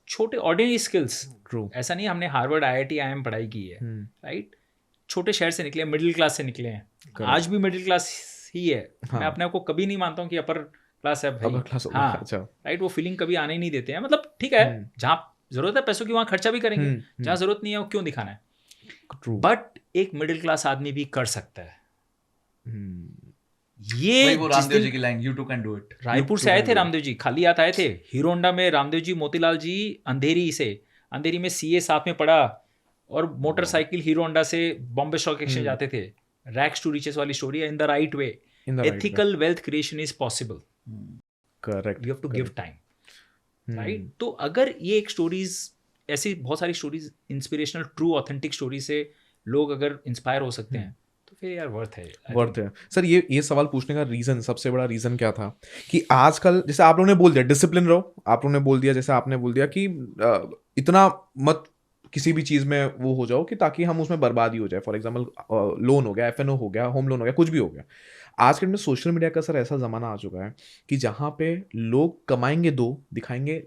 छोटे ऑर्डिनरी स्किल्स. True. ऐसा नहीं हमने हार्वर्ड IIT IIM पढ़ाई की है. राइट. छोटे शहर से निकले, मिडिल क्लास से निकले हैं. आज भी मिडिल क्लास ही है. मैं अपने आप को कभी नहीं मानता हूँ कि अपर क्लास है भाई. Upper class होगा. हाँ. अच्छा. राइट. वो फीलिंग कभी आने ही नहीं देते हैं. मतलब ठीक है, जहाँ जरूरत है पैसों की वहाँ खर्चा भी करेंगे, जहाँ जरूरत नहीं है वो क्यों दिखाना है. True. बट एक मिडिल क्लास आदमी भी कर सकता है. वही ये वो जिस रामदेव दिन जी की line, you too can do it. Raipur से आए थे रामदेव जी, खाली हाथ आए थे. हीरो होंडा में रामदेव जी, मोतीलाल जी अंधेरी में सीए साथ में पढ़ा, और मोटरसाइकिल हीरो होंडा से बॉम्बे स्टॉक एक्सचेंज आते थे. रैक्स टू रिचेस वाली स्टोरी है. In the right way In the right way. Ethical wealth creation is possible. Correct. You have to give time. Right. तो अगर ये एक स्टोरीज, ऐसी बहुत सारी stories, inspirational true authentic story से लोग अगर इंस्पायर हो सकते हैं, तो फिर यार वर्थ है. वर्थ है. सर ये सवाल पूछने का रीजन, सबसे बड़ा रीजन क्या था कि आजकल जैसे आप लोगों ने बोल दिया डिसिप्लिन रहो, आप लोगों ने बोल दिया, जैसे आपने बोल दिया कि इतना मत किसी भी चीज़ में वो हो जाओ कि ताकि हम उसमें बर्बादी हो जाए. फॉर एग्जांपल लोन हो गया, FNO हो गया, होम लोन हो गया, कुछ भी हो गया. आज के दिन में सोशल मीडिया का सर ऐसा ज़माना आ चुका है कि जहाँ पे लोग कमाएंगे 2, दिखाएंगे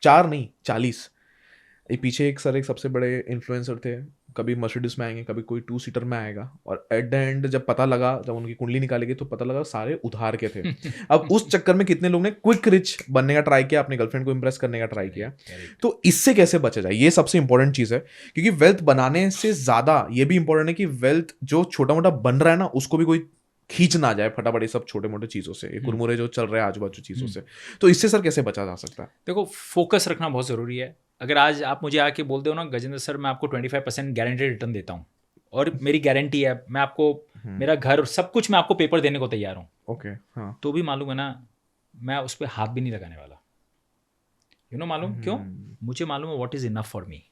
4 नहीं 40. ये पीछे एक सबसे बड़े इन्फ्लुएंसर थे, कभी मर्सिडीज में आएंगे, कभी कोई 2 सीटर में आएगा, और एट द एंड जब पता लगा, जब उनकी कुंडली निकाली गई तो पता लगा सारे उधार के थे. अब उस चक्कर में कितने लोग ने क्विक रिच बनने का ट्राई किया, अपनी गर्लफ्रेंड को इंप्रेस करने का ट्राई किया. तो इससे कैसे बचा जाए, ये सबसे इंपॉर्टेंट चीज़ है. क्योंकि वेल्थ बनाने से ज़्यादा ये भी इंपॉर्टेंट है कि वेल्थ जो छोटा मोटा बन रहा है ना, उसको भी कोई खींच ना जाए फटाफट ये सब छोटे मोटे चीज़ों से, ये कुरमुरे जो चल रहे हैं आजू बाजू चीज़ों से. तो इससे सर कैसे बचा जा सकता है? देखो, फोकस रखना बहुत ज़रूरी है. अगर आज आप मुझे आके बोलते हो ना, गजेंद्र सर मैं आपको 25% गारंटेड रिटर्न देता हूँ, और मेरी गारंटी है, मैं आपको मेरा घर सब कुछ मैं आपको पेपर देने को तैयार हूँ. ओके. हाँ. तो भी मालूम है ना, मैं उस पर हाथ भी नहीं लगाने वाला. मालूम क्यों? मुझे मालूम है what is enough for me.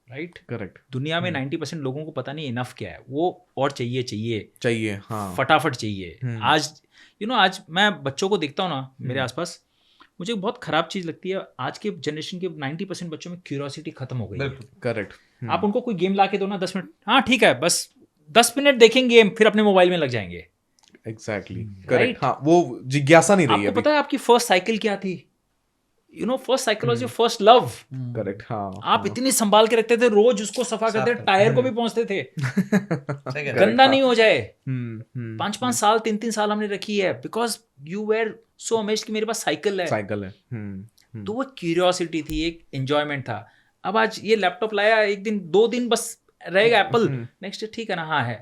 Right. Correct. दुनिया में 90% लोगों को पता नहीं इनफ क्या है, वो और चाहिए. हाँ. फटाफट चाहिए. आज मैं बच्चों को देखता हूँ ना मेरे आसपास, मुझे बहुत खराब चीज़ लगती है. आज के जनरेशन के 90% बच्चों में क्यूरियोसिटी खत्म हो गई है. करेक्ट. आप उनको कोई गेम ला के दो ना 10 मिनट, हाँ ठीक है, बस 10 मिनट देखेंगे फिर अपने मोबाइल में लग जाएंगे। Exactly Right? करेक्ट। हाँ, वो जिज्ञासा नहीं रही है आपको पता है आपकी फर्स्ट साइकिल क्या थी? First cycle was your first love. Correct. हाँ, आप इतनी संभाल के रखते थे, रोज उसको सफा करते थे, टायर को भी पहुंचते थे, सही कह रहे गंदा नहीं हो जाए। हम्म 5 साल 3 साल हमने रखी है, because you were so amazed कि मेरे पास साइकिल है। साइकिल है। तो वो क्यूरियोसिटी थी, एक एंजॉयमेंट था। अब आज ये लैपटॉप लाया, एक दिन 2 दिन बस रहेगा एप्पल, नेक्स्ट ठीक है ना, हाँ है,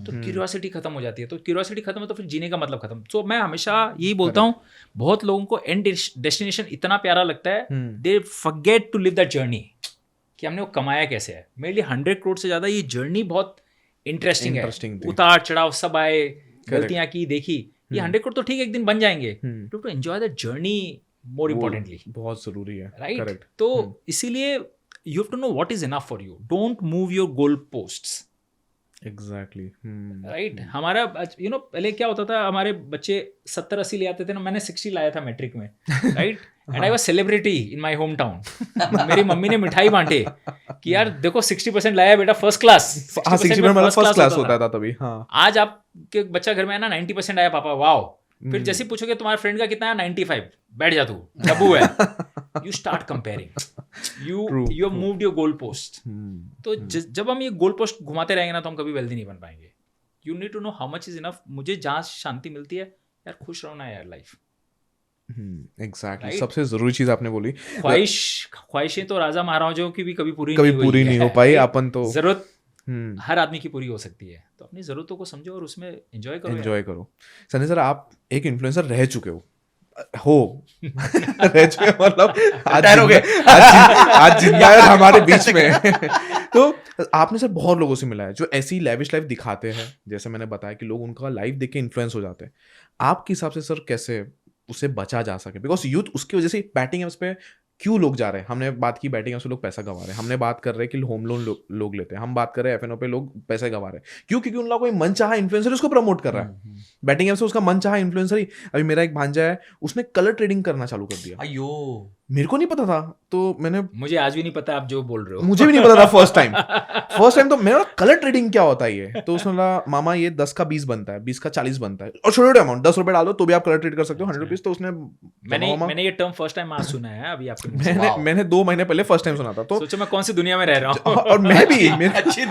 तो क्यूरियोसिटी खत्म हो जाती है। तो क्यूरियोसिटी खत्म है तो फिर जीने का मतलब खत्म। तो मैं हमेशा यही बोलता हूँ, बहुत लोगों को एंड डेस्टिनेशन इतना प्यारा लगता है, they forget to live that journey, कि हमने वो कमाया कैसे है। मेरे लिए 100 करोड़ से ज्यादा ये जर्नी बहुत इंटरेस्टिंग है। थी। उतार चढ़ाव सब आए, गलतियां की, देखी। ये 100 करोड़ तो ठीक है, एक दिन बन जाएंगे, to enjoy that journey more importantly, बहुत जरूरी है। राइट? करेक्ट। तो इसीलिए you have to know what is enough for you. Don't move your goal posts. Exactly. Right? हमारा पहले क्या होता था, हमारे बच्चे 70-80 ले आते थे ना, मैंने 60 लाया था मैट्रिक में, right? And I was celebrity in my home town. मेरी मम्मी ने मिठाई बांटे कि यार देखो 60% लाया बेटा, फर्स्ट क्लास। हाँ, 60% मतलब फर्स्ट क्लास होता था तभी। हाँ, आज आपके बच्चा घर में है ना, 90% आया पापा, वाओ। फिर जैसे पूछोगे तुम्हारे फ्रेंड का कितना है, 95, बैठ जा तू, डब्बू है। You start comparing, you have moved your goal post. तो जब हम ये गोल पोस्ट घुमाते रहेंगे ना, तो हम कभी वेल्दी नहीं बन पाएंगे। You need to know how much is enough. मुझे जहाँ शांति मिलती है यार, खुश रहना है यार लाइफ। एग्जैक्टली, सबसे जरूरी चीज आपने बोली। ख्वाहिशें तो राजा महाराजाओं की भी कभी पूरी नहीं हो पाई। अपन तो जरूरत हर आदमी की पूरी हो सकती है, तो अपनी जरूरतों को समझो और उसमें एंजॉय करो। सनी सर, आप एक इन्फ्लुएंसर रह चुके रह चुके मतलब आज जिंदा है हमारे बीच में। तो आपने सर बहुत लोगों से मिला है जो ऐसी लैविश लाइफ दिखाते हैं, जैसे मैंने बताया कि लोग उनका लाइफ देख के इन्फ्लुएंस हो जाते हैं। आपके हिसाब से सर कैसे उसे बचा जा सके? बिकॉज यूथ उसकी वजह से बैटिंग एप्स पे क्यों लोग जा रहे हैं? हमने बात की बैटिंग एप्स पे लोग पैसा गंवा रहे हैं, हमने बात कर रहे हैं कि होम लोन लोग लेते हैं, हम बात कर रहे हैं एफएनओ पे लोग पैसे गंवा रहे हैं। क्यों? क्योंकि उन लोगों को मन चाहा इन्फ्लुएंसर उसको प्रमोट कर रहा है। बैटिंग एप्स से उसका मन चाहा इन्फ्लुएंसर ही। अभी मेरा एक भांजा है, उसने कलर ट्रेडिंग करना चालू कर दिया। अयो, मेरे को नहीं पता था, तो मुझे आज भी नहीं पता आप जो बोल रहे हो। मुझे भी नहीं पता था फर्स्ट टाइम तो मेरा कलर ट्रेडिंग क्या होता है ये। तो उसने बोला मामा ये 10 का 20 बनता है, 20 का 40 बनता है, और छोटे छोटे अमाउंट 10 रुपए डालो तो भी आप कलर ट्रेड कर सकते हो, 100 रुपीज। तो उसने मैंने ये टर्म फर्स्ट टाइम आज सुना है अभी आपके मुंह से। मैंने 2 महीने पहले फर्स्ट टाइम सुना था। तो सोचो मैं कौन सी दुनिया में रह रहा हूँ। और मैं भी अच्छी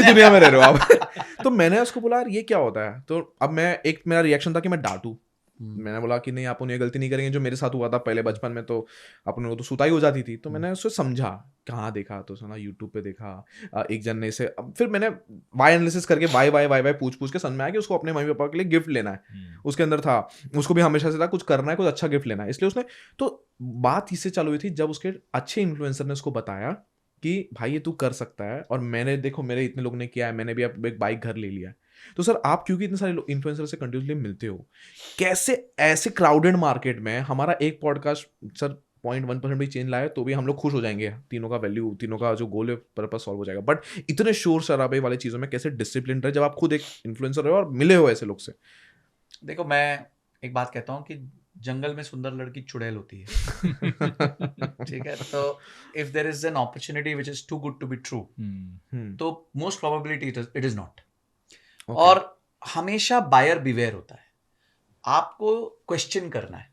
दुनिया में रह रहा हूँ आप। तो मैंने उसको बोला यार ये क्या होता है। तो अब मेरा रिएक्शन था कि मैं डांटू। मैंने बोला कि नहीं, आप उन्हें गलती नहीं करेंगे जो मेरे साथ हुआ था पहले बचपन में, तो अपने को तो सुताई हो जाती थी। तो मैंने उससे समझा, कहाँ देखा, तो सुना यूट्यूब पे देखा, एक जन ने इसे, फिर मैंने वाई एनालिसिस करके वाई पूछ के समझ में आया कि उसको अपने मम्मी पापा के लिए गिफ्ट लेना है। उसके अंदर था, उसको भी हमेशा से था कुछ करना है, कुछ अच्छा गिफ्ट लेना है, इसलिए उसने। तो बात इससे चालू हुई थी जब उसके अच्छे इन्फ्लुएंसर ने उसको बताया कि भाई ये तू कर सकता है। और मैंने देखो मेरे इतने लोग ने किया है, मैंने भी अब एक बाइक घर ले लिया। तो सर आप क्योंकि इतने सारे इन्फ्लुएंसर से कंटिन्यूसली मिलते हो, कैसे ऐसे क्राउडेड मार्केट में हमारा एक पॉडकास्ट सर 0.1% भी चेंज लाए तो भी हम लोग खुश हो जाएंगे, तीनों का वैल्यू, तीनों का जो गोल है पर्पस सॉल्व हो जाएगा। बट इतने शोर शराबे वाली चीजों में कैसे डिसिप्लिन रहे जब आप खुद एक इन्फ्लुएंसर हो और मिले हो ऐसे लोग से? देखो, मैं एक बात कहता हूँ कि जंगल में सुंदर लड़की चुड़ैल होती है। ठीक है, तो if there is an opportunity which is too good to be true, तो most probability it is not. और हमेशा बायर बिवेयर होता है, आपको क्वेश्चन करना है।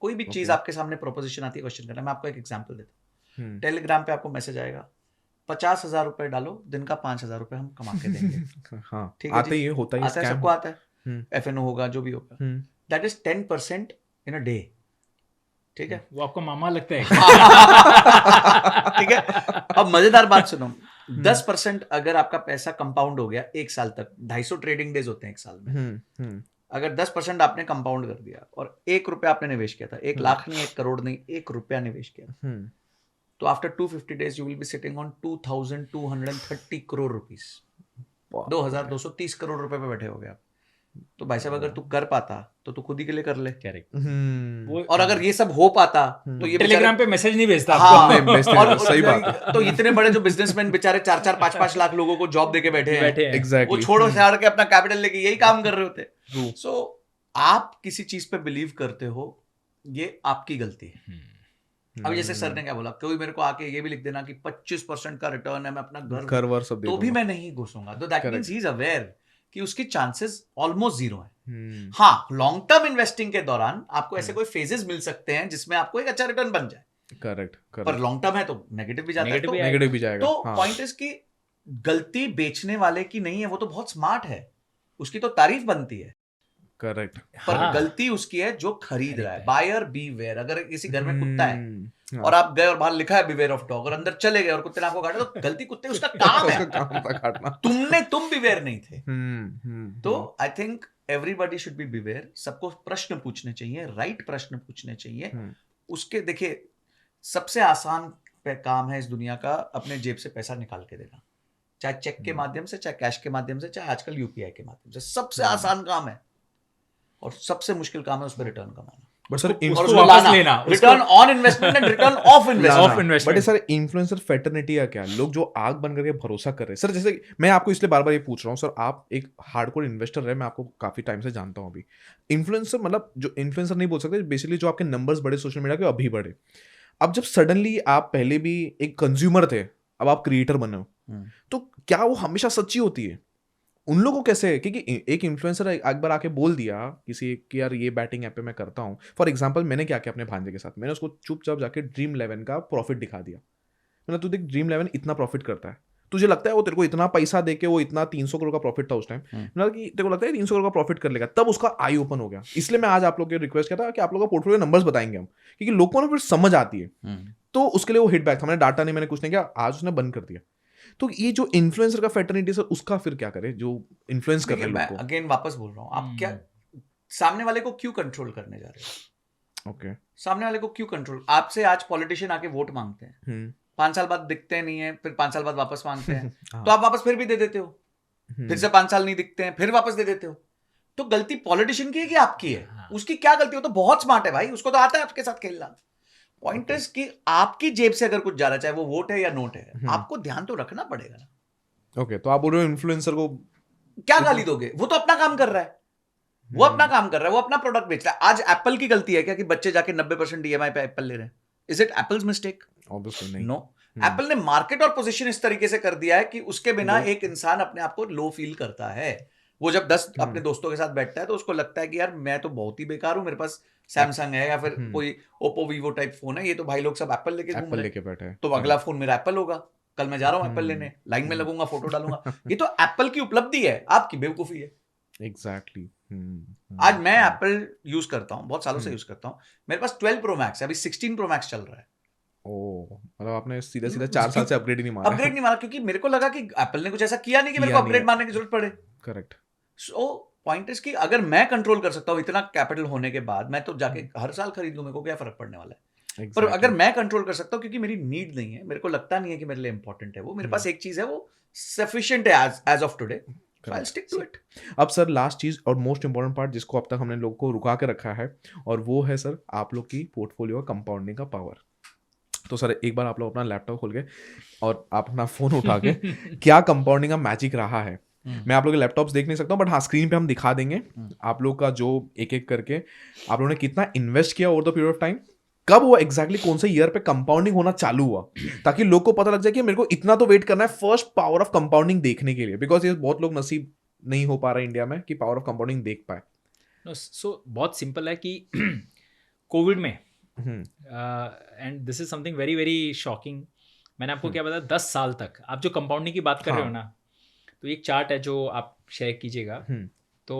कोई भी चीज आपके सामने प्रोपोजिशन आती है, क्वेश्चन करना है। मैं आपको एक एग्जांपल देता हूँ। टेलीग्राम पे आपको मैसेज आएगा, 50,000 रुपए डालो, दिन का 5,000 रुपए हम कमा के देंगे। हाँ, ठीक है, आते ही होता है, सबको आता है। एफएनओ होगा, जो भी होगा, that is 10% in a day. ठीक है, वो आपको मामा लगता है। ठीक है, अब मजेदार बात सुनो, 10% अगर आपका पैसा कंपाउंड हो गया एक साल तक, 250 ट्रेडिंग डेज होते हैं एक साल में। अगर 10% आपने कंपाउंड कर दिया और 1 रुपया आपने निवेश किया था, 1 लाख नहीं, 1 करोड़ नहीं, 1 रुपया निवेश किया, तो after 250 days you will be sitting on 2230 crore rupees. 2230 crore रुपए पे बैठे हो गए आप। तो भाई साहब, अगर तू कर पाता तो तू खुद ही के लिए कर ले। करेक्ट। और अगर ये सब हो पाता तो ये टेलीग्राम पे मैसेज नहीं भेजता। हाँ, और सही बात। तो इतने बड़े जो बिजनेसमैन बेचारे 4-4, 5-5 लाख लोगों को जॉब देके बैठे हैं, Exactly. वो छोड़ छाड़ के अपना कैपिटल लेके यही काम कर रहे होते। सो आप किसी चीज पे बिलीव करते हो, ये आपकी गलती है। अब जैसे सर ने क्या बोला, कोई मेरे को आके ये भी लिख देना कि 25% का रिटर्न है, मैं अपना घर घर वर सब दे तो भी दूंगा। मैं नहीं घुसूंगा। तो that means he is aware कि उसकी चांसेस ऑलमोस्ट जीरो है। हम्म, हाँ, लॉन्ग टर्म इन्वेस्टिंग के दौरान आपको ऐसे कोई फेजेस मिल सकते हैं जिसमें आपको एक अच्छा रिटर्न बन जाए, करेक्ट पर करेक्ट, लॉन्ग टर्म है तो नेगेटिव भी जाता है। Negative तो भी आएगा। नेगेटिव भी जाएगा। तो हाँ, पॉइंट इज कि गलती बेचने वाले की नहीं है, वो तो बहुत स्मार्ट है, उसकी तो तारीफ बनती है, करेक्ट। पर हाँ। गलती उसकी है जो खरीद रहा है। Buyer beware. अगर किसी घर में कुत्ता है हाँ, और आप गए और बाहर लिखा है बिवेयर ऑफ डॉग और अंदर चले गए और कुत्ते ने आपको काटा, तो गलती कुत्ते उसका काम उसका है, काम था काटना। तुम बिवेयर नहीं थे। हम्म, तो I think everybody should be beware. सबको प्रश्न पूछने चाहिए, राइट प्रश्न पूछने चाहिए। हम्म, उसके देखिए, सबसे आसान काम है इस दुनिया का अपने जेब से पैसा निकाल के देना, चाहे चेक के माध्यम से, चाहे कैश के माध्यम से, चाहे आजकल यूपीआई के माध्यम से। सबसे आसान काम है और सबसे मुश्किल काम है उस पर रिटर्न कमाना बट सर और उसको उसको वापस लाना, लेना, return on investment and return of Off investment. investment। But sir influencer fraternity का क्या, लोग जो आग बन करके भरोसा कर रहे हैं सर, जैसे मैं आपको इसलिए बार बार ये पूछ रहा हूँ सर, आप एक हार्डकोर इन्वेस्टर है, मैं आपको काफी टाइम से जानता हूँ। अभी इन्फ्लुएंसर मतलब जो इन्फ्लुएंसर नहीं बोल सकते, बेसिकली जो आपके नंबर्स बढ़े सोशल मीडिया के अभी बढ़े। अब जब सडनली आप पहले भी एक कंज्यूमर थे, अब आप क्रिएटर बने हो, तो क्या वो हमेशा सच्ची होती है? उन लोगों को कैसे, क्योंकि एक इन्फ्लुएंसर एक बार आके बोल दिया किसी कि यार ये बैटिंग ऐप पे मैं करता हूँ, फॉर एग्जांपल मैंने क्या किया अपने भांजे के साथ, मैंने उसको चुपचाप जाके ड्रीम 11 का प्रॉफिट दिखा दिया। मैंने तू देख ड्रीम 11 इतना प्रॉफिट करता है, तुझे लगता है वो तेरे को इतना पैसा दे के, वो इतना 300 करोड़ का प्रॉफिट था उस टाइम, मैंने कि तेरे को लगता है 300 करोड़ का प्रॉफिट कर लेगा, तब उसका आई ओपन हो गया। इसलिए मैं आज आप लोग को रिक्वेस्ट किया था कि आप लोग का पोर्टफोलियो नंबर्स बताएंगे हम, क्योंकि लोगों को ना फिर समझ आती है। तो उसके लिए वो हिट बैक था, मैंने डाटा नहीं, मैंने कुछ नहीं किया, आज उसने बंद कर दिया। तो ये जो इन्फ्लुएंसर का फैटर्निटी सर, उसका फिर क्या करे जो इन्फ्लुएंस कर रहे हैं मैं लोग को? अगेन वापस बोल रहा हूँ, आप क्या सामने वाले को क्यों कंट्रोल करने जा रहे हो? ओके, सामने वाले को क्यों कंट्रोल? आपसे आज पॉलिटिशियन आके वोट मांगते हैं, 5 साल बाद दिखते नहीं है, फिर 5 साल बाद वापस मांगते हैं, तो आप वापस फिर भी दे देते हो, फिर से 5 साल नहीं दिखते हैं, फिर वापस दे देते हो। तो गलती पॉलिटिशियन की है कि आपकी है? उसकी क्या गलती हो? तो बहुत स्मार्ट है भाई, उसको तो आता है आपके साथ खेलना। पॉइंट इज कि आपकी जेब से अगर कुछ जा रहा है, चाहे वो वोट है या नोट है, आपको ध्यान तो रखना पड़ेगा ना। ओके, तो आप बोल रहे हो इन्फ्लुएंसर को क्या गाली दोगे? वो तो अपना काम कर रहा है, वो अपना काम कर रहा है, वो अपना प्रोडक्ट बेच रहा है। आज एप्पल की गलती है क्या कि बच्चे जाके 90% ईएमआई पे एप्पल ले रहे हैं? Is it apples mistake? Obviously नहीं। नो। एप्पल ने मार्केट और पोजीशन इस तरीके से कर दिया है कि उसके बिना एक इंसान अपने आप को लो फील करता है। वो जब 10 अपने दोस्तों के साथ बैठता है तो उसको लगता है कि यार मैं तो बहुत ही बेकार हूं, मेरे पास सैमसंग है या फिर कोई ओप्पो वीवो टाइप फोन है, ये तो भाई लोग सब एप्पल लेके घूम एप्पल रहे लेके बैठे हैं। तो अगला फोन मेरा एप्पल होगा, कल मैं जा रहा हूं एप्पल लेने, लाइन में लगूंगा, फोटो डालूंगा। ये तो एप्पल की उपलब्धि है, आपकी बेवकूफी है। एग्जैक्टली। आज मैं एप्पल यूज करता हूं, बहुत सालों से यूज करता हूं। मेरे पास 12 प्रो मैक्स है, अभी 16 प्रो मैक्स चल रहा है। ओ, मतलब आपने सीधा सीधा 4 साल से अपग्रेड ही नहीं मारा। अपग्रेड नहीं मारा क्योंकि मेरे को लगा कि एप्पल ने कुछ ऐसा किया नहीं कि मेरे को किया नहीं अपग्रेड है। मारने की जरूरत पड़े। करेक्ट। सो पॉइंट इज कि अगर मैं कंट्रोल कर सकता हूँ इतना कैपिटल होने के बाद, मैं तो जाके हर साल खरीद लूं, मेरे को क्या फर्क पड़ने वाला है। पर अगर मैं कंट्रोल कर सकता हूँ, क्योंकि मेरी नीड नहीं है, मेरे को लगता नहीं है कि मेरे लिए इंपॉर्टेंट है वो, मेरे पास एक चीज है वो सफिशिएंट है as of today, so I will stick to it. अब सर लास्ट चीज और मोस्ट इंपॉर्टेंट पार्ट जिसको अब तक हमने लोग को रुका के रखा है, और वो है सर आप लोग की पोर्टफोलियो कंपाउंडिंग का पावर। तो सर एक बार आप लोग अपना लैपटॉप खोल के और आप अपना फोन उठा के क्या कंपाउंडिंग का मैजिक रहा है, मैं आप लोग के लैपटॉप्स देख नहीं सकता हूँ, बट हाँ स्क्रीन पे हम दिखा देंगे आप लोग का जो एक एक करके आप लोगों ने कितना इन्वेस्ट किया over the period of time, कब वो एग्जैक्टली कौन से ईयर पे कंपाउंडिंग होना चालू हुआ, ताकि लोग को पता लग जाए कि मेरे को इतना तो वेट करना है फर्स्ट पावर ऑफ कंपाउंडिंग देखने के लिए, बिकॉज ये बहुत लोग नसीब नहीं हो पा रहा है इंडिया में कि पावर ऑफ कंपाउंडिंग देख पाए। सो बहुत सिंपल है कि कोविड में and this is something very very shocking, मैंने आपको क्या बताया, 10 साल तक आप जो कंपाउंडिंग की बात कर रहे हो ना, तो एक चार्ट है जो आप शेयर कीजिएगा। तो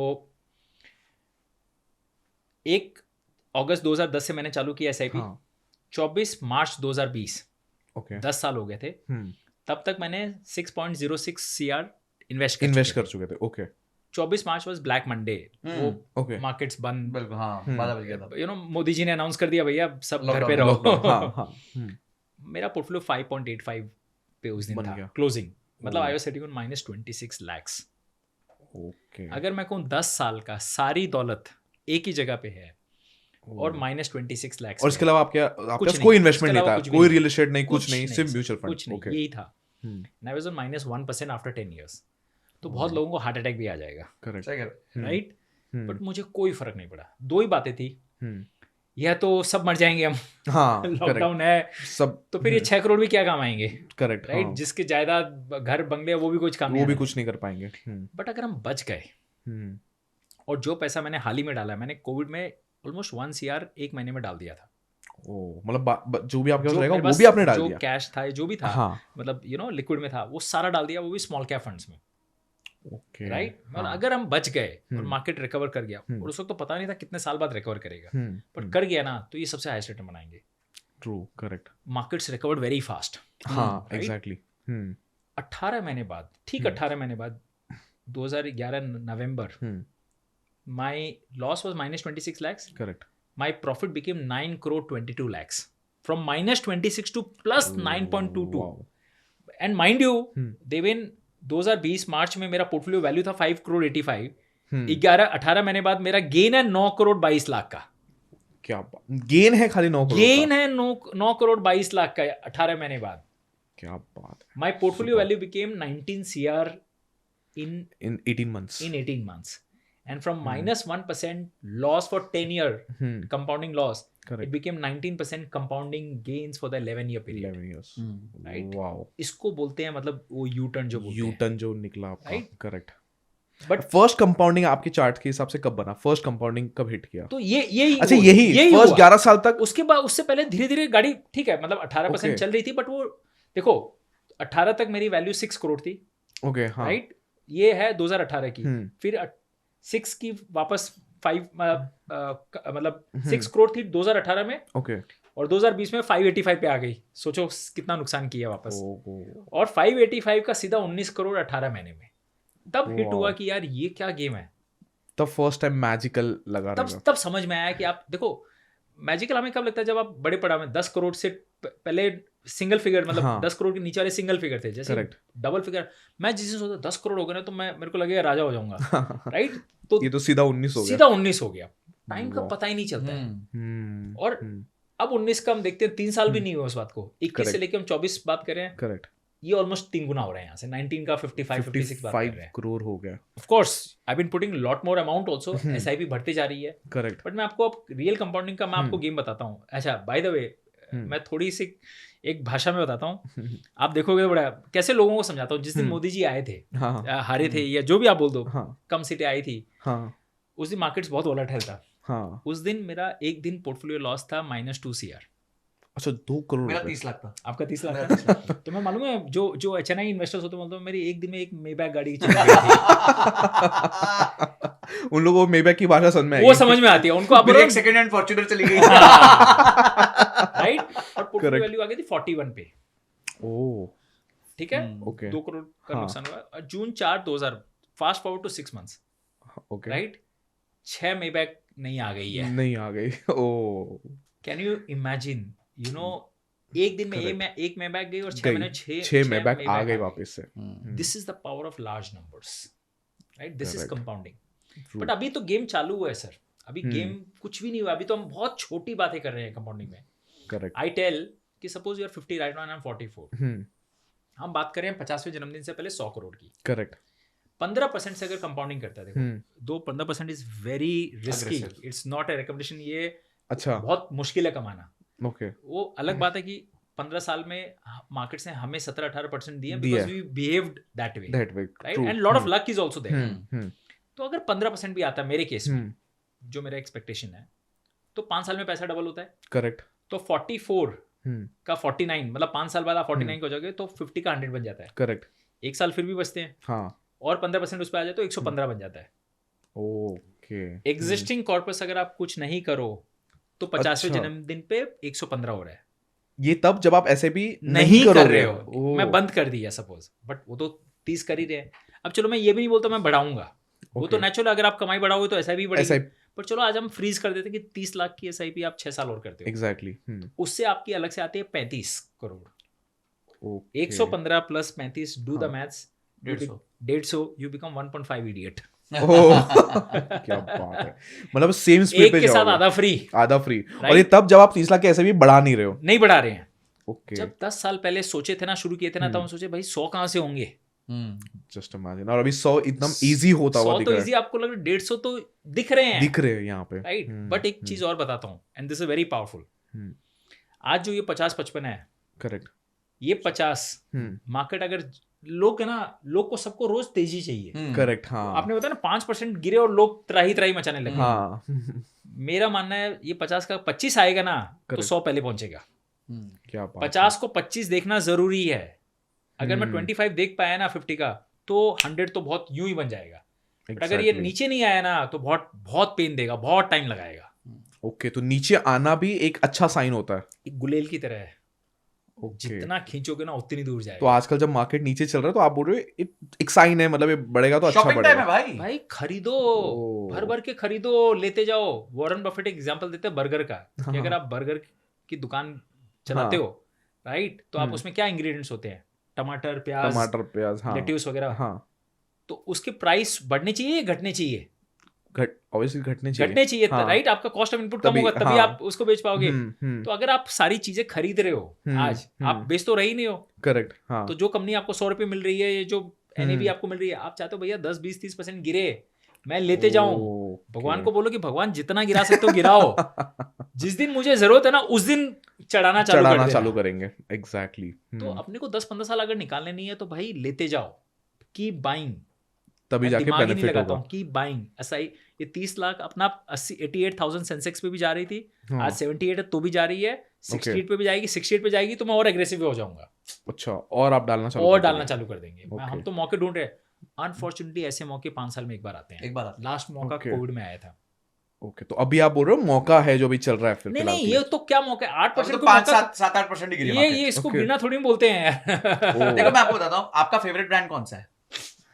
1 अगस्त 2010 से मैंने चालू किया SIP, 24 मार्च 2020, ओके 10 साल हो गए थे, तब तक मैंने 6.06 CR इन्वेस्ट कर चुके थे। Okay 24 March was black Monday, वो ओके मार्केट्स बंद, बिल्कुल हाँ, बाधा बज गया था। यू नो मोदी जी ने अनाउंस कर दिया भैया सब घर पे Lockdown, रहो। मेरा पोर्टफोलियो 5.85 पे उस दिन बन था गया। क्लोजिंग, मतलब I was sitting on -26 lakhs। Okay अगर मैं कहूँ 10 साल का सारी दौलत एक ही जगह पे है और -26 lakhs, और इसके अलावा आपके कुछ पास नहीं, कोई इसके इन्वेस्टमेंट नहीं अलावा था, कुछ भी कोई नहीं। रियल एस्टेट नहीं, कुछ नहीं, सिर्फ सर, म्यूचुअल फंड। कुछ नहीं, ओके यही था। And I was on -1% after 10 years। तो बहुत लोगों को हार्ट अटैक भी आ जाएगा, करेक्ट। सही कह रहे हो। राइट, बट मुझे कोई फर्क नहीं पड़ा। दो ही बातें थी, या तो सब मर जाएंगे हम, हाँ करेक्ट लॉकडाउन है, सब तो फिर ये 6 करोड़ भी क्या काम आएंगे, करेक्ट राइट? जिसके जायदाद घर बंगले वो भी कुछ काम वो भी कुछ नहीं कर पाएंगे बट अगर हम बच गए, हम्म, और जो पैसा मैंने हाल ही में डाला है, मैंने कोविड में ऑलमोस्ट 1 CR एक महीने में डाल दिया था। ओ मतलब जो भी आपके पास जो रहेगा मेरे वो पास भी आपने डाल जो दिया कैश था, जो भी था, हाँ मतलब लिक्विड में था, वो सारा डाल दिया, वो भी स्मॉल कैप फंड्स में, ओके राइट? और हाँ, अगर हम बच गए और हम्म, मार्केट रिकवर कर गया, और उस वक्त तो पता नहीं था कितने साल बाद रिकवर करेगा, पर कर गया ना, तो ये सबसे हाईएस्ट रिटर्न बनाएंगे। True correct markets recovered very fast. हाँ right? एग्जैक्टली 18 महीने बाद, ठीक 18 महीने बाद, 2011 नवंबर, my loss was minus 26 lakhs. Correct My profit became 9 crore 22 lakhs. From minus 26 to plus 9.22. And mind you, Deven 2020 मार्च में मेरा पोर्टफोलियो वैल्यू था 5 करोड़ 85. 18 महीने बाद मेरा गेन है 9 करोड़ 22 लाख का। क्या गेन है खाली 9 करोड़ गेन है 9 करोड़ 22 लाख का 18 महीने बाद। क्या बात है My portfolio value became 19 CR in 18 months 18 months. And from minus 1% loss for 10 year compounding loss, Correct. it became 19% compounding gains for the 11-year period. 11 years Right? Wow इसको बोलते हैं मतलब वो यू टर्न जो बोलते हैं। U-turn जो निकला आपका Right? Correct but first compounding आपके चार्ट के हिसाब से कब बना फर्स्ट कंपाउंडिंग कब हिट किया तो यही अच्छा यही फर्स्ट 11 साल तक उसके बाद उससे पहले धीरे धीरे गाड़ी ठीक है, मतलब 18% Okay. चल रही थी, बट वो देखो 18 तक मेरी वैल्यू 6 करोड़ थी, ओके हाँ राइट? ये है 2018 की, फिर 6 की वापस 5 मतलब 6 करोड़ थी 2018 में, ओके और 2020 में 585 पे आ गई। सोचो कितना नुकसान किया वापस। ओहो और 585 का सीधा 19 करोड़ 18 महीने में। तब हिट Wow. हुआ कि यार ये क्या गेम है। तब फर्स्ट टाइम मैजिकल लगा रहेगा तब समझ में आया कि आप देखो, मैजिकल हमें कब लगता है जब आप बड़े पड़ा में 10 करोड़ से पहले सिंगल फिगर, मतलब हाँ. 10 करोड़ के नीचे वाले सिंगल फिगर थे, जैसे करेक्ट डबल फिगर। मैं जिस दिन सोचा 10 करोड़ हो गए ना, तो मेरे को लगेगा राजा हो जाऊंगा, राइट? तो ये तो सीधा 19 हो गया सीधा 19 हो गया। टाइम का Wow. पता ही नहीं चलता है। और हम्म अब 19 का हम देखते हैं 3 साल भी नहीं हुए उस बात को। 21 से Correct. लेके हम 24 बात करें, करेक्ट ये ऑलमोस्ट 3 गुना हो रहे हैं यहाँ से। 19 का 55 56 बात कर रहे 55 हैं। करोड़ हो गया of course I been putting lot more amount also, SIP बढ़ती जा रही है। करेक्ट बट मैं आपको अब रियल कंपाउंडिंग का मैं आपको गेम बताता हूँ। अच्छा बाय द वे, मैं थोड़ी सी एक भाषा में बताता हूँ, आप देखोगे बड़ा कैसे लोगों को समझाता हूँ। जिस दिन मोदी जी आए थे, हाँ हारे थे, या जो भी आप बोल दो, हाँ कम सीटें आई थी, हाँ उस दिन मार्केट्स बहुत वोलेटाइल था। हाँ उस दिन मेरा एक दिन पोर्टफोलियो लॉस था -2 CR। अच्छा 2 करोड़ मेरा रुपए। 30 लाख था। आपका 30 लाख था। तो मैं मालूम है जो HNI इन्वेस्टर्स होते हैं, बोलते हैं मेरी एक दिन में एक मेबैक गाड़ी चली गई थी। उन लोगों को मेबैक की भाषा समझ में वो आएगी समझ में आती है उनको। आप मेरी एक सेकंड हैंड फॉर्च्यूनर चली गई। राइट? और पोर्टफोलियो Correct. वैल्यू आ गई थी 41 पे। ओह ठीक है, ओके 2 करोड़ का हाँ. नुकसान हुआ। और June 4 2000, fast forward to 6 months, okay right? 6 Maybach नहीं आ गई है। नहीं आ गई ओह कैन यू इमेजिन, एक दिन में Correct. एक मेबैक गई, और 6 गई महीने 6 में बैक आ गई वापस से this is the power of large numbers, right? This is Correct. Compounding. True. But अभी तो गेम चालू हुआ है सर, अभी गेम कुछ भी नहीं हुआ। अभी तो हम बहुत छोटी बातें कर रहे हैं कंपाउंडिंग में। करेक्ट आई टेल कि suppose you are 50 right now, I am 44। हम बात करें 50वें जन्मदिन से पहले 100 करोड़ की। करेक्ट 15% से अगर कंपाउंडिंग करता है, देखो 15% is very risky, Aggressive. It's not a recommendation. ये अच्छा बहुत मुश्किल है कमाना। ओके वो अलग बात है कि 15 साल में मार्केट्स ने हमें 17-18% दिए दिया। Because we behaved that way, that way right? And lot of luck is also there. Hmm तो अगर 15% भी आता है मेरे केस में, जो मेरा एक्सपेक्टेशन है, तो 5 साल में पैसा डबल होता है। करेक्ट तो 44 का 49, मतलब 5 साल बाद आप 49 को हो जाओगे, तो 50 का 100 बन जाता है। करेक्ट एक साल फिर भी बचते हैं, हाँ और 15% उस पर आ जाए तो 115 बन जाता है। ओके एग्जिस्टिंग कॉर्पस अगर आप कुछ नहीं करो, तो 50वें अच्छा। जन्मदिन पे 115 हो रहा है। ये तब जब आप ऐसे भी नहीं कर करोगे। रहे हो, ओह, मैं बंद कर दिया सपोज, बट वो तो 30 कर ही रहे हैं। अब चलो मैं ये भी नहीं बोलता मैं बढ़ाऊंगा, वो तो Okay. नेचुरल, अगर आप कमाई बढ़ाओगे तो ऐसा भी बढ़ेगी। SIP पर चलो आज हम फ्रीज कर देते हैं कि 30 लाख की SIP आप 6 साल और करते हो, एग्जैक्टली उससे आपकी अलग से आती है 35 crore. Okay 115 plus 35, do the हाँ। Maths, 150 150, you become 1.5 idiot. ओह क्या बात है मतलब सेम स्पीड एक पे के साथ जाओगे आधा फ्री, आधा फ्री और ये तब जब आप 30 लाख के ऐसे भी बढ़ा नहीं रहे हो नहीं बढ़ा रहे हैं। ओके जब 10 साल पहले सोचे थे ना, शुरू किए थे ना, तब हम सोचे भाई 100 कहाँ से होंगे, जस्ट इमेजिन, और अभी 100 एकदम इजी होता हुआ 100 दिख तो रहा इजी आपको लग रहा है, 150 तो दिख रहे है, हैं, दिख रहे हैं यहाँ पे, राइट। बट एक चीज और बताता हूँ, and this is very powerful. Hmm. आज जो ये 50-55 है, करेक्ट, ये 50 मार्केट अगर लोग है ना, लोग को सबको रोज तेजी चाहिए। करेक्ट, हाँ आपने बताया ना 5% गिरे और लोग त्राही त्राही मचाने लगे। हाँ मेरा मानना है ये 50 का 25 आएगा ना तो Correct. 100 पहले पहुंचेगा। क्या बात 50 को 25 देखना जरूरी है। अगर मैं 25 देख पाया ना 50 का, तो 100 तो बहुत यूं ही बन जाएगा। बट अगर ये नीचे नहीं आया ना तो बहुत बहुत पेन देगा, बहुत टाइम लगाएगा। ओके, तो नीचे आना भी एक अच्छा साइन होता है। एक गुलेल की तरह है, ओके, जितना खींचोगे ना उतनी दूर तो जाएगा। आजकल जब मार्केट नीचे चल रहा है तो आप बोल रहे हो एक साइन है, मतलब ये बढ़ेगा तो अच्छा शॉपिंग टाइम है बढ़ेगा। भाई। भाई खरीदो, ओह। भर भर के खरीदो, लेते जाओ। वॉरेन बफेट एक एग्जांपल देते हैं बर्गर का, कि अगर आप बर्गर की दुकान चलाते हो, राइट, तो आप उसमें क्या इंग्रेडिएंट्स होते हैं? टमाटर, प्याज, हाँ, लेट्यूस वगैरह। हाँ, तो उसके प्राइस बढ़ने चाहिए या घटने चाहिए? ऑब्वियसली घटने चाहिए, घटने चाहिए, हाँ, राइट। आपका कॉस्ट ऑफ इनपुट कम तभी, होगा, तभी हाँ, आप उसको बेच पाओगे। तो अगर आप सारी चीजें खरीद रहे हो आज, आप बेच तो रही नहीं हो, करेक्ट, हाँ, तो जो कंपनी आपको 100 रुपए मिल रही है, ये जो एनएवी आपको मिल रही है, आप चाहते हो भैया 10-20-30% गिरे, मैं लेते जाऊं। भगवान को बोलो कि भगवान जितना गिरा सकते हो गिराओ, जिस दिन मुझे जरूरत है ना उस दिन चढ़ाना चालू करेंगे। एग्जैक्टली। तो अपने को 10-15 साल अगर निकालने नहीं है तो भाई लेते जाओ, कीप बाइंग। तभी जाके दिमाग ही नहीं बेनिफिट लगाता होगा। हूँ, कीप बाइंग। ऐसा ही ये 30 लाख अपना 88,000 सेंसेक्स पे भी जा रही थी, आज 78 है तो भी जा रही है, 68 पे भी जाएगी, 68 पे जाएगी तो मैं और एग्रेसिव हो जाऊंगा। अच्छा, और आप डालना चालू कर देंगे। हम तो मौके ढूंढ रहे हैं। अनफॉर्चुनेटली ऐसे मौके 5 साल में एक बार आते हैं। एक बार आते हैं। लास्ट मौका कोविड में आया था। ओके, तो अभी आप बोल रहे हो मौका है जो भी चल रहा है फिर नहीं फिलहाल नहीं, के ये लिए? तो क्या मौका है, 8% को 5-7-8% ही गिरी ये market। ये इसको Okay. गिरना थोड़ी बोलते हैं। देखो मैं आपको बताता हूँ, आपका फेवरेट ब्रांड कौन सा है?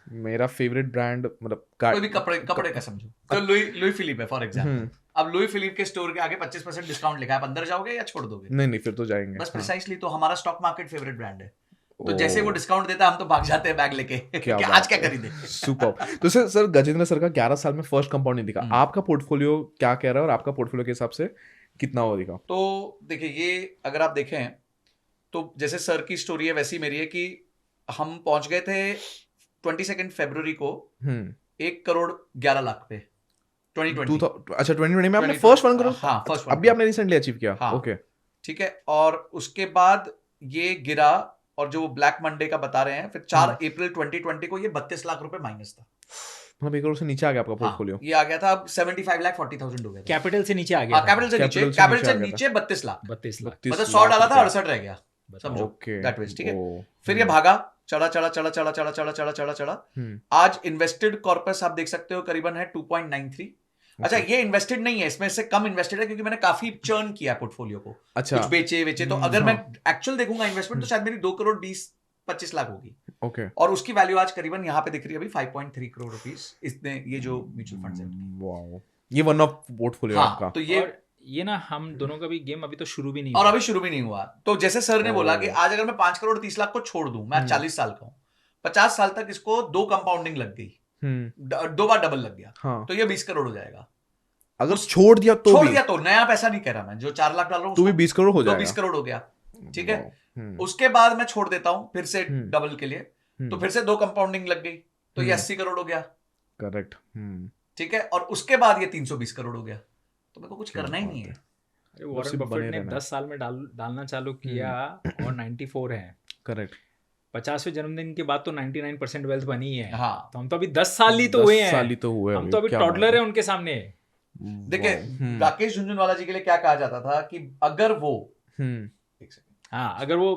मेरा फेवरेट ब्रांड मतलब कोई भी कपड़े का समझो, तो लुई फिलिप है फॉर एग्जांपल। अब लुई फिलिप के स्टोर के आगे 25% डिस्काउंट लिखा है, आप अंदर जाओगे या छोड़ दोगे? नहीं, फिर तो जाएंगे। बस प्रिसाइसली, तो हमारा स्टॉक मार्केट फेवरेट ब्रांड है। तो जैसे वो डिस्काउंट देता है हम तो भाग जाते हैं बैग लेके कि आज क्या खरीदे। सुपर। तो सर गजेंद्र सर का 11 साल में फर्स्ट कंपाउंड नहीं दिखा, आपका पोर्टफोलियो क्या कह रहा है और आपका पोर्टफोलियो के हिसाब से कितना वो दिखा? तो देखिए, ये अगर आप देखें तो जैसे सर की स्टोरी है वैसी मेरी है कि हम पहुंच गए थे 22 फरवरी को 1,11,00,000 पे 2020। अच्छा, 2020 में आपने फर्स्ट 1 करोड़? हाँ, फर्स्ट अभी आपने रिसेंटली अचीव किया? हाँ, ओके, ठीक है। और उसके बाद ये गिरा, और जो ब्लैक मंडे का बता रहे हैं, फिर 4 अप्रैल 2020 को ये 32 लाख रुपए माइनस था। मतलब 1 करोड़ से नीचे आ गया आपका पोर्टफोलियो? ये आ गया था, अब 75,40,000 हो गया था। कैपिटल से नीचे आ गया। कैपिटल से नीचे 32 लाख। 32 लाख, मतलब 100 डाला था 68 रह गया, समझो। ओके, दैट मींस, ठीक है। फिर ये भागा, चढ़ा। आज इन्वेस्टेड कॉर्पस आप देख सकते हो करीबन है 2.93। अच्छा, ये इन्वेस्टेड नहीं है, इसमें से कम इन्वेस्टेड है क्योंकि मैंने काफी चर्न किया पोर्टफोलियो को। अच्छा, कुछ बेचे तो अगर मैं एक्चुअल देखूंगा इन्वेस्टमेंट तो शायद मेरी 2,20,25 लाख होगी। ओके, और उसकी वैल्यू आज करीबन यहाँ पे दिख रही है अभी 5.3 करोड़ रुपीस। इसने ये जो म्यूचुअल फंड्स है, वाओ, ये वन ऑफ पोर्टफोलियो हाँ, आपका। तो ये ना हम दोनों का भी गेम अभी तो शुरू भी नहीं और हुआ। अभी शुरू भी नहीं हुआ। तो जैसे सर ने बोला कि आज अगर मैं 5,30,00,000 को छोड़ दूं, मैं 40 साल का हूं, 50 साल तक इसको 2 कंपाउंडिंग लग गई, 2 बार डबल लग गया, हाँ, तो ये 20 करोड़ हो जाएगा। अगर छोड़ दिया तो नया पैसा नहीं कह रहा मैं, जो 4 लाख डाल रहा हूं तो भी 20 करोड़ हो जाएगा। 20 करोड़ हो गया, ठीक है। उसके बाद मैं छोड़ देता हूं फिर से डबल के लिए, तो फिर से 2 कंपाउंडिंग लग गई, तो ये 80 करोड़ हो गया। करेक्ट, ठीक है। और उसके बाद ये 320 करोड़ हो गया, तो मेरे को कुछ करना ही नहीं है। वॉरेन बफेट ने 10 साल में डालना चालू किया और 94 है। करेक्ट। 50वें जन्मदिन के बाद तो 99% वेल्थ बनी है। हाँ, तो हम तो अभी 10 साल ही तो हुए हैं। हम तो अभी टॉडलर है उनके सामने। देखिए, राकेश झुनझुनवाला जी के लिए क्या कहा जाता था कि अगर वो अगर वो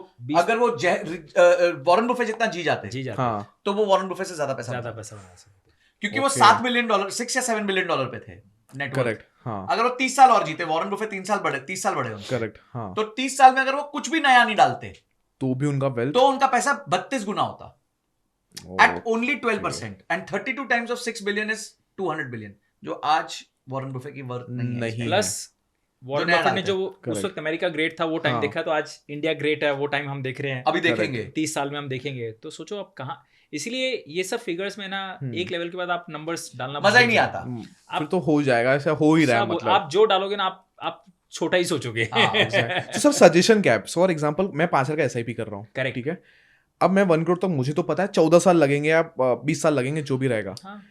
वॉरेन बफेट जितना जी जाते हाँ, तो वो वॉरेन बफेट से ज्यादा पैसा बना सकते, क्योंकि वो $7 बिलियन 6 या 7 बिलियन डॉलर पे थे नेटवर्थ। करेक्ट, हाँ। अगर वो 30 साल और जीते, वॉरेन बफेट 30 साल बड़े करेक्ट, हाँ। तो 30 साल में अगर वो कुछ भी नया नहीं डालते तो भी उनका वेल्थ, तो उनका पैसा 32 गुना होता, at only 12%, and 32 times of 6 billion is 200 billion, जो आज वॉरेन बफेट की वर्थ नहीं है। प्लस वॉरेन बफेट ने जो उस वक्त अमेरिका ग्रेट था वो टाइम देखा, तो आज इंडिया ग्रेट है वो टाइम हम देख रहे हैं, अभी देखेंगे 30 साल में हम देखेंगे। तो सोचो अब कहाँ, इसलिए ये सब फिगर्स में ना एक लेवल के बाद आप नंबर्स डालना मजा ही नहीं आता। फिर तो हो जाएगा, ऐसा हो ही रहा है। मतलब आप जो डालोगे ना आप छोटा ही सोचोगे। तो सर सजेशन क्या है? फॉर एग्जांपल मैं 5 साल का SIP कर रहा हूँ, करेक्ट, ठीक है। अब मैं 1 करोड़ तक मुझे तो पता है 14 साल लगेंगे या 20 साल लगेंगे, जो भी रहेगा। हाँ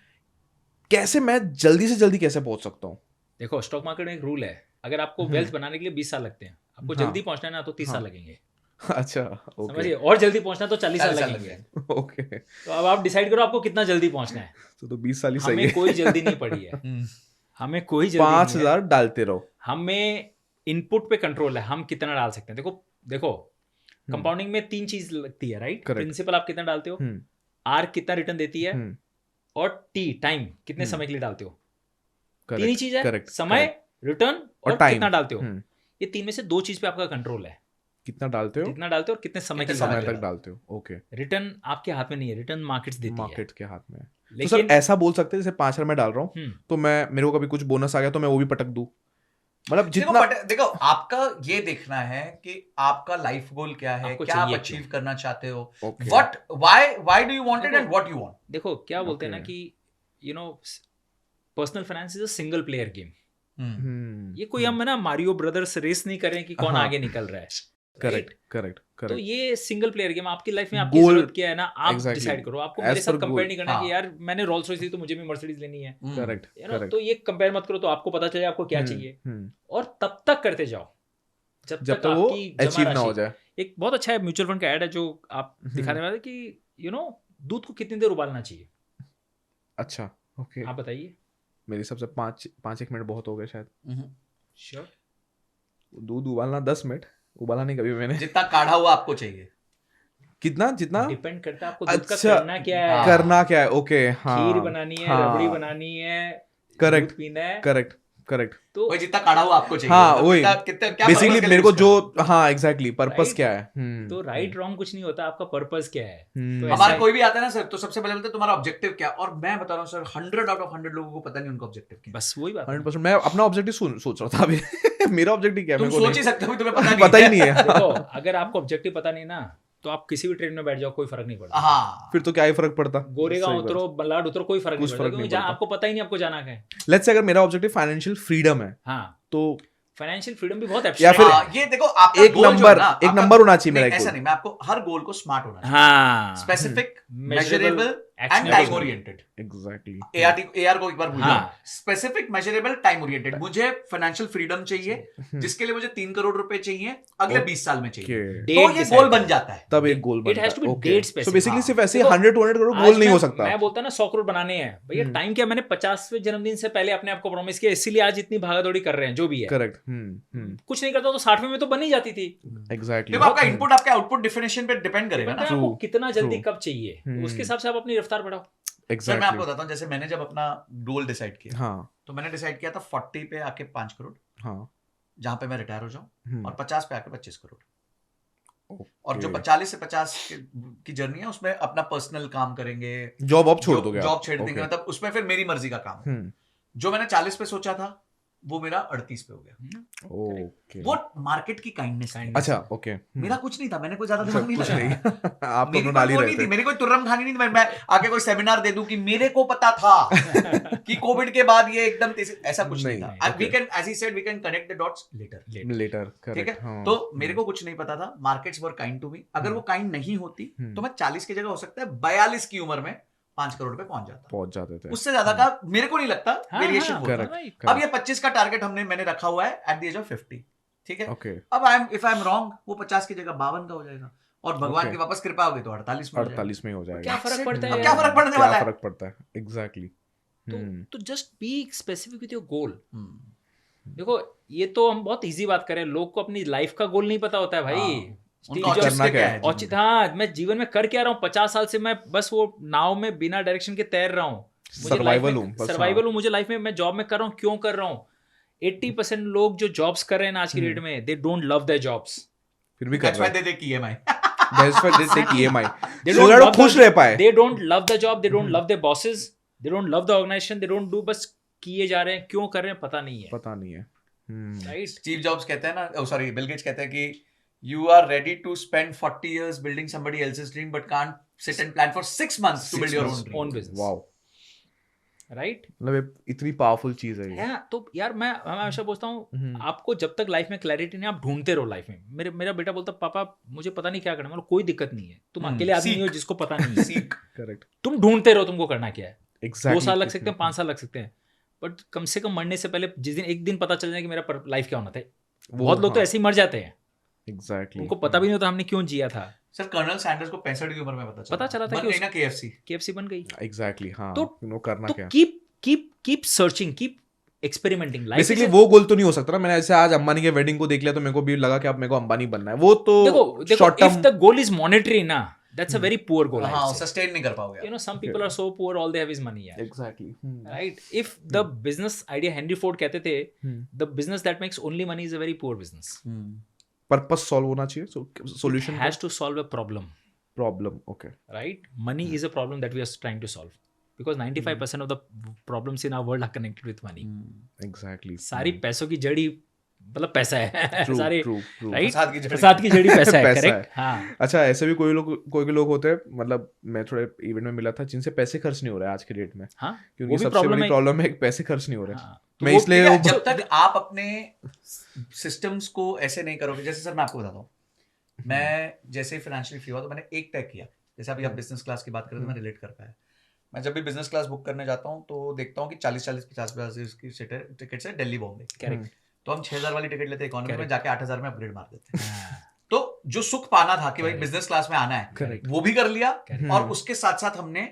कैसे मैं जल्दी से जल्दी कैसे पहुंच सकता हूँ? देखो, स्टॉक मार्केट में एक रूल है, अगर आपको वेल्थ बनाने के लिए 20 साल लगते हैं, आपको हाँ। जल्दी पहुंचना है ना तो 30 साल हाँ। लगेंगे, अच्छा, समझिए, ओके और जल्दी पहुंचना तो 40 साल 40 साल लगेंगे। ओके। तो अब आप डिसाइड करो आपको कितना जल्दी पहुंचना है। तो 20 साल ही सही हमें है। कोई जल्दी नहीं पड़ी है, हमें कोई जल्दी नहीं है। 5000 डालते रहो। हमें इनपुट पे कंट्रोल है, हम कितना डाल सकते हैं। देखो देखो, कंपाउंडिंग में 3 चीज लगती है, राइट? Correct. प्रिंसिपल आप कितना डालते हो, हम्म आर कितना रिटर्न देती है, हम्म और टी टाइम कितने समय के लिए डालते हो। 3 ही करेक्ट चीज है, करेक्ट समय, रिटर्न और time. कितना डालते हो। हम्म ये 3 में से 2 चीज पे आपका कंट्रोल है, कितना डालते हो, कितना डालते हो और कितने समय के कितने लिए समय डालते तक डालते हो। ओके, हो। रिटर्न आपके हाथ में नहीं है, रिटर्न मार्केट्स देती है। मार्केट के हाथ में है। तो लेकिन सर ऐसा बोल सकते हैं जैसे 5,000 मैं डाल रहा हूँ, हम्म, तो मैं मेरे को कभी कुछ बोनस आ गया तो मैं वो भी पटक दूं, मतलब देखो जितना। देखो, आपका ये देखना है कि आपका लाइफ गोल क्या है, आपको क्या आप चाहिए अचीव क्यों? करना चाहते हो, okay what why do you want it देखो, एंड व्हाट यू वांट। देखो क्या बोलते हैं ना Okay. कि you know personal finance is a single player game. ये कोई हम है ना मारियो ब्रदर्स रेस नहीं कर रहे हैं कि कौन हाँ। आगे निकल रहा है, करेक्ट right? करेक्ट तो करेक्ट ये सिंगल प्लेयर गेम, आपकी लाइफ में आपकी Goal- जरूरत क्या है ना, आप exactly. डिसाइड करो। आपको As मेरे साथ per कंपेयर goal. नहीं करना हाँ। कि यार मैंने रोल्स रॉयस ली तो मुझे भी मर्सिडीज लेनी है, करेक्ट you know, करेक्ट। तो ये कंपेयर मत करो, तो आपको पता चले आपको क्या चाहिए, और तब तक करते जाओ जब जब तक तक वो आपकी जमा अचीव ना हो राशि। जाए। एक बहुत अच्छा है म्यूचुअल फंड का ऐड है जो आप दिखाने वाले कि दूध को कितनी देर उबालना चाहिए, अच्छा ओके, आप बताइए। मेरे हिसाब से 5-1 मिनट बहुत हो गए शायद। श्योर, दूध उबालना 10 मिनट, उबाला नहीं कभी मैंने। जितना काढ़ा हुआ आपको चाहिए। कितना जितना डिपेंड करता है आपको दूध का अच्छा, करना क्या है। करना क्या है। ओके हाँ, खीर बनानी है, रबड़ी बनानी है, Correct. दूध पीना है, करेक्ट करेक्ट। तो वही जितना काढ़ा हुआ आपको चाहिए। हाँ मतलब वही कितना क्या बेसिकली purpose के लिए मेरे को use जो करना है। हाँ एग्जैक्टली पर्पस Right? क्या है। तो राइट रॉन्ग कुछ नहीं होता, आपका पर्पस क्या है। तो हम्म। हमारा ऐसा- कोई भी आता है ना सर, तो सबसे पहले बोलते हैं तुम्हारा ऑब्जेक्टिव क्या, और मैं बता रहा हूँ सर 100 आउट ऑफ 100 लोगों को पता नहीं उनका ऑब्जेक्टिव क्या है। बस वही बात है। 100% मैं अपना ऑब्जेक्टिव सोच रहा था अभी। मेरा ऑब्जेक्टिव क्या है तुम मेरे को सोच ही सकते हो, तुम्हें पता नहीं नहीं पता ही नहीं है। देखो अगर आपको ऑब्जेक्टिव पता नहीं ना, तो आप किसी भी ट्रेन में बैठ जाओ, कोई फर्क नहीं पड़ता। हाँ फिर तो क्या ही फर्क पड़ता। गोरेगांव सही बात। उतरो, बल्लाड उतरो, कोई फर्क कुछ नहीं फर्क पड़ता, क्योंकि नहीं जहाँ पड़ता। आपको पता ही नहीं आपको जाना कहाँ है। लेट्स से अगर मेरा ऑब्जेक्टिव फाइनेंशियल फ्रीडम है, हाँ, तो फाइनेंशियल फ्रीडम भी बहुत या abstract फिर है। हाँ, ये देखो आपका एक goal जो है नंबर ना, एक आपका- नंबर होना चाहिए मेरा नहीं, एक ऐसा goal। नहीं, मैं आपको हर गोल को स्मार्ट होना चाहिए, हाँ, specific, Measurable, measurable and actionable। Time oriented. Exactly. AR को एक बार भूल जाओ। हाँ। Specific, measurable, time oriented. मुझे फाइनेंशियल फ्रीडम चाहिए, जिसके लिए मुझे 3 करोड़ रुपए चाहिए अगले 20 साल में चाहिए, Okay. तो Date ये decide गोल बन करो। जाता है। तब एक गोल It बनता has to be है। date सो specific। बेसिकली हाँ। सिर्फ ऐसे देखो, 100-200 करोड़ आज गोल नहीं मैं- हो सकता। मैं बोलता ना 100 करोड़ बनाने हैं भैया, टाइम क्या, मैंने 50वें जन्मदिन से पहले अपने आप को प्रॉमिस किया, इसीलिए आज इतनी भागादौड़ी कर रहे हैं, जो भी है। करेक्ट। कुछ नहीं करता तो 60वें में तो बन ही जाती थी। एग्जैक्टली। देखो आपका इनपुट आपके आउटपुट डिफिनेशन पे डिपेंड करेगा पता ना। है आपको True, कितना जल्दी true। कब चाहिए, तो उसके हिसाब से आप अपनी रफ्तार बढ़ाओ। सर मैं आपको एग्जैक्टली। बताता हूँ, जैसे मैंने जब अपना गोल डिसाइड किया, हाँ तो मैंने डिसाइड किया था 40 पे आके 5 करोड़, हाँ। जहां पे मैं रिटायर हो जाऊं, और 50 पे आके 25 करोड़। और जो Okay. 40 से 50 की जर्नी है, उसमें अपना पर्सनल काम करेंगे, जॉब अब छोड़ दोगे जॉब आप? छेड़ देंगे, Okay. मतलब उसमें फिर मेरी मर्जी का काम है। हम्म, जो मैंने 40 पे सोचा था वो मेरा 38 पे हो गया। ओके। वो मार्केट की काइंडनेस थी। अच्छा ओके। मेरा कुछ नहीं था, मैंने कोई ज्यादा दिमाग नहीं कुछ लगाया। नहीं। आप मेरी तो कोई डाल ही वो रहे नहीं थी, थे। मेरी कोई तुर्रम खानी नहीं थी, मैं आके कोई सेमिनार दे दूं कि मेरे को पता था कि कोविड के बाद ये एकदम ऐसा कुछ नहीं नहीं, था। We okay. Can, as he said, we can connect the dots later. Later ठीक करेक्ट। है, तो मेरे को कुछ नहीं पता था, markets were kind to me. अगर वो काइंड नहीं होती तो मैं 40 की जगह हो सकता है 42 की उम्र में 5 करोड़ पे पहुंच जाते थे। उससे ज्यादा का मेरे को नहीं लगता वेरिएशन होता। करेक्ट। अब ये 25 का टारगेट मैंने रखा हुआ है एट द एज ऑफ 50। ठीक है, ओके। अब इफ आई एम रॉन्ग, वो 50 की जगह 52 का हो जाएगा, और भगवान Okay. की वापस कृपा होगी तो 48 में हो जाएगा। 48 में हो जाएगा। क्या फर्क पड़ता है अब क्या फर्क पड़ने वाला क्या है? फर्क पड़ता है एग्जैक्टली। तो just be specific with your goal. देखो ये तो हम बहुत इजी बात करें, लोग को अपनी लाइफ का गोल नहीं पता होता है भाई। उनका जो औचित्य करना क्या क्या है औचित, जीवन में? हाँ, मैं जीवन में कर क्या रहा हूँ, 50 साल से मैं बस वो नाव में बिना डायरेक्शन के तैर रहा हूँ। Survival हूँ, बस, सर्वाइवल हाँ। हूँ, मुझे लाइफ में मैं जॉब में कर रहा हूँ, क्यों कर रहा हूँ। 80% लोग जो जॉब्स कर रहे हैं ना आज की डेट में, they don't love their jobs. फिर भी कर That's why रहे they take EMI. That's why they take EMI. They so don't that वो love खुश the- रह पाए। They don't love the job, they don't love their bosses, they don't love the organization, they don't do, बस किए जा रहे हैं, क्यों कर रहे हैं पता नहीं है, पता नहीं है। राइट? स्टीव जॉब्स कहते हैं ना, सॉरी बिल गेट्स कहते हैं कि you are ready to spend 40 years building somebody else's dream but can't sit and plan for 6 months to build your own dream. Own business. Wow, right? मतलब ये इतनी powerful चीज है ये। है तो यार मैं हमेशा पूछता हूँ, आपको जब तक लाइफ में क्लैरिटी नहीं, आप ढूंढते रहो लाइफ में। मेरा बेटा बोलता पापा मुझे पता नहीं क्या करना, मतलब कोई दिक्कत नहीं है, तुम अकेले आदमी नहीं हो जिसको पता नहीं है, सीख करेक्ट, तुम ढूंढते रहो तुमको करना क्या है। एग्जैक्टली 2 साल लग सकते हैं, 5 साल लग सकते हैं, बट कम से कम मरने से पहले जिस दिन एक दिन पता चल जाए कि मेरा लाइफ क्या होना था। बहुत लोग तो ऐसे ही मर जाते हैं, एग्जैक्टली, उनको पता भी नहीं होता हमने क्यों जिया था। सर कर्नल सैंडर्स को 65 की उम्र में पता चला था बन कि गई ना KFC। KFC बन गई। एग्जैक्टली, हाँ, तो करना तो क्या। Keep searching, keep experimenting. Basically वो गोल तो नहीं हो सकता ना, मैंने ऐसे आज अंबानी के वेडिंग को देख लिया तो मेरे को भी लगा कि अब मेरे को अंबानी बनना है, वो तो देखो short if term. The goal is monetary ना, दैट्स अ वेरी पुअर गोल। हाँ, सस्टेन नहीं कर पाओगे। You know, some people are so poor, all they have is money, यार। Exactly, Right? If the business idea, Henry Ford कहते थे, the business that makes only money is a very poor business. Purpose solve होना चाहिए, solution It has to solve a problem, problem, okay, right? Money is a problem that we are trying to solve. Because 95% of the problems in our world are connected with money. Exactly, सारी पैसों की जड़ी मतलब पैसा है। सारे true, right, प्रसाद की जड़ी। प्रसाद की जड़ी पैसा है, पैसा करेक्ट। है। हाँ, अच्छा, ऐसे भी कोई लोग होते हैं, मतलब मैं थोड़े इवेंट में मिला था जिनसे पैसे खर्च नहीं हो रहे हैं आज के डेट में, हाँ, क्योंकि वो भी सबसे बड़ी है। प्रॉब्लम है कि पैसे खर्च नहीं हो रहे। हाँ, तो मैं वो- इसलिए ठीक है, जब तक आप अपने सिस्टम्स को ऐसे नहीं करोगे, जैसे सर मैं आपको बताता हूँ, मैं जैसे फाइनेंशियली फ्री हुआ तो मैंने एक तय किया, जैसे अभी आप बिजनेस क्लास की बात करें तो मैं रिलेट कर पाया। मैं जब भी बिजनेस क्लास बुक करने जाता हूँ तो देखता हूँ कि 40-40, 50-50 की टिकट्स है दिल्ली बॉम्बे। करेक्ट। तो हम 6,000 वाली टिकट लेते हैं इकोनॉमी में, Correct. जाके 8,000 में अपग्रेड मार देते हैं। हाँ, तो जो सुख पाना था कि भाई Correct. बिजनेस क्लास में आना है, Correct. वो भी कर लिया, Correct. और उसके साथ साथ हमने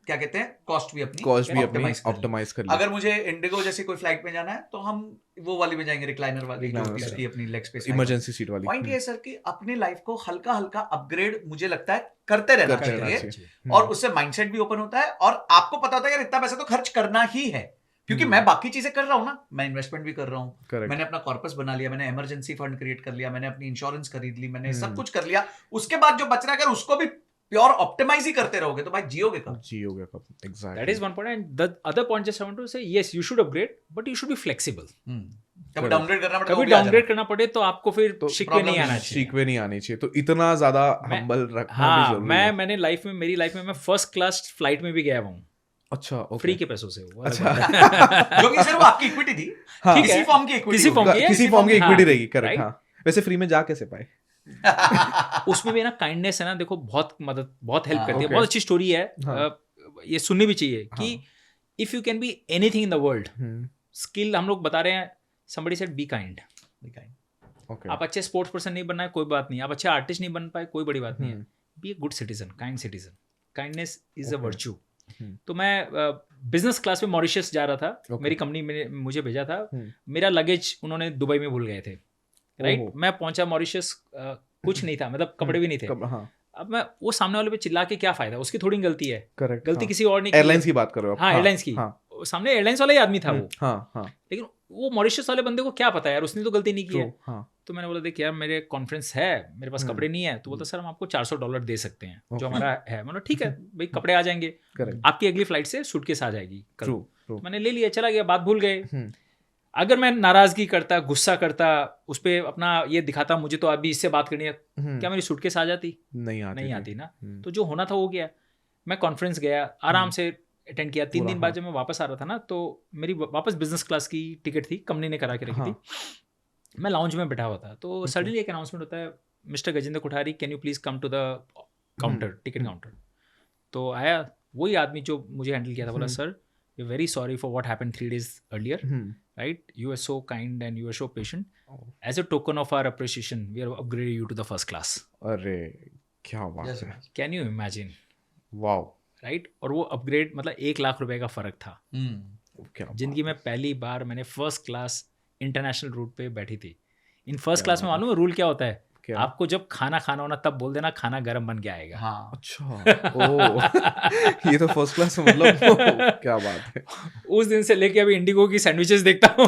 क्या कहते हैं कॉस्ट भी अपनी optimize optimize कर कर लिया। अगर मुझे इंडिगो जैसी कोई फ्लाइट में जाना है तो हम वो वाली में जाएंगे, रिक्लाइनर वाली, जो Recliner इसकी अपनी लेग स्पेस। इमरजेंसी सीट वाली। पॉइंट ये है सर कि अपनी लाइफ को हल्का हल्का अपग्रेड मुझे लगता है करते रहना करते रहना चाहिए, चाहिए। और उससे माइंडसेट भी ओपन होता है, और आपको पता होता है यार इतना पैसा तो खर्च करना ही है, क्योंकि मैं बाकी चीजें कर रहा हूँ ना, मैं इन्वेस्टमेंट भी कर रहा हूँ, Correct. मैंने अपना कॉर्पस बना लिया, मैंने इमरजेंसी फंड क्रिएट कर लिया, मैंने अपनी इंश्योरेंस खरीद ली, मैंने सब कुछ कर लिया। उसके बाद जो बच रहा है अगर उसको भी प्योर ऑप्टिमाइज ही करते रहोगे तो भाई जियोगे कब? जियोगे कब? Exactly, that is one point. And the other point just I want to say, yes, you should upgrade, but you should be flexible. कभी डाउनग्रेड करना पड़े, कभी डाउनग्रेड करना पड़े तो आपको फिर तो शिकवे problem नहीं आना नहीं, चाहिए। सीखवे नहीं आनी चाहिए, तो इतना ज्यादा मैं- हम्बल रखना भी हाँ, जरूरी है। मैंने मेरी लाइफ में मैं फर्स्ट क्लास फ्लाइट में भी गया हूँ, अच्छा, ओके, फ्री के पैसों से। वो अलग अच्छा। बात है। जो कि सर वो आपकी इक्विटी थी, हाँ। ठीक किसी है, फॉर्म की इक्विटी, किसी form की है, किसी फॉर्म की हाँ, इक्विटी रहेगी, करेक्ट, right? हाँ। वैसे फ्री में जा कैसे पाए? उसमें भी ना काइंडनेस है ना, देखो बहुत मदद, बहुत हेल्प हाँ, करती है, okay. बहुत अच्छी स्टोरी है। हाँ। ये सुननी भी चाहिए कि if you can be anything in the world, hmm, skill हम लोग बता रहे हैं, somebody said be kind. Okay, आप अच्छे स्पोर्ट्स पर्सन नहीं बनना है, कोई बात नहीं, आप अच्छे आर्टिस्ट नहीं बन पाए, कोई बड़ी बात नहीं है। Hmm, be a good citizen, kind citizen, kindness is a Okay. Virtue. Hmm. तो मैं बिजनेस क्लास में मॉरिशस जा रहा था, Okay. मेरी कंपनी में मुझे भेजा था, हम्म। मेरा लगेज उन्होंने दुबई में भूल गए थे, राइट। ओहो। मैं पहुंचा मॉरिशस, कुछ नहीं था, मतलब कपड़े भी नहीं थे। हाँ, अब मैं वो सामने वाले पे चिल्ला के क्या फायदा, उसकी थोड़ी गलती है, करेक्ट, गलती किसी और ने की एयरलाइंस है। की बात कर रहे हो आप? हाँ, एयरलाइंस की, हाँ, सामने एयरलाइंस वाला ही आदमी था वो, हाँ, हाँ, लेकिन वो मॉरिशस वाले बंदे को क्या पता यार, उसने तो गलती नहीं की ट्रू, है। हाँ, तो मैंने बोला देख यार मेरे कॉन्फ्रेंस है, मेरे पास कपड़े नहीं है। तो बोलता सर हम आपको $400 दे सकते हैं, जो Okay. हमारा है। मैंने ठीक है भाई, कपड़े आ जाएंगे, करेक्ट, आपकी अगली फ्लाइट से सूटकेस आ जाएगी कल। ट्रू, ट्रू, तो मैंने ले लिया, चला गया, बात भूल गए। हम्म, अगर मैं नाराजगी करता, गुस्सा करता, उस पर अपना ये दिखाता मुझे तो अभी इससे बात करनी है, क्या मेरी सूटकेस आ जाती? नहीं आती, नहीं थी। आती ना। हम्म, तो जो होना था वो गया। मैं कॉन्फ्रेंस गया, आराम से अटेंड किया। 3 पूरा, दिन बाद हाँ। जब मैं वापस आ रहा था ना, तो मेरी वापस बिजनेस क्लास की टिकट थी, कंपनी ने करा के रखी हाँ। थी। मैं लाउंज में बैठा हुआ था, तो सडनली एक अनाउंसमेंट होता है, mister Gajendra Kothari can you please come to the counter, ticket counter. तो आया वही आदमी जो मुझे हैंडल किया था, बोला sir we very sorry for what happened 3 days earlier, hmm, right, you are so kind and you are so patient, Oh. As a token of our appreciation we are upgrade you to the first class. अरे क्या बात Yes, है, sir. Can you imagine, wow, right. और वो upgrade मतलब 1 लाख रुपए का फर्क था। क्या जिंदगी में पहली बार मैंने फर्स्ट क्लास इंटरनेशनल रूट पे बैठी थी। इन फर्स्ट क्या क्लास में बात है। मालूम है रूल क्या होता है? क्या? आपको जब खाना खाना होना तब बोल देना खाना गर्म बन के आएगा। हाँ, अच्छा, ओ, ये तो फर्स्ट क्लास मतलब क्या बात है। उस दिन से लेके अभी इंडिगो की सैंडविचेस देखता हूँ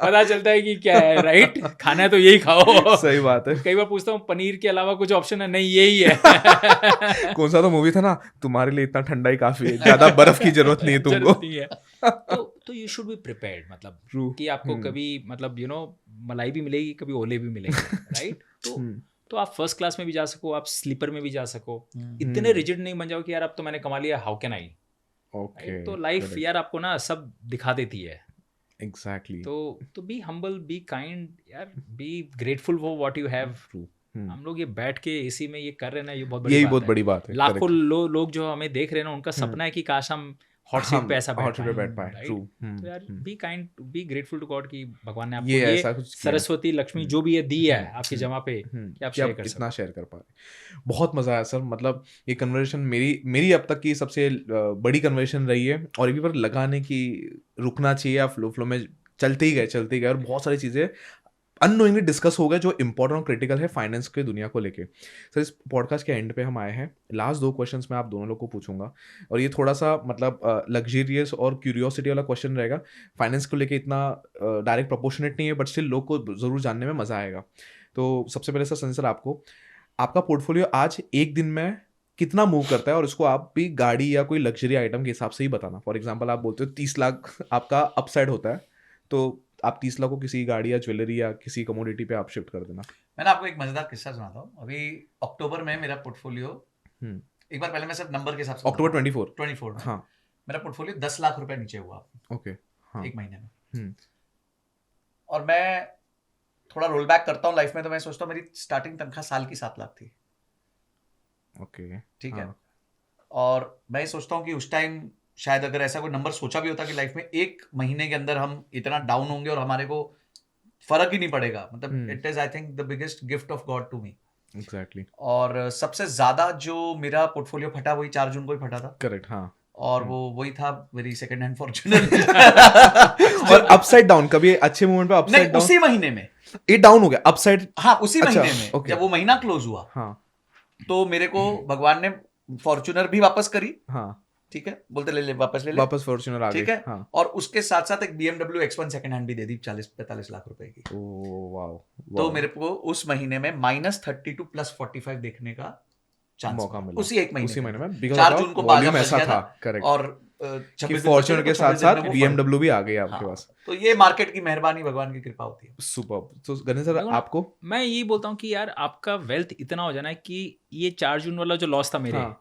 पता चलता है कि क्या है, राइट, खाना है तो यही खाओ। सही बात है। कई बार पूछता हूँ पनीर के अलावा कुछ ऑप्शन है? नहीं, यही है। कौन सा तो मूवी था ना, तुम्हारे लिए इतना ठंडा ही काफी है, ज्यादा बर्फ की जरूरत नहीं है तुमको। जरूरत नहीं है। तो यू शुड बी प्रिपेयर्ड, मतलब True. कि आपको कभी मतलब मलाई भी मिलेगी, कभी ओले भी मिलेंगे, राइट। तो आप फर्स्ट क्लास में भी जा सको, आप स्लीपर में भी जा सको। इतने रिजिड नहीं बन जाओ कि यार अब तो मैंने कमा लिया, हाउ कैन आई, ओके, तो लाइफ यार आपको ना सब दिखा देती है, एग्जैक्टली, तो बी हम्बल, बी काइंड यार, be grateful for what you have. True, हम लोग ये बैठ के एसी में ये कर रहे हैं ना, ये बहुत यही बड़ी बात बहुत है। बड़ी बात है, लाखों correct. लोग जो हमें देख रहे हैं ना, उनका सपना है कि काश हम हॉट सीट पे ऐसा हॉट सीट पे बैठ पाए, पाए, right? ट्रू. तो यार be kind, be grateful to God कि भगवान ने आपको ये ये ऐसा कुछ किया है. सरस्वती लक्ष्मी जो भी ये दी है आपकी जमा पे, कि आप कि शेयर आप कर इतना सको। शेयर कर पा रहे. बहुत मजा आया सर, मतलब ये कन्वर्सेशन मेरी अब तक की सबसे बड़ी कन्वर्सेशन रही है, और एक भी बार लगाने की रुकना चाहिए, या फ्लो में चलते ही गए और बहुत सारी चीजें अननोइंगली डिस्कस हो गए जो इंपॉर्टेंट और क्रिटिकल है फाइनेंस के दुनिया को लेके. सर इस पॉडकास्ट के एंड पे हम आए हैं. लास्ट 2 क्वेश्चंस मैं आप दोनों लोग को पूछूंगा, और ये थोड़ा सा मतलब लग्जरियस और क्यूरियोसिटी वाला क्वेश्चन रहेगा. फाइनेंस को लेके इतना डायरेक्ट प्रोपोर्शनेट नहीं है, बट स्टिल लोग को ज़रूर जानने में मज़ा आएगा. तो सबसे पहले सर, संजय सर, आपका पोर्टफोलियो आज एक दिन में कितना मूव करता है, और इसको आप भी गाड़ी या कोई लग्जरी आइटम के हिसाब से ही बताना. फॉर एग्जांपल आप बोलते हो 30 लाख आपका अपसाइड होता है, तो आप 30 लाख को किसी गाड़ी या ज्वेलरी या किसी कमोडिटी पे आप शिफ्ट कर देना. मैं ना आपको एक मजेदार किस्सा सुनाता हूँ. अभी अक्टूबर में मेरा पोर्टफोलियो, हम्म, एक बार पहले मैं सिर्फ नंबर के हिसाब से अक्टूबर बताता 24. हूँ. 24 में हाँ, मेरा पोर्टफोलियो 10 लाख रुपए नीचे हुआ ओके. हाँ, एक महीने में. हम्म, और मैं थोड़ा रोल बैक करता हूँ लाइफ में, तो मैं सोचता हूँ मेरी स्टार्टिंग तनख्वाह साल की 7 लाख थी. ओके. ठीक है. हाँ, और मैं ये सोचता हूँ कि उस टाइम शायद अगर ऐसा कोई नंबर सोचा भी होता कि लाइफ में एक महीने के अंदर हम इतना डाउन होंगे और हमारे को फर्क ही नहीं पड़ेगा, मतलब it is I think the biggest gift of God to me. Exactly, और सबसे ज्यादा जो मेरा पोर्टफोलियो फटा वही 4 जून को ही फटा था. करेक्ट. हाँ, और वो वही था मेरी सेकंड हैंड फॉर्च्यूनर. और अपसाइड डाउन, कभी अच्छे मोमेंट पे नहीं, अपसाइड डाउन, उसी महीने में. ये डाउन हो गया अपसाइड. हाँ, उसी अच्छा, महीने में okay. जब वो महीना क्लोज हुआ, हाँ, तो मेरे को भगवान ने फॉर्च्यूनर भी वापस करी. हाँ, ठीक है, बोलते ले ले वापस ले ले. वापस फॉर्च्यूनर आ गई. ठीक है. हाँ. और उसके साथ साथ एक BMW X1 सेकंड हैंड भी दे दी 40-45 लाख रुपए की. Oh wow. तो मेरे को उस महीने में -32 +45 देखने का चांस मौका मिला उसी एक महीने उसी के महीने अंदर. में, because 4 of जून को volume बाजार ऐसा फंस गया था. था. करेक्ट. और कि 26 फॉर्च्यूनर के साथ साथ दिन में वो BMW भी आ गई आपके हाँ. पास. तो ये मार्केट की मेहरबानी, भगवान की कृपा होती है. सुपर. तो गणेश सर, देखो ना, आपको मैं यही बोलता हूँ कि यार आपका वेल्थ इतना हो जाना है कि ये 4 जून वाला जो लॉस था मेरे, हाँ.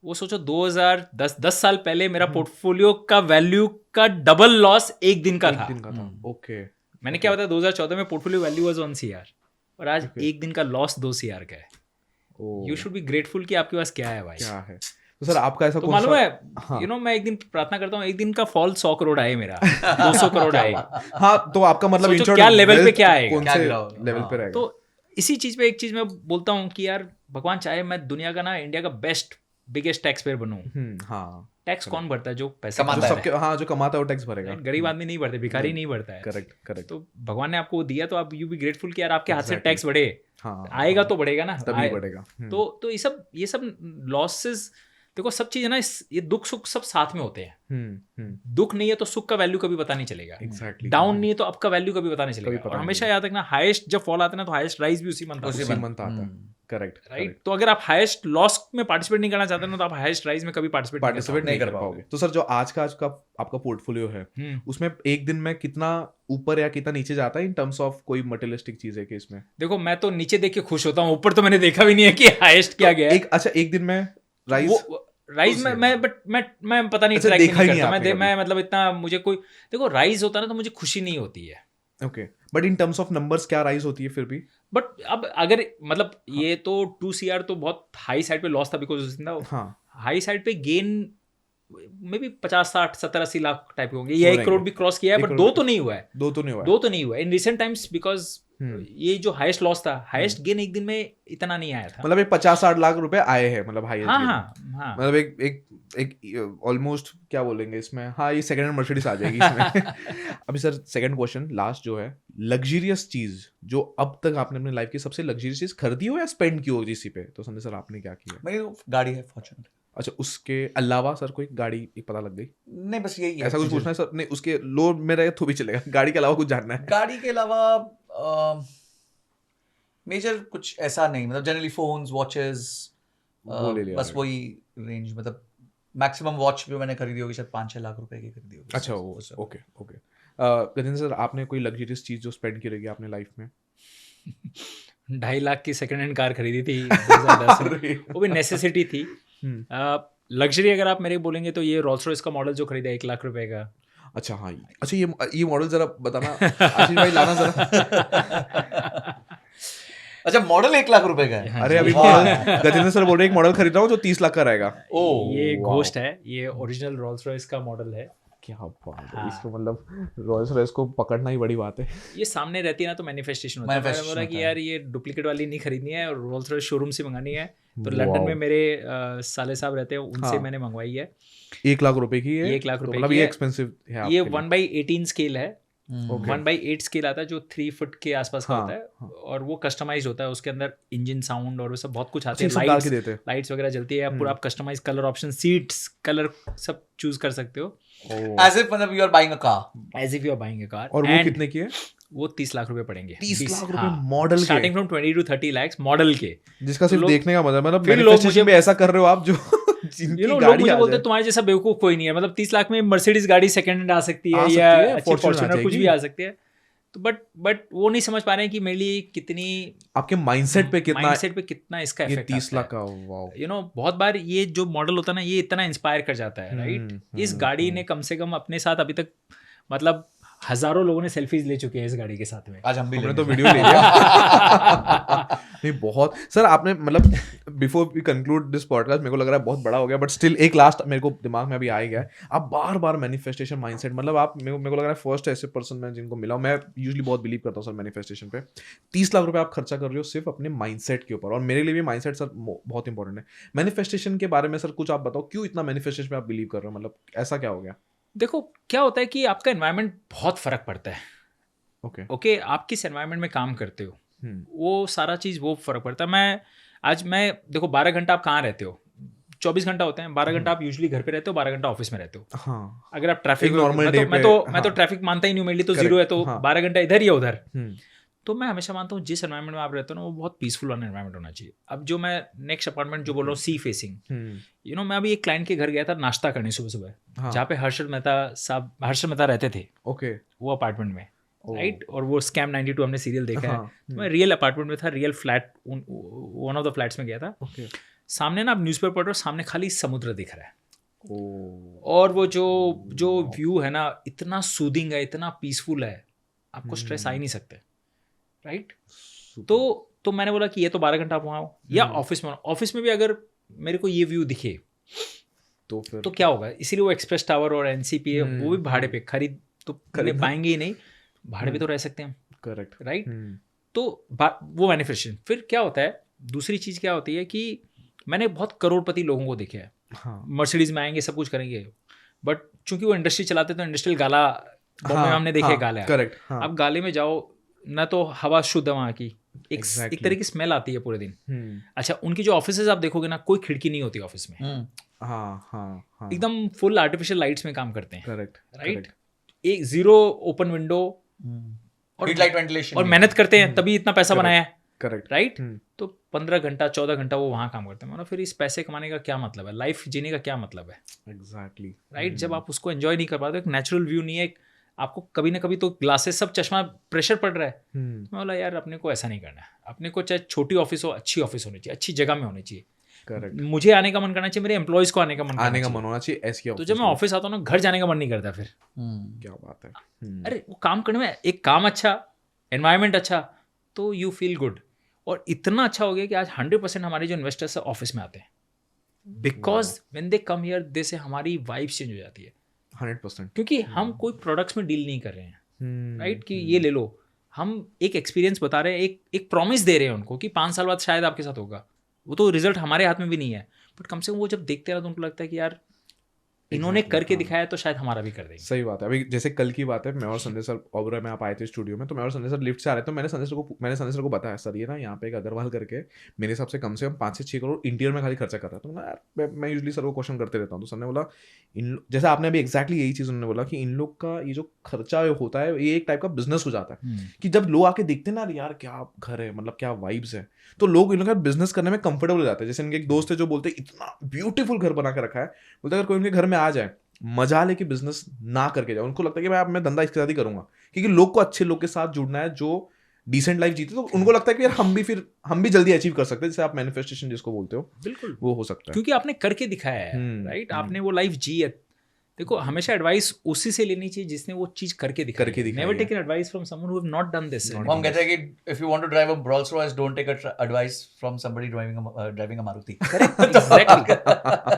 वो सोचो 10 साल पहले मेरा पोर्टफोलियो का वैल्यू का डबल लॉस एक दिन का एक था. दिन का था. ओके. मैंने क्या बताया, 2014 में पोर्टफोलियो वैल्यू वाज 1 CR, और आज Okay. एक दिन का लॉस 2 CR का है. यू शुड बी ग्रेटफुल कि आपके पास क्या है भाई. क्या है. तो सर आपका ऐसा तो कौन मालूम सा, है, हाँ. मैं एक दिन प्रार्थना करता हूँ, एक दिन का फॉल 100 करोड़ आए मेरा, 200 करोड़ आए. हाँ, तो आपका मतलब सोचो in short क्या level पे wealth क्या आएगा? कौन क्या से गिरा होगा? लेवल पे हाँ. रहेगा. तो इसी चीज पे एक चीज मैं बोलता हूँ कि यार भगवान चाहे मैं दुनिया का ना, इंडिया का बेस्ट बिगेस्ट टैक्स पेयर बनूं. हाँ. टैक्स कौन भरता है? जो पैसे कमाता जो है. सबके, हाँ, जो कमाता है वो टैक्स भरेगा. गरीब आदमी नहीं भरते, भिखारी नहीं भरता है. Correct, correct. तो भगवान ने आपको वो दिया, तो आप यू बी ग्रेटफुल कि यार आपके हाथ से Exactly. टैक्स बढ़े. हाँ, आएगा तो बढ़ेगा ना. तभी बढ़ेगा. तो ये सब लॉसेस, देखो सब चीज है ना, ये दुख सुख सब साथ में होते हैं. दुख नहीं है तो सुख का वैल्यू कभी पता नहीं चलेगा. एग्जैक्टली. डाउन नहीं है तो अप का वैल्यू कभी पता नहीं चलेगा. पता और नहीं हमेशा याद रखना, हाईएस्ट जब फॉल आता है ना, तो हाईएस्ट राइज भी उसी मंथ आता उसी है. मंथ आता है. करेक्ट. राइट. तो अगर आप हाईएस्ट लॉस में पार्टिसिपेट नहीं करना चाहते ना, तो आप हाईएस्ट राइज में कभी पार्टिसिपेट नहीं कर पाओगे. तो सर जो आज का आपका पोर्टफोलियो है, उसमें एक दिन में कितना ऊपर या कितना नीचे जाता है इन टर्म्स ऑफ कोई मटेरियलिस्टिक चीज है कि इसमें? देखो, मैं तो नीचे देख के खुश होता हूँ, ऊपर तो मैंने देखा भी नहीं है कि हाईएस्ट क्या गया है. अच्छा, एक दिन में राइज राइज में मैं पता नहीं, अच्छा, ट्रैक देखा ही नहीं नहीं करता. आपने मैं मतलब इतना मुझे कोई, देखो राइज होता है ना तो मुझे खुशी नहीं होती है. Okay. But in terms of numbers क्या राइज होती है फिर भी? बट अब अगर मतलब ये तो 2 CR तो बहुत हाई साइड पे लॉस था, बिकॉज हाँ. हाई साइड पे gain may be 50 60 70 80 lakh type के होंगे, ये 1 करोड़ भी क्रॉस किया है, 1 बट करोड़ 2 तो नहीं हुआ है. दो तो नहीं हुआ है. 2 तो नहीं हुआ इन रिसेंट टाइम्स, बिकॉज ये जो हाईएस्ट लॉस था, हाईएस्ट गेन एक दिन में इतना नहीं आया था. मतलब एक 50-60 लाख रुपए आए हैं, मतलब हाईएस्ट. हाँ हाँ हाँ. मतलब एक ऑलमोस्ट क्या बोलेंगे इसमें, हाँ, ये सेकंड हैंड मर्सिडीज आ जाएगी इसमें. अभी सर सेकंड क्वेश्चन लास्ट जो है, लग्जरियस चीज जो अब तक आपने अपने लाइफ की सबसे लग्जरियस चीज खरीदी हो या स्पेंड की हो किसी पे, तो संजय सर आपने क्या किया? मेरी गाड़ी है फॉर्च्यूनर. अच्छा, उसके अलावा सर कोई गाड़ी एक पता लग गई? नहीं, बस यही है. ऐसा कुछ पूछना है सर? नहीं, उसके लो में रहे तो भी चलेगा, गाड़ी के अलावा कुछ जानना है? गाड़ी के अलावा मेजर कुछ ऐसा नहीं, मतलब जनरली फोन्स, वॉचेस, वो ले लिया बस आपने। वही रेंज. मतलब मैक्सिमम वॉच भी मैंने खरीदी होगी शायद 5-6 लाख रुपए की खरीदी होगी. अच्छा, ओके ओके. गजेंद्र सर, आपने कोई लग्जरियस चीज जो स्पेंड की रहेगी आपने लाइफ में? 2.5 लाख की सेकंड हैंड कार खरीदी थी 2010 में, वो भी नेसेसिटी थी. लग्जरी अगर आप मेरे बोलेंगे तो ये रोल्स रॉयस का मॉडल जो खरीदा 1 लाख रुपए का। अच्छा हाँ, अच्छा ये मॉडल जरा बताना आशीष भाई, लाना जरा। अच्छा, मॉडल 1 लाख रुपए का है? हाँ अरे जी। अभी गजेंद्र सर बोल रहे हैं एक मॉडल खरीद रहा हूँ जो 30 लाख का रहेगा। ओ ये वाह। घोस्ट है, ये ओरिजिनल रोल्स रॉयस का मॉडल है। क्या बात है, हाँ। इसको मतलब रॉयल्स रॉयस को पकड़ना ही बड़ी बात है। ये सामने रहती है ना तो मैनिफेस्टेशन होता है। मैंने Manifestation बोला होता कि है। यार ये डुप्लीकेट वाली नहीं खरीदनी है और रोल्स रॉयस शोरूम से मंगानी है। तो Wow. लंदन में मेरे साले साहब रहते हैं, उनसे हाँ। मैंने मंगवाई है। 1 लाख रुपए की है? ये 1 लाख तो रुपए मतलब की ये है। एक्सपेंसिव है ये आपके लिए। 1/18 स्केल है। Okay. 1/8 स्केल आता है जो 3 फुट के आसपास का हाँ, होता है। हाँ। और वो कस्टमाइज होता है, उसके अंदर इंजन साउंड और वो सब बहुत कुछ आते अच्छा, हैं। ये सब डाल के देते हैं। लाइट्स वगैरह जलती है, पूरा आप customize colour option, seats colour सब चूज कर सकते हो ओह। एज इफ मतलब you are buying a car. As if you are buying a car. और वो कितने की है? वो 30 लाख रुपए पड़ेंगे। 30 लाख रुपए मॉडल के? Starting from 20 to 30 lakhs model के। जिसका सिर्फ लोग- देखने का मजा, मतलब फिर लोग मैनिफेस्टेशन मुझे- में ऐसा कर रहे हो आप जो जिनकी लोग गाड़ी मुझे आ बोलते जाए। हैं तुम्हारे जैसा बेवकूफ कोई नहीं है। मतलब 30 लाख में मर्सिडीज गाड़ी सेकंड हैंड आ सकती है आ या सकती है, अच्छी Fortuner आ फॉर्च्यूनर कुछ जाएगी। भी आ सकती है। तो बट वो नहीं समझ पा रहे हैं कि मेरे लिए कितनी आपके माइंडसेट पे कितना माइंडसेट पे कितना इसका ये इफेक्ट 30 लाख का, वाओ। यू नो बहुत बार ये जो मॉडल होता है ना, ये इतना इंस्पायर कर जाता है, राइट। इस गाड़ी ने कम से कम अपने साथ अभी तक मतलब हजारों लोगों ने सेल्फीज ले चुके हैं इस गाड़ी के साथ में। आज हम भी हमने लेंगे। तो वीडियो ले लिया। नहीं बहुत सर, आपने मतलब before we conclude this podcast, मेरे को लग रहा है बहुत बड़ा हो गया, बट स्टिल एक लास्ट मेरे को दिमाग में अभी आ ही गया है। आप बार बार मैनिफेस्टेशन माइंडसेट, मतलब आप मेरे को लग रहा है फर्स्ट ऐसे पर्सन मैं जिनको मिला हूं। मैं यूजुअली बहुत बिलीव करता हूँ सर मैनिफेस्टेशन पे। 30 लाख रुपए आप खर्चा कर रहे हो सिर्फ अपने माइंडसेट के ऊपर, और मेरे लिए भी माइंडसेट सर बहुत इंपॉर्टेंट है। मैनिफेस्टेशन के बारे में सर कुछ आप बताओ, क्यों इतना मैनिफेस्टेशन पे आप बिलीव कर रहे हो, मतलब ऐसा क्या हो गया? देखो क्या होता है कि आपका एनवायरनमेंट बहुत फर्क पड़ता है। ओके। आप किस एनवायरनमेंट में काम करते हो, वो सारा चीज़ वो फर्क पड़ता है। मैं देखो 12 घंटा आप कहाँ रहते हो, 24 घंटा होते हैं। 12 घंटा आप यूजुअली घर पे रहते हो, 12 घंटा ऑफिस में रहते हो। हाँ। अगर आप ट्रैफिक एक normal day मैं पे, तो हाँ। ट्रैफिक मानता ही नहीं हूँ, मेरे लिए तो Correct, जीरो है। तो हाँ। 12 घंटा इधर या उधर। हम्म। तो मैं हमेशा मानता हूँ जिस एनवायरनमेंट में आप रहते हो ना, वो बहुत पीसफुल एनवायरनमेंट होना चाहिए। अब जो मैं नेक्स्ट अपार्टमेंट जो बोल रहा हूँ, सी फेसिंग, यू नो, मैं अभी एक क्लाइंट के घर गया था नाश्ता करने सुबह सुबह, हाँ। जहाँ पे हर्षद मेहता रहते थे ओके। वो अपार्टमेंट में, ओह। राइट। और वो स्कैम 92 हमने सीरियल देखा है। हाँ, तो मैं रियल अपार्टमेंट में था, real flat, one of the flats में गया था। ओके। सामने ना आप न्यूज़पेपर पढ़ रहे हो, सामने खाली समुद्र दिख रहा है। ओह। और वो जो व्यू है ना, इतना सूदिंग है, इतना पीसफुल है, आपको स्ट्रेस आ ही नहीं सकते, राइट। तो मैंने बोला कि ये तो 12 घंटा आप वहाँ हो या ऑफिस में। ऑफिस में भी अगर मेरे को ये व्यू दिखे तो फिर तो क्या होगा। इसीलिए वो एक्सप्रेस टावर और एनसीपी है, वो भी भाड़े पे खरीद पाएंगे ही नहीं, भाड़े पे तो रह सकते हैं, करेक्ट, राइट। तो वो मैनिफेस्टेशन। फिर क्या होता है, दूसरी चीज़ क्या होती है कि मैंने बहुत करोड़पति लोगों को देखा है, हाँ। मर्सिडीज में आएंगे, सब कुछ करेंगे, बट चूंकि वो इंडस्ट्री चलाते तो इंडस्ट्रियल गाला बॉम्बे में हमने देखे गाले। करेक्ट, हाँ। अब गाले में जाओ ना, तो हवा शुद्ध है वहाँ की, एक Exactly. तरह की स्मेल आती है पूरे दिन। हम्म। अच्छा, उनकी जो ऑफिसेज आप देखोगे ना, कोई खिड़की नहीं होती ऑफिस में, हाँ हाँ हाँ, एकदम फुल आर्टिफिशियल लाइट्स में काम करते हैं, करेक्ट, राइट। एक zero open window heat light ventilation और मेहनत करते हैं, तभी इतना पैसा बनाया है, करेक्ट, राइट। तो 15 घंटा 14 घंटा वो वहाँ काम करते हैं। मतलब फिर इस पैसे कमाने का क्या मतलब है, लाइफ जीने का क्या मतलब है, एग्जैक्टली, राइट। जब आप उसको एंजॉय नहीं कर पाते, एक नेचुरल व्यू नहीं है, आपको कभी ना कभी तो ग्लासेस सब चश्मा प्रेशर पड़ रहा है। मैं बोला यार अपने को ऐसा नहीं करना है, अपने को चाहे छोटी ऑफिस हो, अच्छी ऑफिस होनी चाहिए, अच्छी जगह में होनी चाहिए। करेक्ट, मुझे आने का मन करना चाहिए, मेरे एम्प्लॉयज को आने का मन करना आने का चाहिए। मन होना चाहिए ऐसी तो जब मैं ऑफिस आता हूँ ना, घर जाने का मन नहीं करता फिर। क्या बात है। अरे वो काम करने में, एक काम अच्छा, एनवायरनमेंट अच्छा, तो यू फील गुड। और इतना अच्छा हो गया कि आज 100% हमारे जो इन्वेस्टर्स है ऑफिस में आते हैं, because when they come here they से हमारी वाइब्स चेंज हो जाती है, 100%, क्योंकि हम कोई प्रोडक्ट्स में डील नहीं कर रहे हैं, राइट। कि ये ले लो, हम एक एक्सपीरियंस बता रहे हैं, एक प्रॉमिस दे रहे हैं उनको कि 5 साल बाद शायद आपके साथ होगा। वो तो रिजल्ट हमारे हाथ में भी नहीं है, बट कम से कम वो जब देखते रहे तो उनको लगता है कि यार इन्होंने करके दिखाया तो शायद हमारा भी कर देंगे। सही बात है। अभी जैसे कल की बात है, मैं और संजय सर ओबरा में आप आए थे स्टूडियो में, तो मैं और संजय सर लिफ्ट से आ रहे थे, तो मैंने संजय सर को बताया, सर ये ना यहाँ पे एक अग्रवाल करके मेरे हिसाब से कम 5 से 6 करोड़ इंटीरियर में खाली खर्चा कर रहा है। तो मैं यार मैं यूजुअली सर को क्वेश्चन करते रहता हूँ। तो सर ने बोला जैसे आपने अभी एग्जैक्टली यही चीज़ उन्होंने बोला कि इन लोग का ये जो खर्चा होता है, ये एक टाइप का बिजनेस हो जाता है कि जब लोग आके देखते हैं ना, यार क्या घर है, मतलब क्या वाइब्स है, तो लोग इन लोग का बिजनेस करने में कंफर्टेबल हो जाते हैं। जैसे इनके एक दोस्त है जो बोलते हैं इतना ब्यूटीफुल घर बना के रखा है, बोलते अगर कोई उनके घर में आ जाए, मजा लेके बिजनेस ना करके जाओ, उनको लगता है कि भाई अब मैं धंधा इसके साथ ही करूंगा, क्योंकि लोग को अच्छे लोग के साथ जुड़ना है जो डिसेंट लाइफ जीते, तो उनको लगता है कि यार हम भी जल्दी अचीव कर सकते हैं, जैसे आप मैनिफेस्टेशन जिसको बोलते हो, बिल्कुल, वो हो सकता है। क्योंकि आपने करके दिखाया है, राइट? आपने वो लाइफ जी है। देखो, हमेशा एडवाइस उसी से लेनी चाहिए जिसने वो चीज करके दिखाई है। Never take an advice from someone who have not done this. हम कहते हैं कि if you want to drive a Rolls Royce, don't take advice from somebody driving a Maruti. Correct, exactly,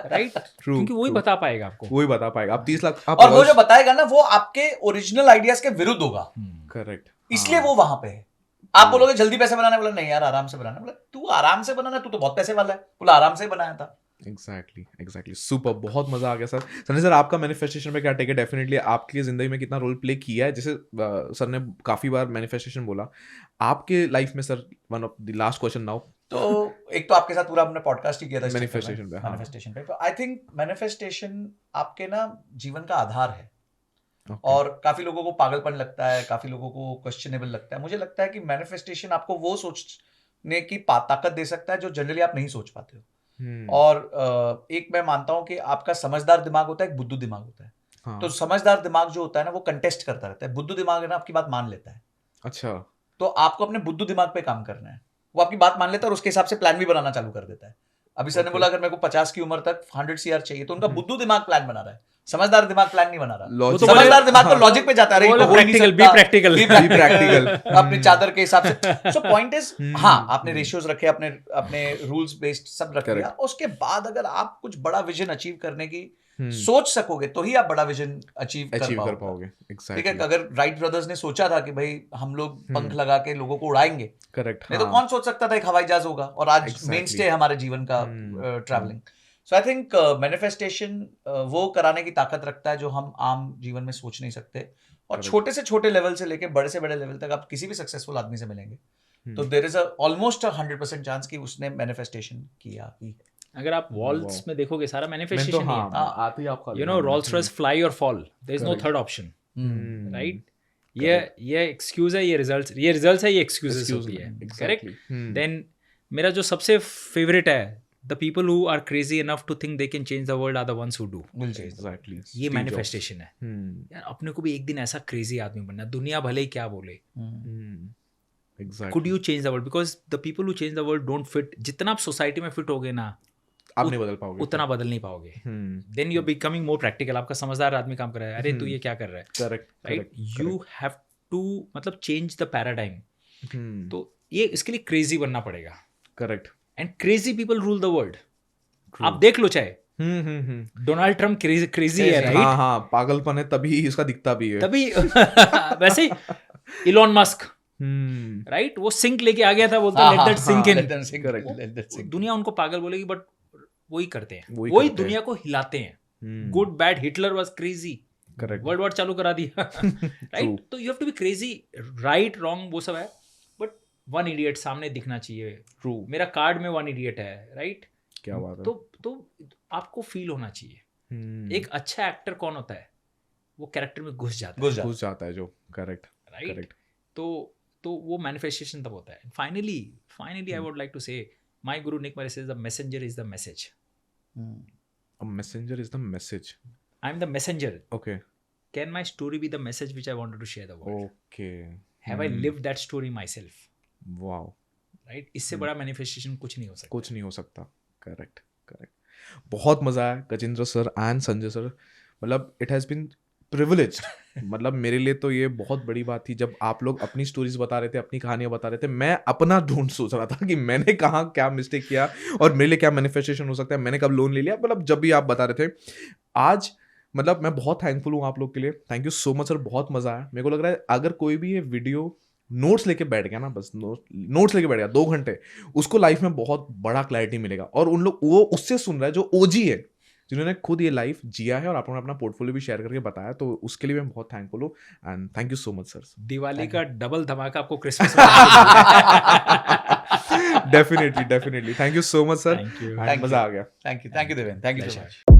right? True, क्योंकि वही true. बता पाएगा आपको। वही बता पाएगा। आप 30 लाख और वो जो बताएगा ना, वो आपके ओरिजिनल आइडियाज के विरुद्ध होगा, करेक्ट, इसलिए वो वहां पे है। आप बोलोगे जल्दी पैसे बनाने, बोला नहीं यार आराम से बनाना, बोला तू आराम से बनाना, तू तो बहुत पैसे वाला है, बोला आराम से बनाया था। एग्जैक्टली सुपर, बहुत मजा आ गया सर। संजय सर, आपका मैनिफेस्टेशन पे क्या टेक है? डेफिनेटली आपकी जिंदगी में कितना रोल प्ले किया है? जैसे सर ने काफी बार मैनिफेस्टेशन बोला, आपके लाइफ में sir, one of the last question now. तो एक तो आपके साथ पूरा हमने पॉडकास्ट ही किया था मैनिफेस्टेशन पे, हाँ। मैनिफेस्टेशन पे, तो आई थिंक मैनिफेस्टेशन आपके ना जीवन का आधार है। Okay. और काफी लोगों को पागलपन लगता है, काफी लोगों को क्वेश्चनेबल लगता है। मुझे लगता है कि मैनिफेस्टेशन आपको वो सोचने की ताकत दे सकता है जो जनरली आप नहीं सोच पाते हो। और एक मैं मानता हूं कि आपका समझदार दिमाग होता है, एक बुद्धू दिमाग होता है। हाँ. तो समझदार दिमाग जो होता है ना, वो कंटेस्ट करता रहता है। बुद्धू दिमाग है ना, आपकी बात मान लेता है। अच्छा, तो आपको अपने बुद्धू दिमाग पे काम करना है। वो आपकी बात मान लेता है और उसके हिसाब से प्लान भी बनाना चालू कर देता है। अभी सर ने बोला अगर मेरे को 50 की उम्र तक 100 CR चाहिए, तो उनका बुद्धू दिमाग प्लान बना रहा है, समझदार दिमाग प्लान नहीं बना रहा। Logic. समझदार दिमाग तो लॉजिक पे जाता है, बी प्रैक्टिकल अपनी चादर के हिसाब से। सो पॉइंट इज, हाँ आपने रेशियोज रखे, अपने रूल्स बेस्ड सब रख लिया। उसके बाद अगर आप कुछ बड़ा विजन अचीव करने की सोच सकोगे, तो ही आप बड़ा विजन अचीव कर पाओगे। ठीक है, अगर राइट ब्रदर्स ने सोचा था कि भाई हम लोग पंख लगा के लोगों को उड़ाएंगे, करेक्ट, नहीं तो कौन सोच सकता था एक हवाई जहाज होगा, और आज मेन स्टे हमारे जीवन का travelling. So I think manifestation वो कराने की ताकत रखता है जो हम आम जीवन में सोच नहीं सकते। और छोटे से छोटे लेवल से लेके बड़े से बड़े लेवल तक आप किसी भी सक्सेसफुल आदमी से मिलेंगे तो देयर इज ऑलमोस्ट 100% चांस कि उसने मैनिफेस्टेशन किया ही। अगर आप वॉल्स में देखोगे, सारा मैनिफेस्टेशन ही है। आते ही आपका, you know, Rolls Royce fly और fall, there is no third option, right? ये एक्सक्यूज है, ये रिजल्ट्स है, ये एक्सक्यूजेस होती है, करेक्ट? देन मेरा जो सबसे फेवरेट है, the people who are crazy enough to think they can change the world are the ones who do. Exactly, ये मैनिफेस्टेशन है। यार अपने को भी एक दिन ऐसा क्रेजी आदमी बनना है, दुनिया भले ही क्या बोले, could you change the world? Because the people who change the world don't fit. जितना आप सोसाइटी में फिट होगे ना, आप नहीं बदल पाओगे, उतना बदल नहीं पाओगे। Then you are becoming more practical. आपका समझदार आदमी काम कर रहा है, अरे तू ये क्या कर रहा है, correct, right? You have to मतलब चेंज द पैराडाइम। तो ये इसके लिए क्रेजी बनना पड़ेगा, correct. And crazy people rule the world. आप देख लो, चाहे डोनाल्ड ट्रम्प क्रेजी है, राइट? हाँ, पागलपन है तभी इसका दिखता भी है, तभी वैसे इलॉन मस्क, राइट, वो सिंक लेके आ गया था, बोलता लेट दैट सिंक इन। दुनिया उनको पागल बोलेगी, बट वही करते हैं, वही दुनिया को हिलाते हैं। Good bad, Hitler was crazy, correct, world war चालू करा दिया, राइट? तो you have to be crazy, right wrong वो सब है, बट वन इडियट सामने दिखना चाहिए। ट्रू, मेरा कार्ड में वन इडियट है, राइट? क्या बात है। तो आपको फील होना चाहिए। एक अच्छा एक्टर कौन होता है? वो कैरेक्टर में घुस जाता है जो, करेक्ट, राइट? तो वो मैनिफेस्टेशन तब होता है। Finally I would like to say, my guru Nick Merry says, the messenger is the message. A messenger is the message. I am the messenger. Okay. Can my story be the message which I wanted to share the world? Okay. Have I lived that story myself? Wow. Right? इससे बड़ा manifestation कुछ नहीं हो सकता। Correct. बहुत मजा आया Gajendra sir and Sanjay sir, मतलब इट हैज बीन प्रिविलेज्ड। मतलब मेरे लिए तो ये बहुत बड़ी बात थी जब आप लोग अपनी स्टोरीज बता रहे थे, अपनी कहानियां बता रहे थे। मैं अपना ढूंढ सोच रहा था कि मैंने कहाँ क्या मिस्टेक किया और मेरे लिए क्या मैनिफेस्टेशन हो सकता है, मैंने कब लोन ले लिया। मतलब जब भी आप बता रहे थे आज, मतलब मैं बहुत थैंकफुल हूँ आप लोग के लिए। Thank you so much sir, बहुत मजा आया। मेरे को लग रहा है अगर कोई भी ये वीडियो नोट्स लेके बैठ गया ना, बस नोट्स लेके बैठ गया 2 घंटे, उसको लाइफ में बहुत बड़ा क्लैरिटी मिलेगा। और उन लोग वो उससे सुन रहा है जो ओजी है, जिन्होंने खुद ये लाइफ जिया है और आप लोगों ने अपना पोर्टफोलियो भी शेयर करके बताया, तो उसके लिए मैं बहुत थैंकफुल हूँ। And thank you so much sir. Diwali का डबल धमाका आपको Christmas definitely thank you so much sir, thank you, मजा आ गया। Thank you Deven, thank you so much.